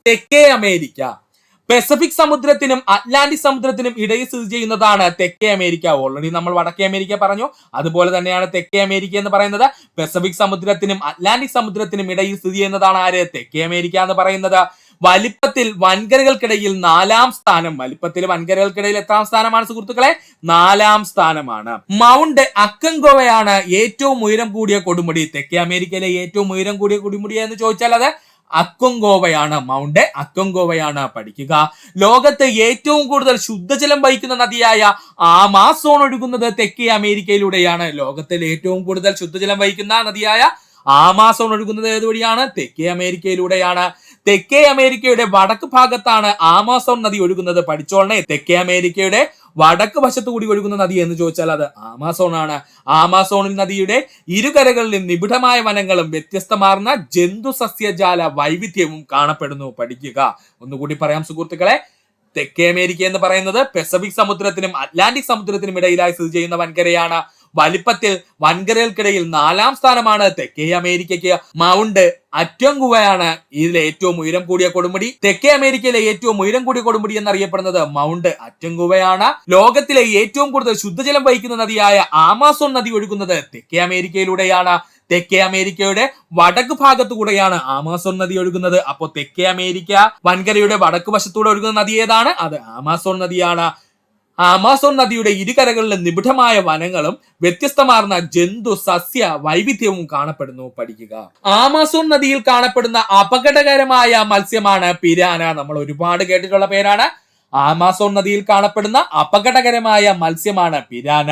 Speaker 1: തെക്കേ അമേരിക്ക പസഫിക് സമുദ്രത്തിനും അറ്റ്ലാന്റിക് സമുദ്രത്തിനും ഇടയിൽ സ്ഥിതി ചെയ്യുന്നതാണ് തെക്കേ അമേരിക്ക. ഓൾറെഡി നമ്മൾ വടക്കേ അമേരിക്ക പറഞ്ഞു, അതുപോലെ തന്നെയാണ് തെക്കേ അമേരിക്ക എന്ന് പറയുന്നത്. പസഫിക് സമുദ്രത്തിനും അറ്റ്ലാന്റിക് സമുദ്രത്തിനും ഇടയിൽ സ്ഥിതി ചെയ്യുന്നതാണ് ആര്? തെക്കേ അമേരിക്ക എന്ന് പറയുന്നത്. വലിപ്പത്തിൽ വൻകരകൾക്കിടയിൽ 4ാം സ്ഥാനം. വലിപ്പത്തിൽ വൻകരകൾക്കിടയിൽ എത്രാം സ്ഥാനമാണ് സുഹൃത്തുക്കളെ? 4ാം സ്ഥാനമാണ്. മൗണ്ട് അക്കങ്കോവയാണ് ഏറ്റവും ഉയരം കൂടിയ കൊടുമുടി. തെക്കേ അമേരിക്കയിലെ ഏറ്റവും ഉയരം കൂടിയ കൊടുമുടി എന്ന് ചോദിച്ചാൽ അത് അക്കങ്കോവയാണ്. മൗണ്ട് അക്കങ്കോവയാണ് പഠിക്കുക. ലോകത്ത് ഏറ്റവും കൂടുതൽ ശുദ്ധജലം വഹിക്കുന്ന നദിയായ ആമാസോൺ ഒഴുകുന്നത് തെക്കേ അമേരിക്കയിലൂടെയാണ്. ലോകത്തിൽ ഏറ്റവും കൂടുതൽ ശുദ്ധജലം വഹിക്കുന്ന നദിയായ ആമാസോൺ ഒഴുകുന്നത് ഏതുവഴിയാണ്? തെക്കേ അമേരിക്കയിലൂടെയാണ്. തെക്കേ അമേരിക്കയുടെ വടക്ക് ഭാഗത്താണ് ആമാസോൺ നദി ഒഴുകുന്നത്. പഠിച്ചോളണേ, തെക്കേ അമേരിക്കയുടെ വടക്ക് വശത്തു കൂടി ഒഴുകുന്ന നദി എന്ന് ചോദിച്ചാൽ അത് ആമാസോൺ ആണ്. ആമാസോണിൽ നദിയുടെ ഇരുകരകളിലും നിബിഡമായ വനങ്ങളും വ്യത്യസ്തമാർന്ന ജന്തു സസ്യജാല വൈവിധ്യവും കാണപ്പെടുന്നു. പഠിക്കുക. ഒന്നുകൂടി പറയാം സുഹൃത്തുക്കളെ, തെക്കേ അമേരിക്ക എന്ന് പറയുന്നത് പസഫിക് സമുദ്രത്തിനും അറ്റ്ലാന്റിക് സമുദ്രത്തിനും ഇടയിലായി സ്ഥിതി ചെയ്യുന്ന വൻകരയാണ്. വലിപ്പത്തിൽ വൻകരകൾക്കിടയിൽ 4ാം സ്ഥാനമാണ് തെക്കേ അമേരിക്കയ്ക്ക്. മൗണ്ട് അക്കങ്കോവയാണ് ഇതിലെ ഏറ്റവും ഉയരം കൂടിയ കൊടുമുടി. തെക്കേ അമേരിക്കയിലെ ഏറ്റവും ഉയരം കൂടിയ കൊടുമുടി എന്നറിയപ്പെടുന്നത് മൗണ്ട് അക്കങ്കോവയാണ്. ലോകത്തിലെ ഏറ്റവും കൂടുതൽ ശുദ്ധജലം വഹിക്കുന്ന നദിയായ ആമാസോൺ നദി ഒഴുകുന്നത് തെക്കേ അമേരിക്കയിലൂടെയാണ്. തെക്കേ അമേരിക്കയുടെ വടക്ക് ഭാഗത്തുകൂടെയാണ് ആമാസോൺ നദി ഒഴുകുന്നത്. അപ്പോൾ തെക്കേ അമേരിക്ക വൻകരയുടെ വടക്ക് വശത്തൂടെ ഒഴുകുന്ന നദി ഏതാണ്? അത് ആമാസോൺ നദിയാണ്. ആമാസോൺ നദിയുടെ ഇരുകരകളിലും നിബിഡമായ വനങ്ങളും വ്യത്യസ്തമാർന്ന ജന്തു സസ്യ വൈവിധ്യവും കാണപ്പെടുന്നു. പഠിക്കുക. ആമാസോൺ നദിയിൽ കാണപ്പെടുന്ന അപകടകരമായ മത്സ്യമാണ് പിരാന. നമ്മൾ ഒരുപാട് കേട്ടിട്ടുള്ള പേരാണ്. ആമാസോൺ നദിയിൽ കാണപ്പെടുന്ന അപകടകരമായ മത്സ്യമാണ് പിരാന.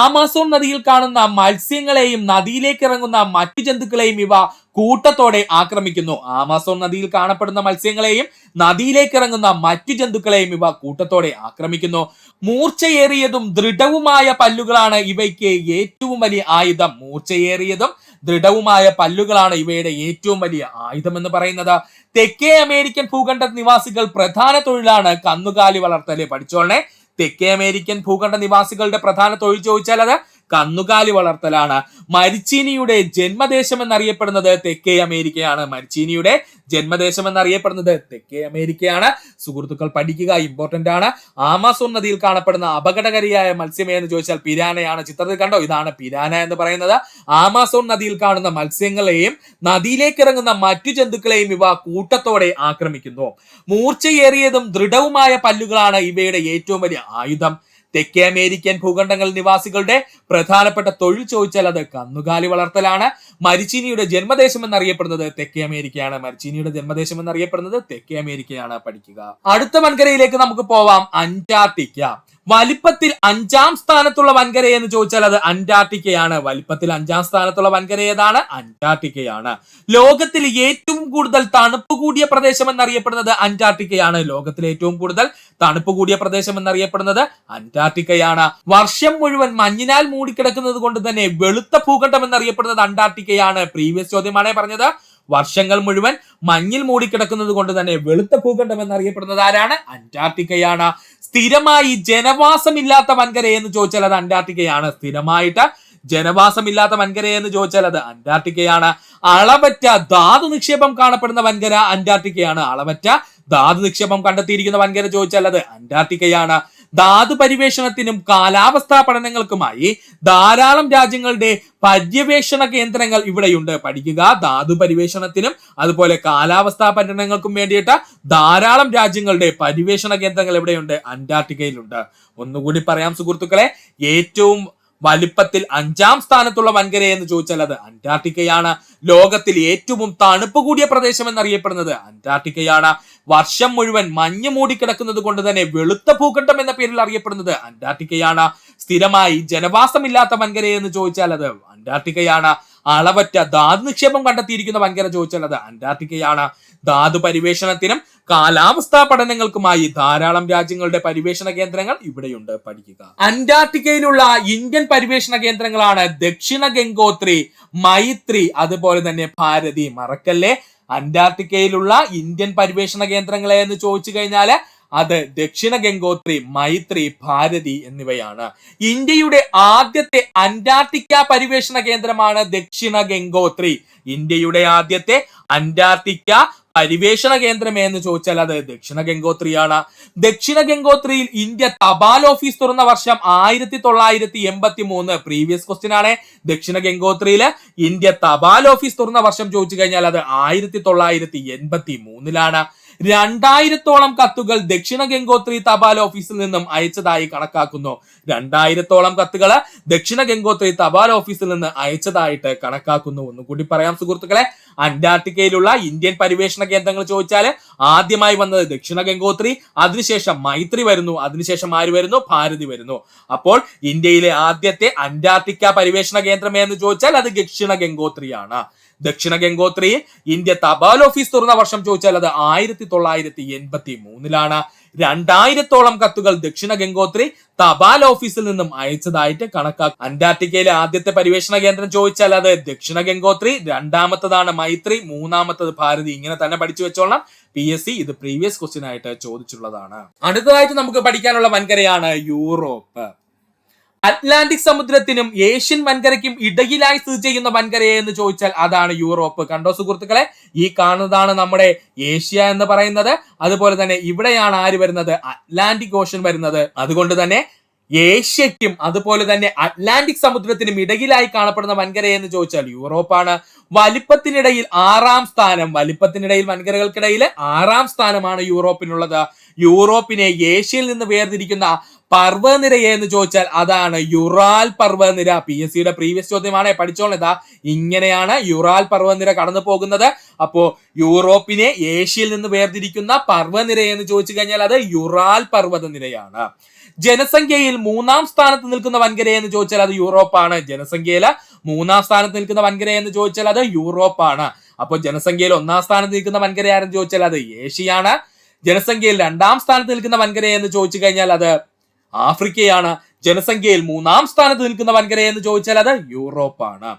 Speaker 1: ആമാസോൺ നദിയിൽ കാണുന്ന മത്സ്യങ്ങളെയും നദിയിലേക്ക് ഇറങ്ങുന്ന മറ്റു ജന്തുക്കളെയും ഇവ കൂട്ടത്തോടെ ആക്രമിക്കുന്നു. ആമാസോൺ നദിയിൽ കാണപ്പെടുന്ന മത്സ്യങ്ങളെയും നദിയിലേക്ക് ഇറങ്ങുന്ന മറ്റു ജന്തുക്കളെയും ഇവ കൂട്ടത്തോടെ ആക്രമിക്കുന്നു. മൂർച്ചയേറിയതും ദൃഢവുമായ പല്ലുകളാണ് ഇവയ്ക്ക് ഏറ്റവും വലിയ ആയുധം. മൂർച്ചയേറിയതും ദൃഢവുമായ പല്ലുകളാണ് ഇവയുടെ ഏറ്റവും വലിയ ആയുധം എന്ന് പറയുന്നത്. തെക്കേ അമേരിക്കൻ ഭൂഖണ്ഡ നിവാസികൾ പ്രധാന തൊഴിലാണ് കന്നുകാലി വളർത്തല്. പഠിച്ചോളെ, തെക്കേ അമേരിക്കൻ ഭൂഖണ്ഡ നിവാസികളുടെ പ്രധാന തൊഴിൽ ചോദിച്ചാൽ അത് കന്നുകാലി വളർത്തലാണ്. മരിച്ചീനിയുടെ ജന്മദേശം എന്നറിയപ്പെടുന്നത് തെക്കേ അമേരിക്കയാണ്. മരിച്ചീനിയുടെ ജന്മദേശം എന്നറിയപ്പെടുന്നത് തെക്കേ അമേരിക്കയാണ്. സുഹൃത്തുക്കൾ പഠിക്കുക, ഇമ്പോർട്ടന്റ് ആണ്. ആമാസോൺ നദിയിൽ കാണപ്പെടുന്ന അപകടകാരിയായ മത്സ്യമേ എന്ന് ചോദിച്ചാൽ പിരാനയാണ്. ചിത്രത്തിൽ കണ്ടോ, ഇതാണ് പിരാന എന്ന് പറയുന്നത്. ആമാസോൺ നദിയിൽ കാണുന്ന മത്സ്യങ്ങളെയും നദിയിലേക്ക് ഇറങ്ങുന്ന മറ്റു ജന്തുക്കളെയും ഇവ കൂട്ടത്തോടെ ആക്രമിക്കുന്നു. മൂർച്ചയേറിയതും ദൃഢവുമായ പല്ലുകളാണ് ഇവയുടെ ഏറ്റവും വലിയ ആയുധം. തെക്കേ അമേരിക്കൻ ഭൂഖണ്ഡങ്ങൾ നിവാസികളുടെ പ്രധാനപ്പെട്ട തൊഴിൽ ചോദിച്ചാൽ അത് കന്നുകാലി വളർത്തലാണ്. മരിച്ചീനിയുടെ ജന്മദേശം എന്നറിയപ്പെടുന്നത് തെക്കേ അമേരിക്കയാണ്. മരിച്ചീനിയുടെ ജന്മദേശം എന്നറിയപ്പെടുന്നത് തെക്കേ അമേരിക്കയാണ്. പഠിക്കുക. അടുത്ത വൻകരയിലേക്ക് നമുക്ക് പോവാം. അന്റാർട്ടിക്ക. വലിപ്പത്തിൽ 5ാം സ്ഥാനത്തുള്ള വൻകര എന്ന് ചോദിച്ചാൽ അത് അന്റാർട്ടിക്കയാണ്. വലിപ്പത്തിൽ 5ാം സ്ഥാനത്തുള്ള വൻകര ഏതാണ്? അന്റാർട്ടിക്കയാണ്. ലോകത്തിൽ ഏറ്റവും കൂടുതൽ തണുപ്പ് കൂടിയ പ്രദേശം എന്നറിയപ്പെടുന്നത് അന്റാർട്ടിക്കയാണ്. ലോകത്തിൽ ഏറ്റവും കൂടുതൽ തണുപ്പ് കൂടിയ പ്രദേശം എന്നറിയപ്പെടുന്നത് അന്റാർട്ടിക്കയാണ്. വർഷം മുഴുവൻ മഞ്ഞിനാൽ മൂടിക്കിടക്കുന്നത് കൊണ്ട് തന്നെ വെളുത്ത ഭൂഖണ്ഡം എന്നറിയപ്പെടുന്നത് അന്റാർട്ടിക്കയാണ്. പ്രീവിയസ് ചോദ്യമാണ് പറഞ്ഞത്. വർഷങ്ങൾ മുഴുവൻ മഞ്ഞിൽ മൂടിക്കിടക്കുന്നത് കൊണ്ട് തന്നെ വെളുത്ത ഭൂഖണ്ഡം എന്നറിയപ്പെടുന്നത് ആരാണ്? അന്റാർട്ടിക്കയാണ്. സ്ഥിരമായി ജനവാസമില്ലാത്ത വൻകര എന്ന് ചോദിച്ചാൽ അത് അന്റാർട്ടിക്കയാണ്. സ്ഥിരമായിട്ട് ജനവാസമില്ലാത്ത വൻകര എന്ന് ചോദിച്ചാൽ അത് അന്റാർട്ടിക്കയാണ്. അളവറ്റ ധാതു നിക്ഷേപം കാണപ്പെടുന്ന വൻകര അന്റാർട്ടിക്കയാണ്. അളവറ്റ ധാതു നിക്ഷേപം കണ്ടെത്തിയിരിക്കുന്ന വൻകര ചോദിച്ചാൽ അത് അന്റാർട്ടിക്കയാണ്. ധാതു പരിവേഷണത്തിനും കാലാവസ്ഥാ പഠനങ്ങൾക്കുമായി ധാരാളം രാജ്യങ്ങളുടെ പര്യവേഷണ കേന്ദ്രങ്ങൾ ഇവിടെയുണ്ട്. പഠിക്കുക. ധാതു പരിവേഷണത്തിനും അതുപോലെ കാലാവസ്ഥാ പഠനങ്ങൾക്കും വേണ്ടിയിട്ട് ധാരാളം രാജ്യങ്ങളുടെ പരിവേഷണ കേന്ദ്രങ്ങൾ എവിടെയുണ്ട്? അന്റാർട്ടിക്കയിലുണ്ട്. ഒന്നുകൂടി പറയാം സുഹൃത്തുക്കളെ, ഏറ്റവും വലിപ്പത്തിൽ 5ാം സ്ഥാനത്തുള്ള വൻകര എന്ന് ചോദിച്ചാൽ അത് അന്റാർട്ടിക്കയാണ്. ലോകത്തിൽ ഏറ്റവും തണുപ്പ് കൂടിയ പ്രദേശം എന്നറിയപ്പെടുന്നത് അന്റാർട്ടിക്കയാണ്. വർഷം മുഴുവൻ മഞ്ഞ് മൂടിക്കിടക്കുന്നത് കൊണ്ട് തന്നെ വെളുത്ത ഭൂഖണ്ഡം എന്ന പേരിൽ അറിയപ്പെടുന്നത് അന്റാർട്ടിക്കയാണ്. സ്ഥിരമായി ജനവാസമില്ലാത്ത വൻകര എന്ന് ചോദിച്ചാൽ അത് അന്റാർട്ടിക്കയാണ്. അളവറ്റ ധാതു നിക്ഷേപം കണ്ടെത്തിയിരിക്കുന്ന വൻകര ചോദിച്ചാൽ അത് അന്റാർട്ടിക്കയാണ്. ധാതു പരിവേഷണത്തിനും കാലാവസ്ഥാ പഠനങ്ങൾക്കുമായി ധാരാളം രാജ്യങ്ങളുടെ പരിവേഷണ കേന്ദ്രങ്ങൾ ഇവിടെയുണ്ട്, പഠിക്കുക. അന്റാർട്ടിക്കയിലുള്ള ഇന്ത്യൻ പരിവേഷണ കേന്ദ്രങ്ങളാണ് ദക്ഷിണ ഗംഗോത്രി, മൈത്രി, അതുപോലെ തന്നെ ഭാരതി. മറക്കല്ലേ, അന്റാർട്ടിക്കയിലുള്ള ഇന്ത്യൻ പരിവേഷണ കേന്ദ്രങ്ങളെ എന്ന് ചോദിച്ചു കഴിഞ്ഞാൽ അത് ദക്ഷിണ ഗംഗോത്രി, മൈത്രി, ഭാരതി എന്നിവയാണ്. ഇന്ത്യയുടെ ആദ്യത്തെ അന്റാർട്ടിക്ക പരിവേഷണ കേന്ദ്രമാണ് ദക്ഷിണ ഗംഗോത്രി. ഇന്ത്യയുടെ ആദ്യത്തെ അന്റാർട്ടിക്ക പരിവേഷണ കേന്ദ്രം എന്ന് ചോദിച്ചാൽ അത് ദക്ഷിണ ഗംഗോത്രിയാണ്. ദക്ഷിണ ഗംഗോത്രിയിൽ ഇന്ത്യ തപാൽ ഓഫീസ് തുറന്ന വർഷം 1983. പ്രീവിയസ് ക്വസ്റ്റ്യൻ ആണ്. ദക്ഷിണ ഗംഗോത്രിയിൽ ഇന്ത്യ തപാൽ ഓഫീസ് തുറന്ന വർഷം ചോദിച്ചു കഴിഞ്ഞാൽ അത് 1983. 2000-ഓളം കത്തുകൾ ദക്ഷിണ ഗംഗോത്രി തപാൽ ഓഫീസിൽ നിന്നും അയച്ചതായി കണക്കാക്കുന്നു. 2000-ഓളം കത്തുകൾ ദക്ഷിണ ഗംഗോത്രി തപാൽ ഓഫീസിൽ നിന്ന് അയച്ചതായിട്ട് കണക്കാക്കുന്നു. ഒന്നുകൂടി പറയാം സുഹൃത്തുക്കളെ, അന്റാർട്ടിക്കയിലുള്ള ഇന്ത്യൻ പരിവേഷണ കേന്ദ്രങ്ങൾ ചോദിച്ചാൽ ആദ്യമായി വന്നത് ദക്ഷിണ ഗംഗോത്രി, അതിനുശേഷം മൈത്രി വരുന്നു, അതിനുശേഷം ആര് വരുന്നു? ഭാരതി വരുന്നു. അപ്പോൾ ഇന്ത്യയിലെ ആദ്യത്തെ അന്റാർട്ടിക്ക പരിവേഷണ കേന്ദ്രം എന്ന് ചോദിച്ചാൽ അത് ദക്ഷിണ ഗംഗോത്രിയാണ്. ദക്ഷിണ ഗംഗോത്രിയിൽ ഇന്ത്യ തപാൽ ഓഫീസ് തുറന്ന വർഷം ചോദിച്ചാൽ അത് 1983. 2000-ഓളം കത്തുകൾ ദക്ഷിണ ഗംഗോത്രി തപാൽ ഓഫീസിൽ നിന്നും അയച്ചതായിട്ട് കണക്കാക്കും. അന്റാർട്ടിക്കയിലെ ആദ്യത്തെ പരിവേഷണ കേന്ദ്രം ചോദിച്ചാൽ അത് ദക്ഷിണ ഗംഗോത്രി, രണ്ടാമത്തതാണ് മൈത്രി, മൂന്നാമത്തത് ഭാരതി. ഇങ്ങനെ തന്നെ പഠിച്ചു വെച്ചോളാം. PSC ഇത് പ്രീവിയസ് ക്വസ്റ്റ്യൻ ആയിട്ട് ചോദിച്ചുള്ളതാണ്. അടുത്തതായിട്ട് നമുക്ക് പഠിക്കാനുള്ള വൻകരയാണ് യൂറോപ്പ്. അറ്റ്ലാന്റിക് സമുദ്രത്തിനും ഏഷ്യൻ വൻകരയ്ക്കും ഇടയിലായി സ്ഥിതി ചെയ്യുന്ന വൻകരയെ എന്ന് ചോദിച്ചാൽ അതാണ് യൂറോപ്പ്. കണ്ടോ സുഹൃത്തുക്കളെ, ഈ കാണുന്നതാണ് നമ്മുടെ ഏഷ്യ എന്ന് പറയുന്നത്. അതുപോലെ തന്നെ ഇവിടെയാണ് ആര് വരുന്നത്? അറ്റ്ലാന്റിക് ഓഷൻ വരുന്നത്. അതുകൊണ്ട് തന്നെ ഏഷ്യയ്ക്കും അതുപോലെ തന്നെ അറ്റ്ലാന്റിക് സമുദ്രത്തിനും ഇടയിലായി കാണപ്പെടുന്ന വൻകര എന്ന് ചോദിച്ചാൽ യൂറോപ്പാണ്. വലിപ്പത്തിനിടയിൽ 6-ാം സ്ഥാനം. വലിപ്പത്തിനിടയിൽ വൻകരകൾക്കിടയിൽ 6-ാം സ്ഥാനമാണ് യൂറോപ്പിനുള്ളത്. യൂറോപ്പിനെ ഏഷ്യയിൽ നിന്ന് വേർതിരിക്കുന്ന പർവ്വതനിരയെ എന്ന് ചോദിച്ചാൽ അതാണ് യുറാൽ പർവ്വതനിര. PSCയുടെ പ്രീവിയസ് ചോദ്യമാണ്, പഠിച്ചോളതാ. ഇങ്ങനെയാണ് യുറാൽ പർവ്വതനിര കടന്നു പോകുന്നത്. അപ്പോ യൂറോപ്പിനെ ഏഷ്യയിൽ നിന്ന് വേർതിരിക്കുന്ന പർവ്വതനിര എന്ന് ചോദിച്ചു കഴിഞ്ഞാൽ അത് യുറാൽ പർവ്വതനിരയാണ്. ജനസംഖ്യയിൽ 3-ാം സ്ഥാനത്ത് നിൽക്കുന്ന വൻകര എന്ന് ചോദിച്ചാൽ അത് യൂറോപ്പാണ്. ജനസംഖ്യയിൽ 3-ാം സ്ഥാനത്ത് നിൽക്കുന്ന വൻകര എന്ന് ചോദിച്ചാൽ അത് യൂറോപ്പാണ്. അപ്പൊ ജനസംഖ്യയിൽ 1-ാം സ്ഥാനത്ത് നിൽക്കുന്ന വൻകര ആരെന്ന് ചോദിച്ചാൽ അത് ഏഷ്യയാണ്. ജനസംഖ്യയിൽ 2-ാം സ്ഥാനത്ത് നിൽക്കുന്ന വൻകര എന്ന് ചോദിച്ചു കഴിഞ്ഞാൽ അത് ആഫ്രിക്കയാണ്. ജനസംഖ്യയിൽ 3-ാം സ്ഥാനത്ത് നിൽക്കുന്ന വൻകര എന്ന് ചോദിച്ചാൽ അത് യൂറോപ്പാണ്.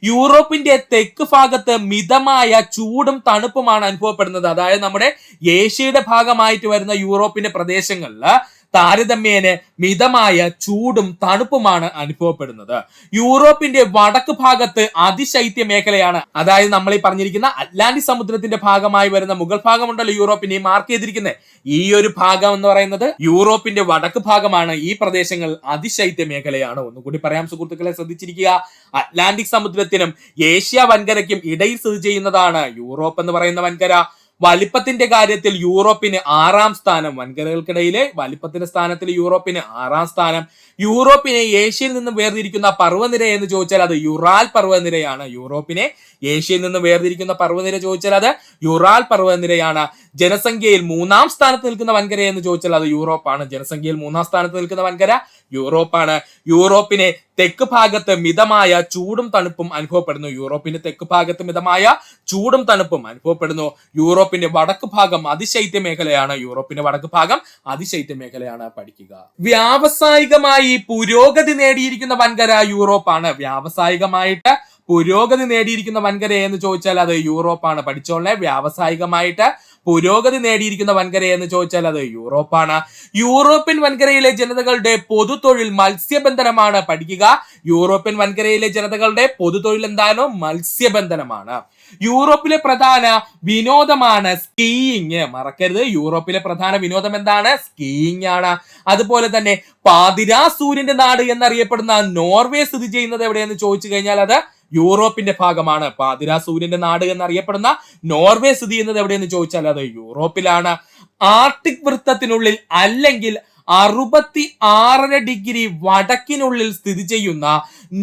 Speaker 1: യൂറോപ്പിന്റെ തെക്ക് ഭാഗത്ത് മിതമായ ചൂടും തണുപ്പുമാണ് അനുഭവപ്പെടുന്നത്. അതായത് നമ്മുടെ ഏഷ്യയുടെ ഭാഗമായിട്ട് വരുന്ന യൂറോപ്പിന്റെ പ്രദേശങ്ങളിൽ താരതമ്യേന മിതമായ ചൂടും തണുപ്പുമാണ് അനുഭവപ്പെടുന്നത്. യൂറോപ്പിന്റെ വടക്ക് ഭാഗത്ത് അതിശൈത്യ മേഖലയാണ്. അതായത് നമ്മൾ ഈ പറഞ്ഞിരിക്കുന്ന അറ്റ്ലാന്റിക് സമുദ്രത്തിന്റെ ഭാഗമായി വരുന്ന മുകൾ ഭാഗമുണ്ടല്ലോ യൂറോപ്പിനെ മാർക്ക് ചെയ്തിരിക്കുന്നത്, ഈ ഒരു ഭാഗം എന്ന് പറയുന്നത് യൂറോപ്പിന്റെ വടക്ക് ഭാഗമാണ്. ഈ പ്രദേശങ്ങൾ അതിശൈത്യ മേഖലയാണ്. ഒന്നുകൂടി പറയാം സുഹൃത്തുക്കളെ, ശ്രദ്ധിച്ചിരിക്കുക. അറ്റ്ലാന്റിക് സമുദ്രത്തിനും ഏഷ്യ വൻകരയ്ക്കും ഇടയിൽ സ്ഥിതി ചെയ്യുന്നതാണ് യൂറോപ്പ് എന്ന് പറയുന്ന വൻകര. വലിപ്പത്തിന്റെ കാര്യത്തിൽ യൂറോപ്പിന് 6-ാം സ്ഥാനം. വൻകരകൾക്കിടയിലെ വലിപ്പത്തിന്റെ സ്ഥാനത്തിൽ യൂറോപ്പിന് 6-ാം സ്ഥാനം. യൂറോപ്പിനെ ഏഷ്യയിൽ നിന്ന് വേർതിരിക്കുന്ന പർവ്വതനിര എന്ന് ചോദിച്ചാൽ അത് യുറാൽ പർവ്വതനിരയാണ്. യൂറോപ്പിനെ ഏഷ്യയിൽ നിന്ന് വേർതിരിക്കുന്ന പർവ്വതനിര ചോദിച്ചാൽ അത് യുറാൽ പർവ്വതനിരയാണ്. ജനസംഖ്യയിൽ 3-ാം സ്ഥാനത്ത് നിൽക്കുന്ന വൻകര എന്ന് ചോദിച്ചാൽ അത് യൂറോപ്പാണ്. ജനസംഖ്യയിൽ 3-ാം സ്ഥാനത്ത് നിൽക്കുന്ന വൻകര യൂറോപ്പാണ്. യൂറോപ്പിനെ തെക്ക് ഭാഗത്ത് മിതമായ ചൂടും തണുപ്പും അനുഭവപ്പെടുന്നു. യൂറോപ്പിന്റെ തെക്ക് ഭാഗത്ത് മിതമായ ചൂടും തണുപ്പും അനുഭവപ്പെടുന്നു. യൂറോപ്പിന്റെ വടക്ക് ഭാഗം അതിശൈത്യ മേഖലയാണ്. യൂറോപ്പിന്റെ വടക്ക് ഭാഗം അതിശൈത്യ മേഖലയാണ്. പഠിക്കുക. വ്യാവസായികമായി പുരോഗതി നേടിയിരിക്കുന്ന വൻകര യൂറോപ്പാണ്. വ്യാവസായികമായിട്ട് പുരോഗതി നേടിയിരിക്കുന്ന വൻകര എന്ന് ചോദിച്ചാൽ അത് യൂറോപ്പാണ്. പഠിച്ചോളെ, വ്യാവസായികമായിട്ട് പുരോഗതി നേടിയിരിക്കുന്ന വൻകര എന്ന് ചോദിച്ചാൽ അത് യൂറോപ്പാണ്. യൂറോപ്യൻ വൻകരയിലെ ജനതകളുടെ പൊതുതൊഴിൽ മത്സ്യബന്ധനമാണ്. പഠിക്കുക. യൂറോപ്യൻ വൻകരയിലെ ജനതകളുടെ പൊതുതൊഴിൽ എന്താണോ? മത്സ്യബന്ധനമാണ്. യൂറോപ്പിലെ പ്രധാന വിനോദമാണ് സ്കീയിങ്. മറക്കരുത്, യൂറോപ്പിലെ പ്രധാന വിനോദം എന്താണ്? സ്കീയിങ് ആണ്. അതുപോലെ തന്നെ പാതിരാ സൂര്യന്റെ നാട് എന്നറിയപ്പെടുന്ന നോർവേ സ്ഥിതി ചെയ്യുന്നത് എവിടെയെന്ന് ചോദിച്ചു കഴിഞ്ഞാൽ അത് യൂറോപ്പിന്റെ ഭാഗമാണ്. പാതിരാ സൂര്യന്റെ നാട് എന്നറിയപ്പെടുന്ന നോർവേ സ്ഥിതി ചെയ്യുന്നത് എവിടെയെന്ന് ചോദിച്ചാൽ അത് യൂറോപ്പിലാണ്. ആർട്ടിക് വൃത്തത്തിനുള്ളിൽ അല്ലെങ്കിൽ 66.5 വടക്കിനുള്ളിൽ സ്ഥിതി ചെയ്യുന്ന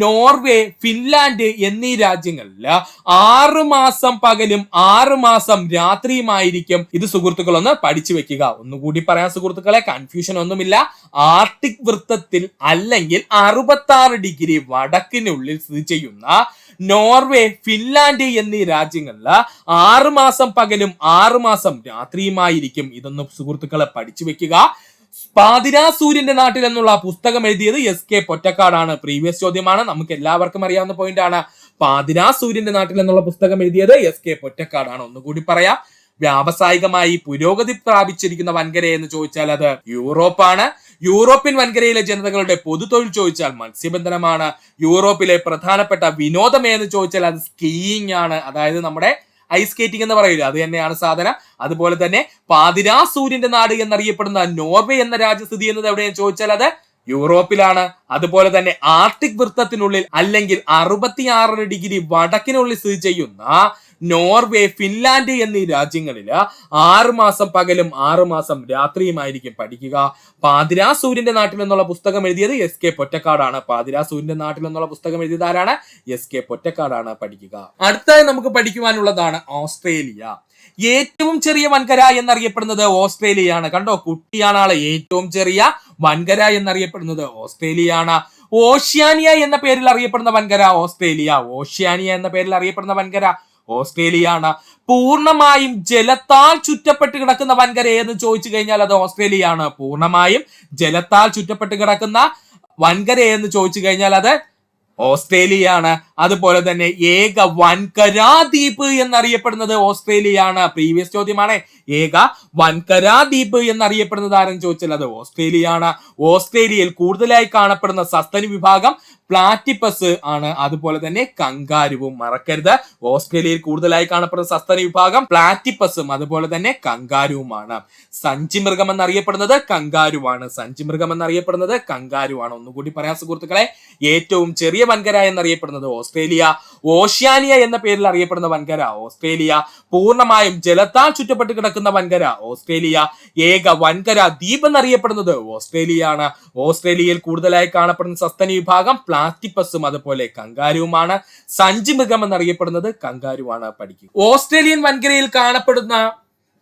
Speaker 1: നോർവേ, ഫിൻലാൻഡ് എന്നീ രാജ്യങ്ങളിൽ 6 മാസം പകലും 6 മാസം രാത്രിയുമായിരിക്കും. ഇത് സുഹൃത്തുക്കളൊന്ന് പഠിച്ചു വെക്കുക. ഒന്നുകൂടി പറയാം സുഹൃത്തുക്കളെ, കൺഫ്യൂഷൻ ഒന്നുമില്ല. ആർട്ടിക് വൃത്തത്തിൽ അല്ലെങ്കിൽ 66 വടക്കിനുള്ളിൽ സ്ഥിതി ചെയ്യുന്ന നോർവേ, ഫിൻലാൻഡ് എന്നീ രാജ്യങ്ങളിൽ 6 മാസം പകലും 6 മാസം രാത്രിയുമായിരിക്കും. ഇതൊന്ന് സുഹൃത്തുക്കളെ പഠിച്ചു വെക്കുക. പാതിരാ സൂര്യന്റെ നാട്ടിൽ എന്നുള്ള പുസ്തകം എഴുതിയത് SK പൊറ്റക്കാടാണ്. പ്രീവിയസ് ചോദ്യമാണ്, നമുക്ക് എല്ലാവർക്കും അറിയാവുന്ന പോയിന്റ് ആണ്. പാതിരാ സൂര്യന്റെ നാട്ടിൽ എന്നുള്ള പുസ്തകം എഴുതിയത് SK പൊറ്റക്കാടാണ്. ഒന്നുകൂടി പറയാം, വ്യാവസായികമായി പുരോഗതി പ്രാപിച്ചിരിക്കുന്ന വൻകര എന്ന് ചോദിച്ചാൽ അത് യൂറോപ്പാണ്. യൂറോപ്യൻ വൻകരയിലെ ജനതകളുടെ പൊതുതൊഴിൽ ചോദിച്ചാൽ മത്സ്യബന്ധനമാണ്. യൂറോപ്പിലെ പ്രധാനപ്പെട്ട വിനോദം എന്ന് ചോദിച്ചാൽ അത് സ്കീയിങ് ആണ്. അതായത് നമ്മുടെ ഐസ് സ്കേറ്റിംഗ് എന്ന് പറയില്ല, അത് തന്നെയാണ് സാധനം. അതുപോലെ തന്നെ പാതിരാ സൂര്യന്റെ നാട് എന്നറിയപ്പെടുന്ന നോർവേ എന്ന രാജ്യം സ്ഥിതി ചെയ്യുന്നത് എവിടെയെന്ന് ചോദിച്ചാൽ അത് യൂറോപ്പിലാണ്. അതുപോലെ തന്നെ ആർട്ടിക് വൃത്തത്തിനുള്ളിൽ അല്ലെങ്കിൽ 66 വടക്കിനുള്ളിൽ സ്ഥിതി ചെയ്യുന്ന നോർവേ, ഫിൻലാൻഡ് എന്നീ രാജ്യങ്ങളിൽ 6 മാസം പകലും 6 മാസം രാത്രിയുമായിരിക്കും പഠിക്കുക. പാതിരാ സൂര്യന്റെ നാട്ടിൽ എന്നുള്ള പുസ്തകം എഴുതിയത് SK പൊറ്റക്കാടാണ്. പാതിരാ സൂര്യന്റെ നാട്ടിൽ എന്നുള്ള പുസ്തകം എഴുതിയത് ആരാണ്? SK പൊറ്റക്കാടാണ്. പഠിക്കുക. അടുത്തായി നമുക്ക് പഠിക്കുവാനുള്ളതാണ് ഓസ്ട്രേലിയ. ഏറ്റവും ചെറിയ വൻകര എന്നറിയപ്പെടുന്നത് ഓസ്ട്രേലിയയാണ്. കണ്ടോ, കുട്ടിയാണ് ആള്. ഏറ്റവും ചെറിയ വൻകര എന്നറിയപ്പെടുന്നത് ഓസ്ട്രേലിയയാണ്. ഓഷ്യാനിയ എന്ന പേരിൽ അറിയപ്പെടുന്ന വൻകര ഓസ്ട്രേലിയ. ഓഷ്യാനിയ എന്ന പേരിൽ അറിയപ്പെടുന്ന വൻകര ഓസ്ട്രേലിയയാണ്. പൂർണ്ണമായും ജലത്താൽ ചുറ്റപ്പെട്ട് കിടക്കുന്ന വൻകര എന്ന് ചോദിച്ചു കഴിഞ്ഞാൽ അത് ഓസ്ട്രേലിയയാണ്. പൂർണ്ണമായും ജലത്താൽ ചുറ്റപ്പെട്ട് കിടക്കുന്ന വൻകര എന്ന് ചോദിച്ചു കഴിഞ്ഞാൽ അത് ഓസ്ട്രേലിയയാണ്. അതുപോലെ തന്നെ ഏക വൻകരാ ദ്വീപ് എന്നറിയപ്പെടുന്നത് ഓസ്ട്രേലിയയാണ്. പ്രീവിയസ് ചോദ്യമാണ്. ഏക വൻകരാ ദ്വീപ് എന്നറിയപ്പെടുന്നത് ആരെന്ന് ചോദിച്ചാൽ അത് ഓസ്ട്രേലിയയാണ്. ഓസ്ട്രേലിയയിൽ കൂടുതലായി കാണപ്പെടുന്ന സസ്തനി വിഭാഗം പ്ലാറ്റിപ്പസ് ആണ്. അതുപോലെ തന്നെ കങ്കാരുവും. മറക്കരുത്, ഓസ്ട്രേലിയയിൽ കൂടുതലായി കാണപ്പെടുന്ന സസ്തനി വിഭാഗം പ്ലാറ്റിപ്പസും അതുപോലെ തന്നെ കങ്കാരുവുമാണ്. സഞ്ചിമൃഗം എന്നറിയപ്പെടുന്നത് കങ്കാരുവാണ്. സഞ്ചിമൃഗം എന്നറിയപ്പെടുന്നത് കങ്കാരുവാണ്. ഒന്നുകൂടി പറയാം സുഹൃത്തുക്കളെ, ഏറ്റവും ചെറിയ വൻകര എന്നറിയപ്പെടുന്നത് ഓസ്ട്രേലിയ. ഓഷ്യാനിയ എന്ന പേരിൽ അറിയപ്പെടുന്ന വൻകര ഓസ്ട്രേലിയ. പൂർണ്ണമായും ജലത്താൽ ചുറ്റപ്പെട്ട് കിടക്കുന്ന വൻകര ഓസ്ട്രേലിയ. ഏക വൻകര ദ്വീപ് എന്നറിയപ്പെടുന്നത് ഓസ്ട്രേലിയയാണ്. ഓസ്ട്രേലിയയിൽ കൂടുതലായി കാണപ്പെടുന്ന സസ്തനി വിഭാഗം പ്ലാറ്റിപ്പസും അതുപോലെ കങ്കാരുവുമാണ്. സഞ്ചിമൃഗം എന്നറിയപ്പെടുന്നത് കങ്കാരുവാണ്. പഠിക്കുക. ഓസ്ട്രേലിയൻ വൻകരയിൽ കാണപ്പെടുന്ന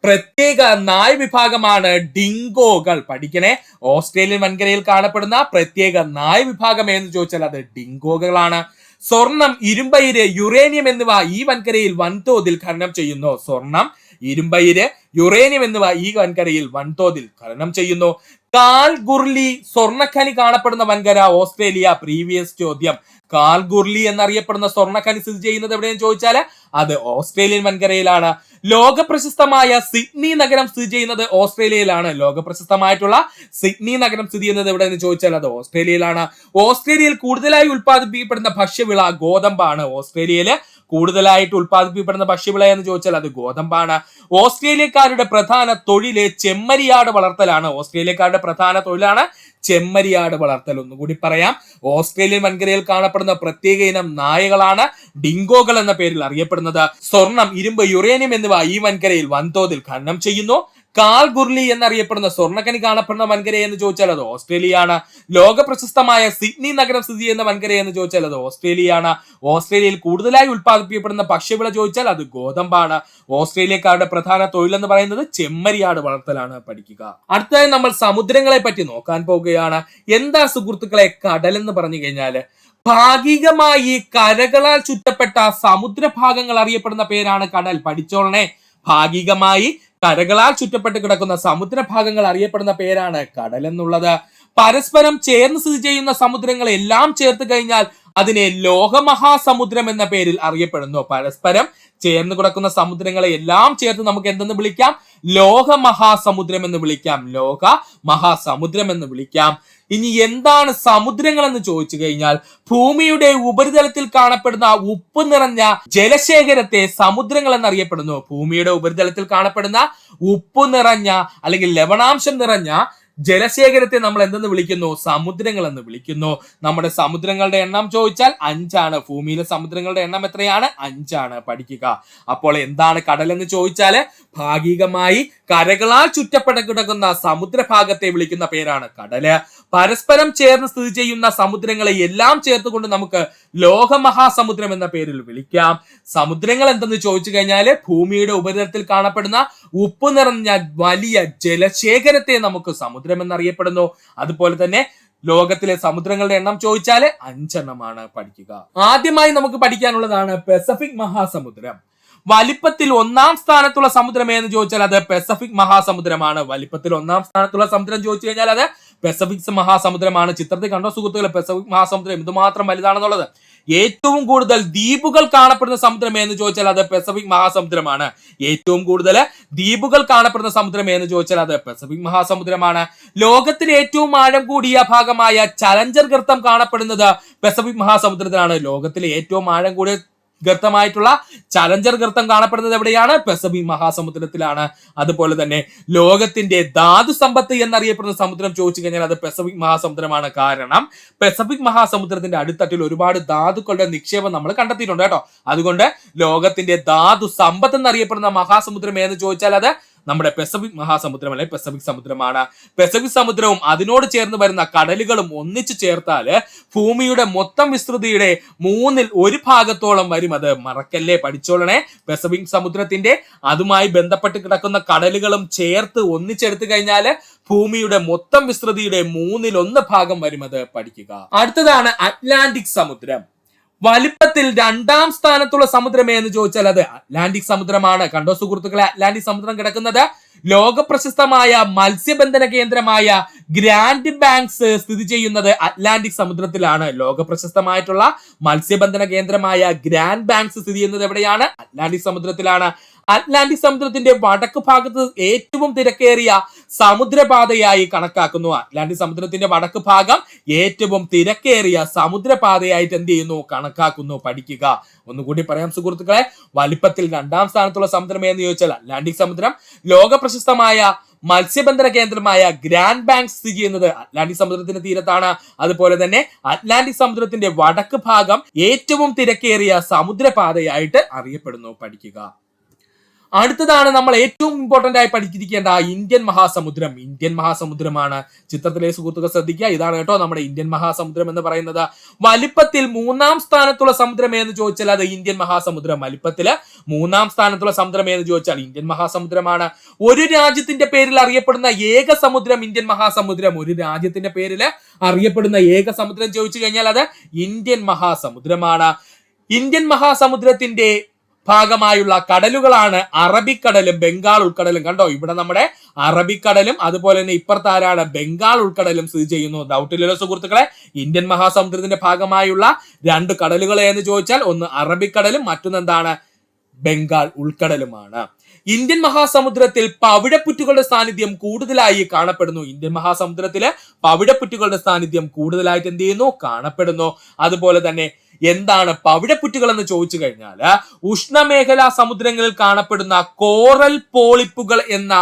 Speaker 1: പ്രത്യേക നായ വിഭാഗമാണ് ഡിങ്കോകൾ. പഠിക്കണേ, ഓസ്ട്രേലിയൻ വൻകരയിൽ കാണപ്പെടുന്ന പ്രത്യേക നായ വിഭാഗം എന്ന് ചോദിച്ചാൽ അത് ഡിങ്കോകളാണ്. സ്വർണം, ഇരുമ്പയിര്, യുറേനിയം എന്നിവ ഈ വൻകരയിൽ വൻതോതിൽ ഖനനം ചെയ്യുന്നു. സ്വർണം, ഇരുമ്പയിര്, യുറേനിയം എന്നിവ ഈ വൻകരയിൽ വൻതോതിൽ ഖനനം ചെയ്യുന്നു. കാൽഗുർലി സ്വർണ്ണഖനി കാണപ്പെടുന്ന വൻകര ഓസ്ട്രേലിയ. പ്രീവിയസ് ചോദ്യം. കാൽഗുർലി എന്നറിയപ്പെടുന്ന സ്വർണ്ണഖനി സ്ഥിതി ചെയ്യുന്നത് എവിടെയെന്ന് ചോദിച്ചാൽ അത് ഓസ്ട്രേലിയൻ വൻകരയിലാണ്. ലോക പ്രശസ്തമായ സിഡ്നി നഗരം സ്ഥിതി ചെയ്യുന്നത് ഓസ്ട്രേലിയയിലാണ്. ലോക പ്രശസ്തമായിട്ടുള്ള സിഡ്നി നഗരം സ്ഥിതി ചെയ്യുന്നത് എവിടെയെന്ന് ചോദിച്ചാൽ അത് ഓസ്ട്രേലിയയിലാണ്. ഓസ്ട്രേലിയയിൽ കൂടുതലായി ഉൽപ്പാദിപ്പിക്കപ്പെടുന്ന ഭക്ഷ്യവിള ഗോതമ്പാണ്. ഓസ്ട്രേലിയയിൽ കൂടുതലായിട്ട് ഉൽപ്പാദിപ്പിക്കപ്പെടുന്ന ഭക്ഷ്യവിള എന്ന് ചോദിച്ചാൽ അത് ഗോതമ്പാണ്. ഓസ്ട്രേലിയക്കാരുടെ പ്രധാന തൊഴില് ചെമ്മരിയാട് വളർത്തലാണ്. ഓസ്ട്രേലിയക്കാരുടെ പ്രധാന തൊഴിലാണ് ചെമ്മരിയാട് വളർത്തൽ. ഒന്നുകൂടി പറയാം, ഓസ്ട്രേലിയൻ വൻകരയിൽ കാണപ്പെടുന്ന പ്രത്യേക ഇനം നായകളാണ് ഡിങ്കോകൾ എന്ന പേരിൽ അറിയപ്പെടുന്നത്. സ്വർണം, ഇരുമ്പ്, യുറേനിയം എന്നിവ ഈ വൻകരയിൽ വൻതോതിൽ ഖനനം ചെയ്യുന്നു. കാൽഗുർലി എന്നറിയപ്പെടുന്ന സ്വർണ്ണഖനി കാണപ്പെടുന്ന വൻകര എന്ന് ചോദിച്ചാൽ അത് ഓസ്ട്രേലിയയാണ്. ലോക പ്രശസ്തമായ സിഡ്നി നഗരം സ്ഥിതി ചെയ്യുന്ന വൻകര എന്ന് ചോദിച്ചാൽ അത് ഓസ്ട്രേലിയയാണ്. ഓസ്ട്രേലിയയിൽ കൂടുതലായി ഉൽപ്പാദിപ്പിക്കപ്പെടുന്ന ഭക്ഷ്യവിള ചോദിച്ചാൽ അത് ഗോതമ്പാണ്. ഓസ്ട്രേലിയക്കാരുടെ പ്രധാന തൊഴിൽ എന്ന് പറയുന്നത് ചെമ്മരിയാട് വളർത്തലാണ്. പഠിക്കുക. അടുത്തതായി നമ്മൾ സമുദ്രങ്ങളെ പറ്റി നോക്കാൻ പോവുകയാണ്. എന്താ സുഹൃത്തുക്കളെ കടൽ എന്ന് പറഞ്ഞു കഴിഞ്ഞാല് ഭാഗികമായി കരകളാൽ ചുറ്റപ്പെട്ട സമുദ്രഭാഗങ്ങൾ അറിയപ്പെടുന്ന പേരാണ് കടൽ. പഠിച്ചോളണേ, ഭാഗികമായി കരകളാൽ ചുറ്റപ്പെട്ട് കിടക്കുന്ന സമുദ്രഭാഗങ്ങൾ അറിയപ്പെടുന്ന പേരാണ് കടൽ എന്നുള്ളത്. പരസ്പരം ചേർന്ന് സ്ഥിതി ചെയ്യുന്ന സമുദ്രങ്ങൾ എല്ലാം ചേർത്ത് കഴിഞ്ഞാൽ അതിനെ ലോകമഹാസമുദ്രം എന്ന പേരിൽ അറിയപ്പെടുന്നു. പരസ്പരം ചേർന്ന് കിടക്കുന്ന സമുദ്രങ്ങളെ എല്ലാം ചേർത്ത് നമുക്ക് എന്തെന്ന് വിളിക്കാം? ലോകമഹാസമുദ്രം എന്ന് വിളിക്കാം. ലോക മഹാസമുദ്രം എന്ന് വിളിക്കാം. ഇനി എന്താണ് സമുദ്രങ്ങൾ എന്ന് ചോദിച്ചു കഴിഞ്ഞാൽ ഭൂമിയുടെ ഉപരിതലത്തിൽ കാണപ്പെടുന്ന ഉപ്പ് നിറഞ്ഞ ജലശേഖരത്തെ സമുദ്രങ്ങൾ എന്നറിയപ്പെടുന്നു. ഭൂമിയുടെ ഉപരിതലത്തിൽ കാണപ്പെടുന്ന ഉപ്പ് നിറഞ്ഞ അല്ലെങ്കിൽ ലവണാംശം നിറഞ്ഞ ജലശേഖരത്തെ നമ്മൾ എന്തെന്ന് വിളിക്കുന്നു? സമുദ്രങ്ങൾ എന്ന് വിളിക്കുന്നു. നമ്മുടെ സമുദ്രങ്ങളുടെ എണ്ണം ചോദിച്ചാൽ 5 ഭൂമിയിലെ സമുദ്രങ്ങളുടെ എണ്ണം എത്രയാണ്? 5 പഠിക്കുക. അപ്പോൾ എന്താണ് കടൽ എന്ന് ചോദിച്ചാല് ഭാഗികമായി കരകളാൽ ചുറ്റപ്പെട്ട് കിടക്കുന്ന സമുദ്രഭാഗത്തെ വിളിക്കുന്ന പേരാണ് കടല്. പരസ്പരം ചേർന്ന് സ്ഥിതി ചെയ്യുന്ന സമുദ്രങ്ങളെ എല്ലാം ചേർത്തുകൊണ്ട് നമുക്ക് ലോകമഹാസമുദ്രം എന്ന പേരിൽ വിളിക്കാം. സമുദ്രങ്ങൾ എന്തെന്ന് ചോദിച്ചു കഴിഞ്ഞാല് ഭൂമിയുടെ ഉപരിതലത്തിൽ കാണപ്പെടുന്ന ഉപ്പ് നിറഞ്ഞ വലിയ ജലശേഖരത്തെ നമുക്ക് സമുദ്രം എന്നറിയപ്പെടുന്നു. അതുപോലെ തന്നെ ലോകത്തിലെ സമുദ്രങ്ങളുടെ എണ്ണം ചോദിച്ചാല് 5 പഠിക്കുക. ആദ്യമായി നമുക്ക് പഠിക്കാനുള്ളതാണ് പസഫിക് മഹാസമുദ്രം. വലിപ്പത്തിൽ 1-ാം സ്ഥാനത്തുള്ള സമുദ്രം എന്ന് ചോദിച്ചാൽ അത് പസഫിക് മഹാസമുദ്രമാണ്. വലിപ്പത്തിൽ 1-ാം സ്ഥാനത്തുള്ള സമുദ്രം ചോദിച്ചു കഴിഞ്ഞാൽ അത് പസഫിക് മഹാസമുദ്രമാണ്. ചിത്രത്തിൽ കണ്ടോ സുഹൃത്തുക്കളെ പസഫിക് മഹാസമുദ്രം എന്തുമാത്രം വലുതാണെന്നുള്ളത്. ഏറ്റവും കൂടുതൽ ദ്വീപുകൾ കാണപ്പെടുന്ന സമുദ്രം എന്ന് ചോദിച്ചാൽ അത് പസഫിക് മഹാസമുദ്രമാണ്. ഏറ്റവും കൂടുതൽ ദ്വീപുകൾ കാണപ്പെടുന്ന സമുദ്രം എന്ന് ചോദിച്ചാൽ അത് പസഫിക് മഹാസമുദ്രമാണ്. ലോകത്തിലെ ഏറ്റവും ആഴം കൂടിയ ഭാഗമായ ചലഞ്ചർ ഗർത്തം കാണപ്പെടുന്നത് പസഫിക് മഹാസമുദ്രത്തിലാണ്. ലോകത്തിലെ ഏറ്റവും ആഴം കൂടിയ ഗർത്തമായിട്ടുള്ള ചലഞ്ചർ ഗർത്തം കാണപ്പെടുന്നത് എവിടെയാണ്? പസഫിക് മഹാസമുദ്രത്തിലാണ്. അതുപോലെ തന്നെ ലോകത്തിന്റെ ധാതു സമ്പത്ത് എന്നറിയപ്പെടുന്ന സമുദ്രം ചോദിച്ചു കഴിഞ്ഞാൽ അത് പസഫിക് മഹാസമുദ്രമാണ്. കാരണം പസഫിക് മഹാസമുദ്രത്തിന്റെ അടിത്തട്ടിൽ ഒരുപാട് ധാതുക്കളുടെ നിക്ഷേപം നമ്മൾ കണ്ടെത്തിയിട്ടുണ്ട് കേട്ടോ. അതുകൊണ്ട് ലോകത്തിന്റെ ധാതു സമ്പത്ത് എന്നറിയപ്പെടുന്ന മഹാസമുദ്രം എന്ന് ചോദിച്ചാൽ അത് നമ്മുടെ പസഫിക് മഹാസമുദ്രം അല്ലെ പസഫിക് സമുദ്രമാണ്. പസഫിക് സമുദ്രവും അതിനോട് ചേർന്ന് വരുന്ന കടലുകളും ഒന്നിച്ചു ചേർത്താല് ഭൂമിയുടെ മൊത്തം വിസ്തൃതിയുടെ 1/3 ഭാഗത്തോളം വരും. അത് മറക്കല്ലേ, പഠിച്ചോളണേ. പസഫിക് സമുദ്രത്തിന്റെ അതുമായി ബന്ധപ്പെട്ട് കിടക്കുന്ന കടലുകളും ചേർത്ത് ഒന്നിച്ചെടുത്തു കഴിഞ്ഞാല് ഭൂമിയുടെ മൊത്തം വിസ്തൃതിയുടെ 1/3 ഭാഗം വരും. അത് പഠിക്കുക. അടുത്തതാണ് അറ്റ്ലാന്റിക് സമുദ്രം. വലിപ്പത്തിൽ 2-ാം സ്ഥാനത്തുള്ള സമുദ്രം എന്ന് ചോദിച്ചാൽ അത് അറ്റ്ലാന്റിക് സമുദ്രമാണ്. കണ്ടോ സുഹൃത്തുക്കളെ, അറ്റ്ലാന്റിക് സമുദ്രം കിടക്കുന്നത് ലോക പ്രശസ്തമായ മത്സ്യബന്ധന കേന്ദ്രമായ ഗ്രാൻഡ് ബാങ്ക്സ് സ്ഥിതി ചെയ്യുന്നത് അറ്റ്ലാന്റിക് സമുദ്രത്തിലാണ്. ലോക പ്രശസ്തമായിട്ടുള്ള മത്സ്യബന്ധന കേന്ദ്രമായ ഗ്രാൻഡ് ബാങ്ക്സ് സ്ഥിതി ചെയ്യുന്നത് എവിടെയാണ്? അറ്റ്ലാന്റിക് സമുദ്രത്തിലാണ്. അറ്റ്ലാന്റിക് സമുദ്രത്തിന്റെ വടക്ക് ഭാഗത്ത് ഏറ്റവും തിരക്കേറിയ സമുദ്രപാതയായി കണക്കാക്കുന്നു. അറ്റ്ലാന്റിക് സമുദ്രത്തിന്റെ വടക്ക് ഭാഗം ഏറ്റവും തിരക്കേറിയ സമുദ്രപാതയായിട്ട് എന്ത് ചെയ്യുന്നു? കണക്കാക്കുന്നു. പഠിക്കുക. ഒന്നുകൂടി പറയാം സുഹൃത്തുക്കളെ, വലിപ്പത്തിൽ 2-ാം സ്ഥാനത്തുള്ള സമുദ്രം എന്ന് ചോദിച്ചാൽ അറ്റ്ലാന്റിക് സമുദ്രം. ലോക പ്രശസ്തമായ മത്സ്യബന്ധന കേന്ദ്രമായ ഗ്രാൻഡ് ബാങ്ക്സ് സ്ഥിതി ചെയ്യുന്നത് അറ്റ്ലാന്റിക് സമുദ്രത്തിന്റെ തീരത്താണ്. അതുപോലെ തന്നെ അറ്റ്ലാന്റിക് സമുദ്രത്തിന്റെ വടക്ക് ഭാഗം ഏറ്റവും തിരക്കേറിയ സമുദ്രപാതയായിട്ട് അറിയപ്പെടുന്നു. പഠിക്കുക. അടുത്തതാണ് നമ്മൾ ഏറ്റവും ഇമ്പോർട്ടന്റ് ആയി പഠിച്ചിരിക്കേണ്ട ഇന്ത്യൻ മഹാസമുദ്രം. ഇന്ത്യൻ മഹാസമുദ്രമാണ്. ചിത്രത്തിലെ സുഹൃത്തുക്കൾ ശ്രദ്ധിക്കുക. ഇതാണ് കേട്ടോ നമ്മുടെ ഇന്ത്യൻ മഹാസമുദ്രം എന്ന് പറയുന്നത്. വലിപ്പത്തിൽ 3-ാം സ്ഥാനത്തുള്ള സമുദ്രം എന്ന് ചോദിച്ചാൽ അത് ഇന്ത്യൻ മഹാസമുദ്രം. വലിപ്പത്തില് 3-ാം സ്ഥാനത്തുള്ള സമുദ്രം എന്ന് ചോദിച്ചാൽ ഇന്ത്യൻ മഹാസമുദ്രമാണ്. ഒരു രാജ്യത്തിന്റെ പേരിൽ അറിയപ്പെടുന്ന ഏക സമുദ്രം ഇന്ത്യൻ മഹാസമുദ്രം. ഒരു രാജ്യത്തിന്റെ പേരിൽ അറിയപ്പെടുന്ന ഏക സമുദ്രം ചോദിച്ചു കഴിഞ്ഞാൽ അത് ഇന്ത്യൻ മഹാസമുദ്രമാണ്. ഇന്ത്യൻ മഹാസമുദ്രത്തിന്റെ ഭാഗമായുള്ള കടലുകളാണ് അറബിക്കടലും ബംഗാൾ ഉൾക്കടലും. കണ്ടോ ഇവിടെ നമ്മുടെ അറബിക്കടലും അതുപോലെ തന്നെ ഇപ്പുറത്താരാണ്? ബംഗാൾ ഉൾക്കടലും സ്ഥിതി ചെയ്യുന്നു. ഡൗട്ടില്ലല്ലോ സുഹൃത്തുക്കളെ. ഇന്ത്യൻ മഹാസമുദ്രത്തിന്റെ ഭാഗമായുള്ള 2 കടലുകൾ എന്ന് ചോദിച്ചാൽ ഒന്ന് അറബിക്കടലും മറ്റൊന്ന് എന്താണ്? ബംഗാൾ ഉൾക്കടലുമാണ്. ഇന്ത്യൻ മഹാസമുദ്രത്തിൽ പവിഴപ്പുറ്റുകളുടെ സാന്നിധ്യം കൂടുതലായി കാണപ്പെടുന്നു. ഇന്ത്യൻ മഹാസമുദ്രത്തില് പവിഴപ്പുറ്റുകളുടെ സാന്നിധ്യം കൂടുതലായിട്ട് എന്ത് ചെയ്യുന്നു? കാണപ്പെടുന്നു. അതുപോലെ തന്നെ എന്താണ് പവിഴപ്പുറ്റുകൾ എന്ന് ചോദിച്ചു കഴിഞ്ഞാൽ ഉഷ്ണമേഖലാ സമുദ്രങ്ങളിൽ കാണപ്പെടുന്ന കോറൽ പോളിപ്പുകൾ എന്ന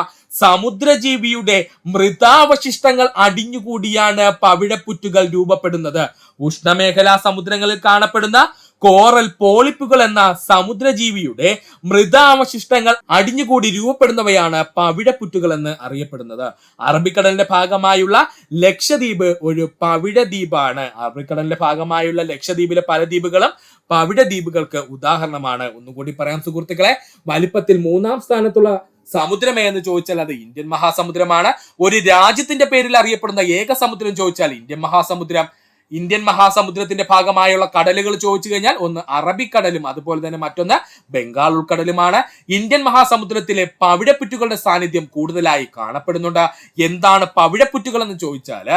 Speaker 1: സമുദ്രജീവിയുടെ മൃതാവശിഷ്ടങ്ങൾ അടിഞ്ഞുകൂടിയാണ് പവിഴപ്പുറ്റുകൾ രൂപപ്പെടുന്നത്. ഉഷ്ണമേഖലാ സമുദ്രങ്ങളിൽ കാണപ്പെടുന്ന കോറൽ പോളിപ്പുകൾ എന്ന സമുദ്രജീവിയുടെ മൃതാവശിഷ്ടങ്ങൾ അടിഞ്ഞുകൂടി രൂപപ്പെടുന്നവയാണ് പവിഴപ്പുറ്റുകൾ എന്ന് അറിയപ്പെടുന്നത്. അറബിക്കടലിന്റെ ഭാഗമായുള്ള ലക്ഷദ്വീപ് ഒരു പവിഴദ്വീപാണ്. അറബിക്കടലിന്റെ ഭാഗമായുള്ള ലക്ഷദ്വീപിലെ പല ദ്വീപുകളും പവിഴദ്വീപുകൾക്ക് ഉദാഹരണമാണ്. ഒന്നുകൂടി പറയാം സുഹൃത്തുക്കളെ, വലിപ്പത്തിൽ 3-ാം സ്ഥാനത്തുള്ള സമുദ്രം എന്ന് ചോദിച്ചാൽ അത് ഇന്ത്യൻ മഹാസമുദ്രമാണ്. ഒരു രാജ്യത്തിന്റെ പേരിൽ അറിയപ്പെടുന്ന ഏക സമുദ്രം ചോദിച്ചാൽ ഇന്ത്യൻ മഹാസമുദ്രം. ഇന്ത്യൻ മഹാസമുദ്രത്തിന്റെ ഭാഗമായുള്ള കടലുകൾ ചോദിച്ചു കഴിഞ്ഞാൽ ഒന്ന് അറബിക്കടലും അതുപോലെ തന്നെ മറ്റൊന്ന് ബംഗാൾ ഉൾക്കടലുമാണ്. ഇന്ത്യൻ മഹാസമുദ്രത്തിലെ പവിഴപ്പുറ്റുകളുടെ സാന്നിധ്യം കൂടുതലായി കാണപ്പെടുന്നുണ്ട്. എന്താണ് പവിഴപ്പുറ്റുകൾ എന്ന് ചോദിച്ചാൽ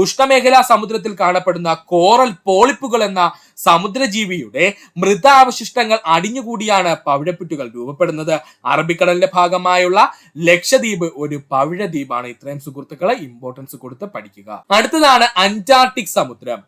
Speaker 1: ഉഷ്ണമേഖലാ സമുദ്രത്തിൽ കാണപ്പെടുന്ന കോറൽ പോളിപ്പുകൾ എന്ന സമുദ്രജീവിയുടെ മൃതാവശിഷ്ടങ്ങൾ അടിഞ്ഞുകൂടിയാണ് പവിഴപ്പുറ്റുകൾ രൂപപ്പെടുന്നത്. അറബിക്കടലിന്റെ ഭാഗമായുള്ള ലക്ഷദ്വീപ് ഒരു പവിഴദ്വീപാണ്. ഇത്രയും സുഹൃത്തുക്കളെ ഇമ്പോർട്ടൻസ് കൊടുത്ത് പഠിക്കുക. അടുത്തതാണ് അന്റാർട്ടിക് സമുദ്രം.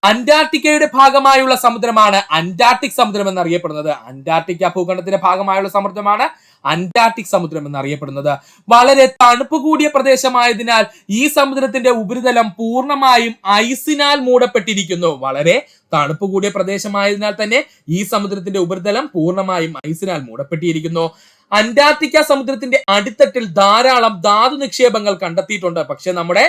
Speaker 1: അന്റാർട്ടിക്കയുടെ ഭാഗമായുള്ള സമുദ്രമാണ് അന്റാർട്ടിക് സമുദ്രം എന്നറിയപ്പെടുന്നത്. അന്റാർട്ടിക്ക ഭൂഖണ്ഡത്തിന്റെ ഭാഗമായുള്ള സമുദ്രമാണ് അന്റാർട്ടിക് സമുദ്രം എന്നറിയപ്പെടുന്നത്. വളരെ തണുപ്പ് കൂടിയ പ്രദേശമായതിനാൽ ഈ സമുദ്രത്തിന്റെ ഉപരിതലം പൂർണ്ണമായും ഐസിനാൽ മൂടപ്പെട്ടിരിക്കുന്നു. വളരെ തണുപ്പ് കൂടിയ പ്രദേശമായതിനാൽ തന്നെ ഈ സമുദ്രത്തിന്റെ ഉപരിതലം പൂർണ്ണമായും ഐസിനാൽ മൂടപ്പെട്ടിരിക്കുന്നു. അന്റാർട്ടിക്ക സമുദ്രത്തിന്റെ അടിത്തട്ടിൽ ധാരാളം ധാതു നിക്ഷേപങ്ങൾ കണ്ടെത്തിയിട്ടുണ്ട്. പക്ഷെ നമ്മുടെ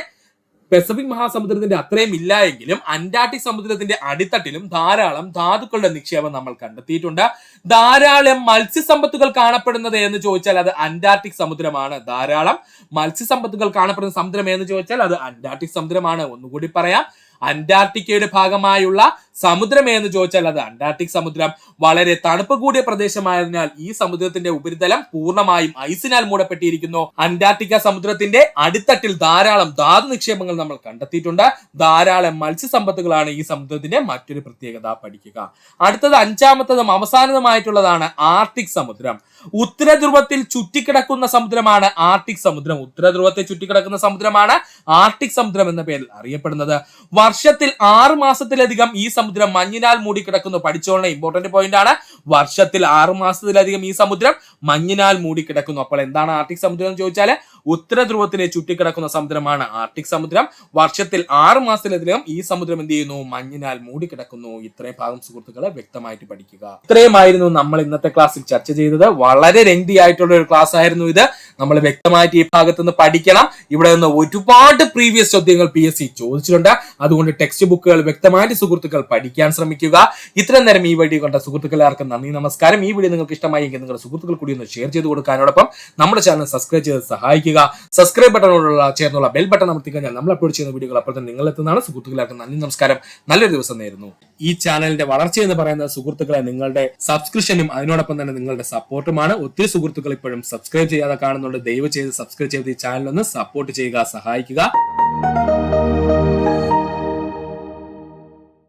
Speaker 1: പസഫിക് മഹാസമുദ്രത്തിന്റെ അത്രയും ഇല്ല എങ്കിലും അന്റാർട്ടിക് സമുദ്രത്തിന്റെ അടിത്തട്ടിലും ധാരാളം ധാതുക്കളുടെ നിക്ഷേപം നമ്മൾ കണ്ടെത്തിയിട്ടുണ്ട്. ധാരാളം മത്സ്യസമ്പത്തുകൾ കാണപ്പെടുന്നത് എന്ന് ചോദിച്ചാൽ അത് അന്റാർട്ടിക് സമുദ്രമാണ്. ധാരാളം മത്സ്യസമ്പത്തുകൾ കാണപ്പെടുന്ന സമുദ്രം എന്ന് ചോദിച്ചാൽ അത് അന്റാർട്ടിക് സമുദ്രമാണ്. ഒന്നുകൂടി പറയാം, അന്റാർട്ടിക്കയുടെ ഭാഗമായുള്ള സമുദ്രം എന്ന് ചോദിച്ചാൽ അത് അന്റാർട്ടിക് സമുദ്രം. വളരെ തണുപ്പ് കൂടിയ പ്രദേശമായതിനാൽ ഈ സമുദ്രത്തിന്റെ ഉപരിതലം പൂർണ്ണമായും ഐസിനാൽ മൂടപ്പെട്ടിരിക്കുന്നു. അന്റാർട്ടിക്ക സമുദ്രത്തിന്റെ അടിത്തട്ടിൽ ധാരാളം ധാതു നിക്ഷേപങ്ങൾ നമ്മൾ കണ്ടെത്തിയിട്ടുണ്ട്. ധാരാളം മത്സ്യസമ്പത്തുകളാണ് ഈ സമുദ്രത്തിന്റെ മറ്റൊരു പ്രത്യേകത. പഠിക്കുക. അടുത്തത് അഞ്ചാമത്തതും അവസാനതുമായിട്ടുള്ളതാണ് ആർട്ടിക് സമുദ്രം. ഉത്തരധ്രുവത്തിൽ ചുറ്റിക്കിടക്കുന്ന സമുദ്രമാണ് ആർട്ടിക് സമുദ്രം. ഉത്തരധ്രുവത്തെ ചുറ്റിക്കിടക്കുന്ന സമുദ്രമാണ് ആർട്ടിക് സമുദ്രം എന്ന പേരിൽ അറിയപ്പെടുന്നത്. വർഷത്തിൽ 6 മാസത്തിലധികം ഈ സമുദ്രം മഞ്ഞിനാൽ മൂടിക്കിടക്കുന്നു. പഠിച്ചോളണം, ഇമ്പോർട്ടന്റ് പോയിന്റ് ആണ്. വർഷത്തിൽ 6 മാസത്തിലധികം ഈ സമുദ്രം മഞ്ഞിനാൽ മൂടിക്കിടക്കുന്നു. അപ്പോൾ എന്താണ് ആർട്ടിക് സമുദ്രം എന്ന് ചോദിച്ചാൽ ഉത്തരധ്രുവത്തിനെ ചുറ്റിക്കിടക്കുന്ന സമുദ്രമാണ് ആർട്ടിക് സമുദ്രം. വർഷത്തിൽ 6 മാസത്തിലധികം ഈ സമുദ്രം എന്ത് ചെയ്യുന്നു? മഞ്ഞിനാൽ മൂടിക്കിടക്കുന്നു. ഇത്രയും ഭാഗം സുഹൃത്തുക്കളെ വ്യക്തമായിട്ട് പഠിക്കുക. ഇത്രയുമായിരുന്നു നമ്മൾ ഇന്നത്തെ ക്ലാസ്സിൽ ചർച്ച ചെയ്തത്. വളരെ ലെങ്തി ആയിട്ടുള്ള ഒരു ക്ലാസ് ആയിരുന്നു ഇത്. നമ്മൾ വ്യക്തമായിട്ട് ഈ ഭാഗത്ത് നിന്ന് പഠിക്കണം. ഇവിടെ നിന്ന് ഒരുപാട് പ്രീവിയസ് ചോദ്യങ്ങൾ PSC ചോദിച്ചിട്ടുണ്ട്. അതുകൊണ്ട് ടെക്സ്റ്റ് ബുക്കുകൾ വ്യക്തമായിട്ട് സുഹൃത്തുക്കൾ പഠിക്കാൻ ശ്രമിക്കുക. ഇത്രയും നേരം ഈ വീഡിയോ കണ്ട സുഹൃത്തുക്കളെല്ലാവർക്കും നന്ദി, നമസ്കാരം. ഈ വീഡിയോ നിങ്ങൾക്ക് ഇഷ്ടമായെങ്കിൽ നിങ്ങളുടെ സുഹൃത്തുക്കൾ കൂടി ഒന്ന് ഷെയർ ചെയ്ത് കൊടുക്കാനോടൊപ്പം നമ്മുടെ ചാനൽ സബ്സ്ക്രൈബ് ചെയ്ത് സഹായിക്കുക. സബ്സ്ക്രൈബ് ബട്ടണോടുള്ള ചേർന്നുള്ള ബെൽ ബട്ടൺ അമർത്തി കഴിഞ്ഞാൽ നമ്മൾ അപ്ലോഡ് ചെയ്യുന്ന വീഡിയോകൾ അപ്പോൾ തന്നെ നിങ്ങൾ എത്തുന്നതാണ്. സുഹൃത്തുക്കളെല്ലാവർക്കും നന്ദി, നമസ്കാരം. നല്ലൊരു ദിവസം നേരുന്നു. ഈ ചാനലിന്റെ വളർച്ച എന്ന് പറയുന്ന സുഹൃത്തുക്കളെ നിങ്ങളുടെ സബ്സ്ക്രിപ്ഷനും അതിനോടൊപ്പം തന്നെ നിങ്ങളുടെ സപ്പോർട്ടുമാണ്. ഒത്തിരി സുഹൃത്തുക്കൾ ഇപ്പോഴും സബ്സ്ക്രൈബ് ചെയ്യാതെ കാണുന്നുണ്ട്. ദയവ് ചെയ്ത് സബ്സ്ക്രൈബ് ചെയ്ത് ഈ ചാനൽ ഒന്ന് സപ്പോർട്ട് ചെയ്യുക, സഹായിക്കുക.